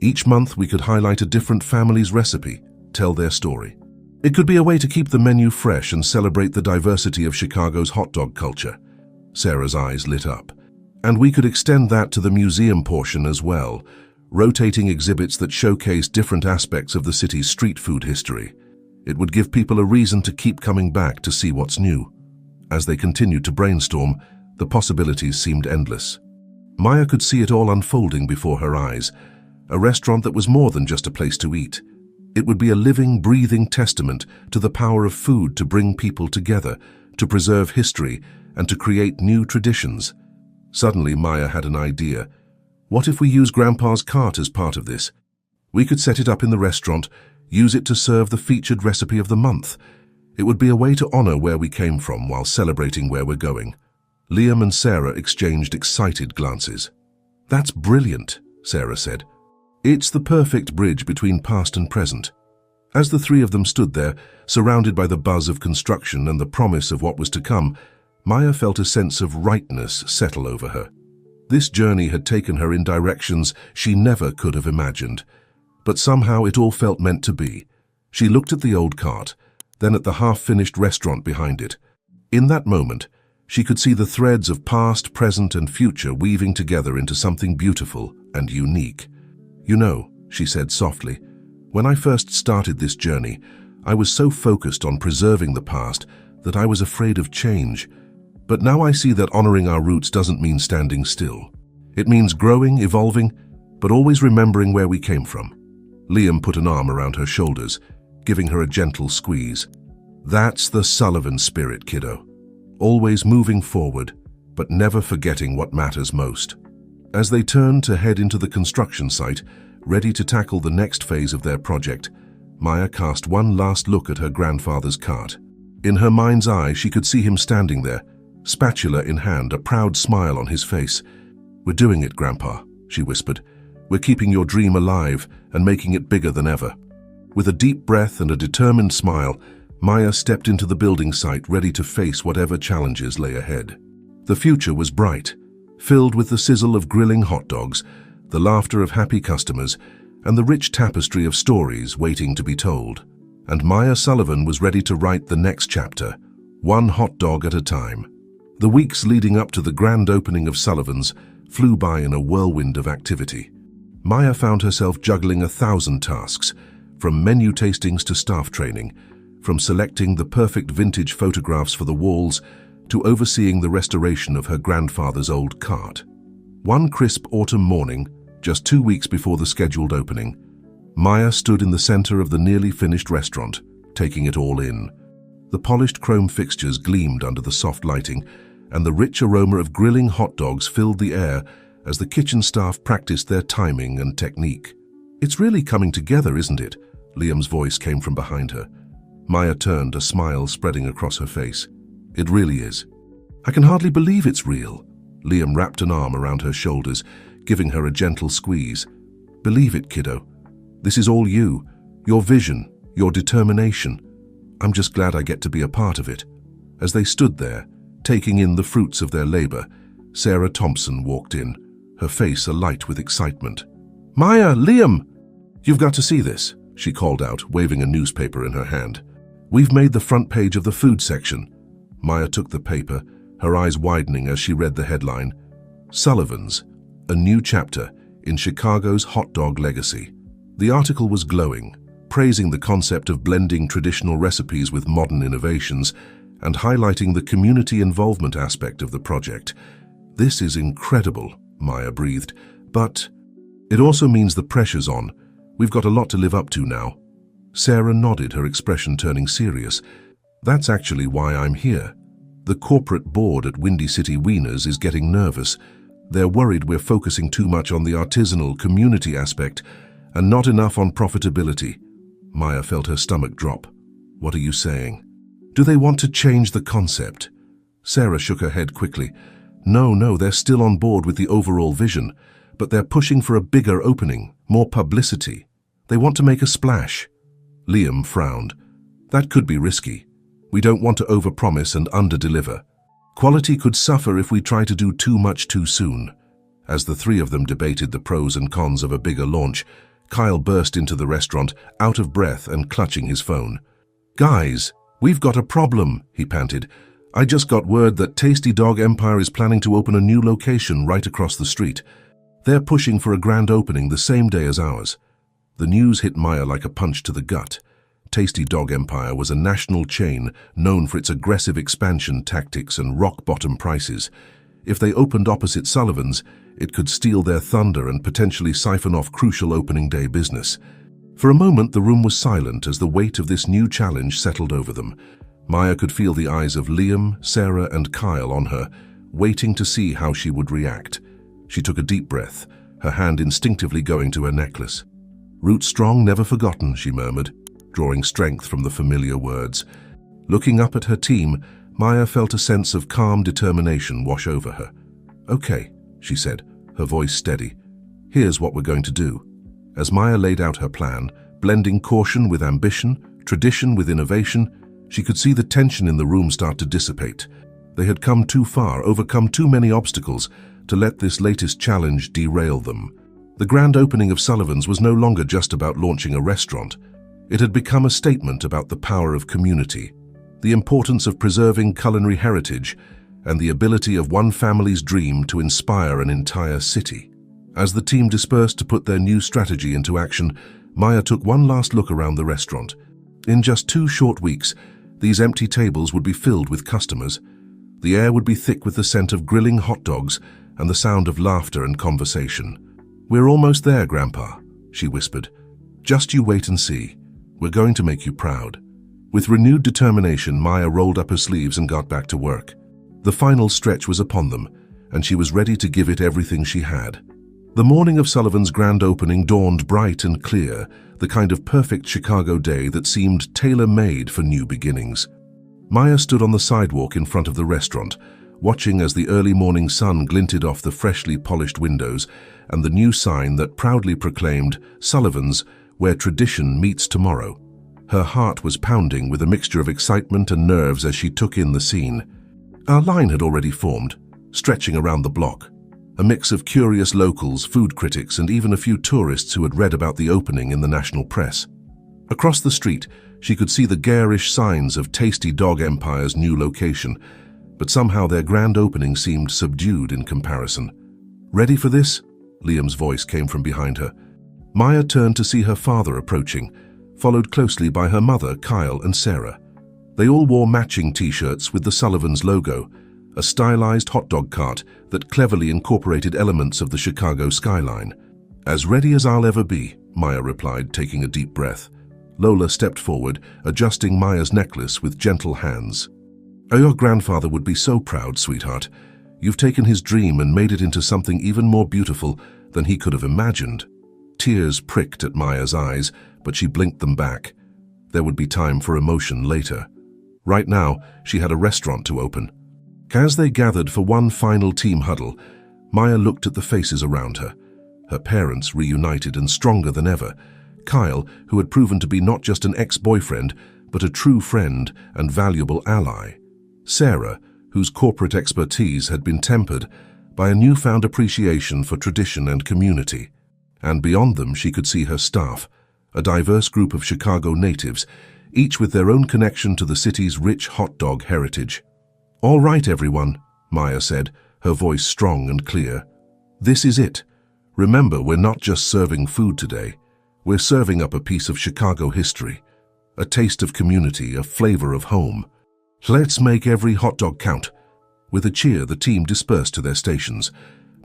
Each month we could highlight a different family's recipe, tell their story. It could be a way to keep the menu fresh and celebrate the diversity of Chicago's hot dog culture." Sarah's eyes lit up. "And we could extend that to the museum portion as well, rotating exhibits that showcase different aspects of the city's street food history. It would give people a reason to keep coming back to see what's new." As they continued to brainstorm, the possibilities seemed endless. Maya could see it all unfolding before her eyes, a restaurant that was more than just a place to eat. It would be a living, breathing testament to the power of food to bring people together, to preserve history, and to create new traditions. Suddenly, Maya had an idea. What if we use Grandpa's cart as part of this? We could set it up in the restaurant, use it to serve the featured recipe of the month. It would be a way to honor where we came from while celebrating where we're going. Liam and Sarah exchanged excited glances. "That's brilliant," Sarah said. "It's the perfect bridge between past and present." As the three of them stood there, surrounded by the buzz of construction and the promise of what was to come, Maya felt a sense of rightness settle over her. This journey had taken her in directions she never could have imagined, but somehow it all felt meant to be. She looked at the old cart, then at the half-finished restaurant behind it. In that moment, she could see the threads of past, present, and future weaving together into something beautiful and unique. "You know," she said softly, "when I first started this journey, I was so focused on preserving the past that I was afraid of change. But now I see that honoring our roots doesn't mean standing still. It means growing, evolving, but always remembering where we came from." Liam put an arm around her shoulders, giving her a gentle squeeze. "That's the Sullivan spirit, kiddo. Always moving forward, but never forgetting what matters most." As they turned to head into the construction site, ready to tackle the next phase of their project, Maya cast one last look at her grandfather's cart. In her mind's eye, she could see him standing there, spatula in hand, a proud smile on his face. "We're doing it, Grandpa," she whispered. "We're keeping your dream alive and making it bigger than ever." With a deep breath and a determined smile, Maya stepped into the building site, ready to face whatever challenges lay ahead. The future was bright, filled with the sizzle of grilling hot dogs, the laughter of happy customers, and the rich tapestry of stories waiting to be told. And Maya Sullivan was ready to write the next chapter, one hot dog at a time. The weeks leading up to the grand opening of Sullivan's flew by in a whirlwind of activity. Maya found herself juggling 1,000 tasks, from menu tastings to staff training, from selecting the perfect vintage photographs for the walls to overseeing the restoration of her grandfather's old cart. One crisp autumn morning, just 2 weeks before the scheduled opening, Maya stood in the center of the nearly finished restaurant, taking it all in. The polished chrome fixtures gleamed under the soft lighting, and the rich aroma of grilling hot dogs filled the air as the kitchen staff practiced their timing and technique. "It's really coming together, isn't it?" Liam's voice came from behind her. Maya turned, a smile spreading across her face. "It really is." "I can hardly believe it's real." Liam wrapped an arm around her shoulders, giving her a gentle squeeze. "Believe it, kiddo. This is all you, your vision, your determination. I'm just glad I get to be a part of it." As they stood there, taking in the fruits of their labor, Sarah Thompson walked in, her face alight with excitement. "Maya, Liam! You've got to see this," she called out, waving a newspaper in her hand. "We've made the front page of the food section." Maya took the paper, her eyes widening as she read the headline, "Sullivan's, a new chapter in Chicago's hot dog legacy." The article was glowing, praising the concept of blending traditional recipes with modern innovations and highlighting the community involvement aspect of the project. "This is incredible," Maya breathed, "but it also means the pressure's on. We've got a lot to live up to now." Sarah nodded, her expression turning serious. "That's actually why I'm here. The corporate board at Windy City Wieners is getting nervous. They're worried we're focusing too much on the artisanal community aspect and not enough on profitability." Maya felt her stomach drop. "What are you saying? Do they want to change the concept?" Sarah shook her head quickly. No, they're still on board with the overall vision, but they're pushing for a bigger opening, more publicity. They want to make a splash." Liam frowned. "That could be risky. We don't want to overpromise and underdeliver. Quality could suffer if we try to do too much too soon." As the three of them debated the pros and cons of a bigger launch, Kyle burst into the restaurant, out of breath and clutching his phone. "Guys, we've got a problem," he panted. "I just got word that Tasty Dog Empire is planning to open a new location right across the street. They're pushing for a grand opening the same day as ours." The news hit Maya like a punch to the gut. Tasty Dog Empire was a national chain known for its aggressive expansion tactics and rock-bottom prices. If they opened opposite Sullivan's, it could steal their thunder and potentially siphon off crucial opening day business. For a moment, the room was silent as the weight of this new challenge settled over them. Maya could feel the eyes of Liam, Sarah, and Kyle on her, waiting to see how she would react. She took a deep breath, her hand instinctively going to her necklace. "Root strong, never forgotten," she murmured, drawing strength from the familiar words. Looking up at her team, Maya felt a sense of calm determination wash over her. "Okay," she said, her voice steady. "Here's what we're going to do." As Maya laid out her plan, blending caution with ambition, tradition with innovation, she could see the tension in the room start to dissipate. They had come too far, overcome too many obstacles, to let this latest challenge derail them. The grand opening of Sullivan's was no longer just about launching a restaurant. It had become a statement about the power of community, the importance of preserving culinary heritage, and the ability of one family's dream to inspire an entire city. As the team dispersed to put their new strategy into action, Maya took one last look around the restaurant. In just 2 short weeks, these empty tables would be filled with customers. The air would be thick with the scent of grilling hot dogs and the sound of laughter and conversation. "We're almost there, Grandpa," she whispered. "Just you wait and see. We're going to make you proud." With renewed determination, Maya rolled up her sleeves and got back to work. The final stretch was upon them, and she was ready to give it everything she had. The morning of Sullivan's grand opening dawned bright and clear, the kind of perfect Chicago day that seemed tailor-made for new beginnings. Maya stood on the sidewalk in front of the restaurant, watching as the early morning sun glinted off the freshly polished windows and the new sign that proudly proclaimed, "Sullivan's, where tradition meets tomorrow." Her heart was pounding with a mixture of excitement and nerves as she took in the scene. Our line had already formed, stretching around the block. A mix of curious locals, food critics, and even a few tourists who had read about the opening in the national press. Across the street, she could see the garish signs of Tasty Dog Empire's new location, but somehow their grand opening seemed subdued in comparison. "Ready for this?" Liam's voice came from behind her. Maya turned to see her father approaching, followed closely by her mother, Kyle, and Sarah. They all wore matching t-shirts with the Sullivan's logo, a stylized hot dog cart that cleverly incorporated elements of the Chicago skyline. "As ready as I'll ever be," Maya replied, taking a deep breath. Lola stepped forward, adjusting Maya's necklace with gentle hands. "Oh, your grandfather would be so proud, sweetheart. You've taken his dream and made it into something even more beautiful than he could have imagined." Tears pricked at Maya's eyes, but she blinked them back. There would be time for emotion later. Right now, she had a restaurant to open. As they gathered for one final team huddle, Maya looked at the faces around her. Her parents reunited and stronger than ever. Kyle, who had proven to be not just an ex-boyfriend, but a true friend and valuable ally. Sarah, whose corporate expertise had been tempered by a newfound appreciation for tradition and community. And beyond them, she could see her staff, a diverse group of Chicago natives, each with their own connection to the city's rich hot dog heritage. "All right, everyone," Maya said, her voice strong and clear. "This is it. Remember, we're not just serving food today. We're serving up a piece of Chicago history, a taste of community, a flavor of home. Let's make every hot dog count." With a cheer, the team dispersed to their stations.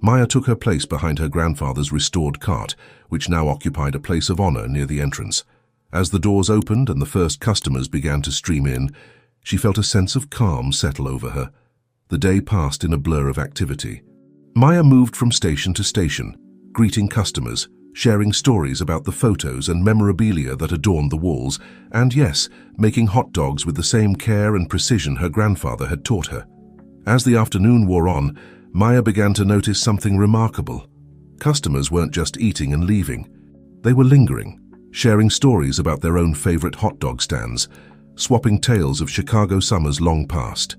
Maya took her place behind her grandfather's restored cart, which now occupied a place of honor near the entrance. As the doors opened and the first customers began to stream in, she felt a sense of calm settle over her. The day passed in a blur of activity. Maya moved from station to station, greeting customers, sharing stories about the photos and memorabilia that adorned the walls, and yes, making hot dogs with the same care and precision her grandfather had taught her. As the afternoon wore on, Maya began to notice something remarkable. Customers weren't just eating and leaving. They were lingering, sharing stories about their own favorite hot dog stands, swapping tales of Chicago summers long past.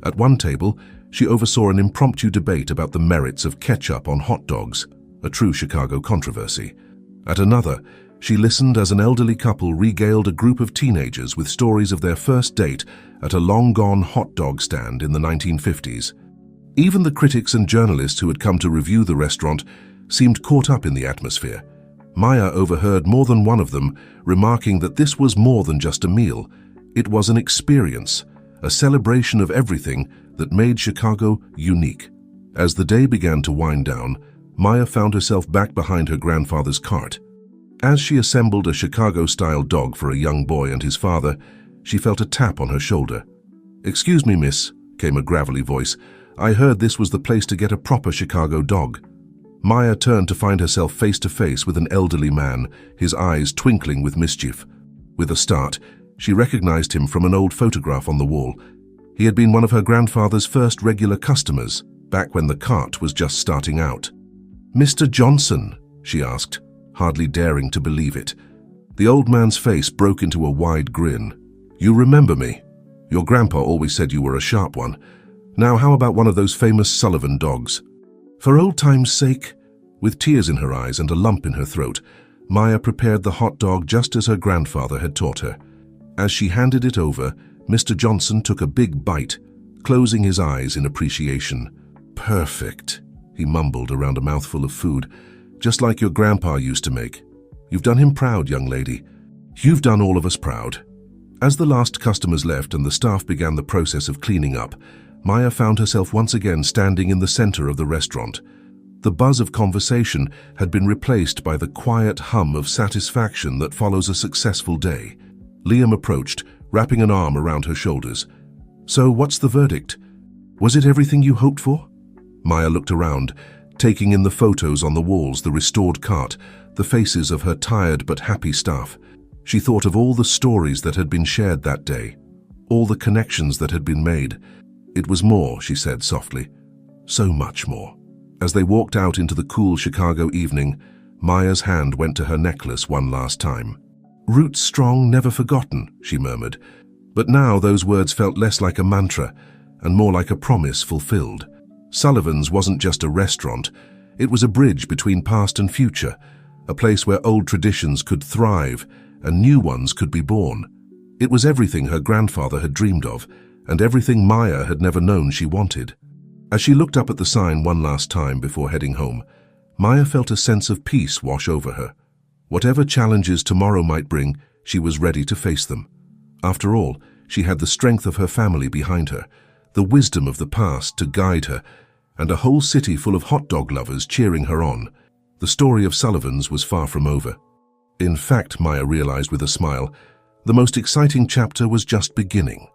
At one table, she oversaw an impromptu debate about the merits of ketchup on hot dogs, a true Chicago controversy. At another, she listened as an elderly couple regaled a group of teenagers with stories of their first date at a long-gone hot dog stand in the 1950s. Even the critics and journalists who had come to review the restaurant seemed caught up in the atmosphere. Maya overheard more than one of them remarking that this was more than just a meal. It was an experience, a celebration of everything that made Chicago unique. As the day began to wind down, Maya found herself back behind her grandfather's cart. As she assembled a Chicago-style dog for a young boy and his father, she felt a tap on her shoulder. "Excuse me, miss," came a gravelly voice. "I heard this was the place to get a proper Chicago dog." Maya turned to find herself face to face with an elderly man, his eyes twinkling with mischief. With a start, She recognized him from an old photograph on the wall. He had been one of her grandfather's first regular customers, back when the cart was just starting out. "Mr. Johnson?" she asked, hardly daring to believe it. The old man's face broke into a wide grin. "You remember me? Your grandpa always said you were a sharp one. Now how about one of those famous Sullivan dogs?" For old time's sake, with tears in her eyes and a lump in her throat, Maya prepared the hot dog just as her grandfather had taught her. As she handed it over, Mr. Johnson took a big bite, closing his eyes in appreciation. "Perfect," he mumbled around a mouthful of food, "just like your grandpa used to make. You've done him proud, young lady. You've done all of us proud." As the last customers left and the staff began the process of cleaning up, Maya found herself once again standing in the center of the restaurant. The buzz of conversation had been replaced by the quiet hum of satisfaction that follows a successful day. Liam approached, wrapping an arm around her shoulders. "So what's the verdict? Was it everything you hoped for?" Maya looked around, taking in the photos on the walls, the restored cart, the faces of her tired but happy staff. She thought of all the stories that had been shared that day, all the connections that had been made. It was more, she said softly. So much more. As they walked out into the cool Chicago evening, Maya's hand went to her necklace one last time. "Roots strong, never forgotten," she murmured. But now those words felt less like a mantra and more like a promise fulfilled. Sullivan's wasn't just a restaurant. It was a bridge between past and future, a place where old traditions could thrive and new ones could be born. It was everything her grandfather had dreamed of, and everything Maya had never known she wanted. As she looked up at the sign one last time before heading home, Maya felt a sense of peace wash over her. Whatever challenges tomorrow might bring, she was ready to face them. After all, she had the strength of her family behind her, the wisdom of the past to guide her, and a whole city full of hot dog lovers cheering her on. The story of Sullivan's was far from over. In fact, Maya realized with a smile, the most exciting chapter was just beginning.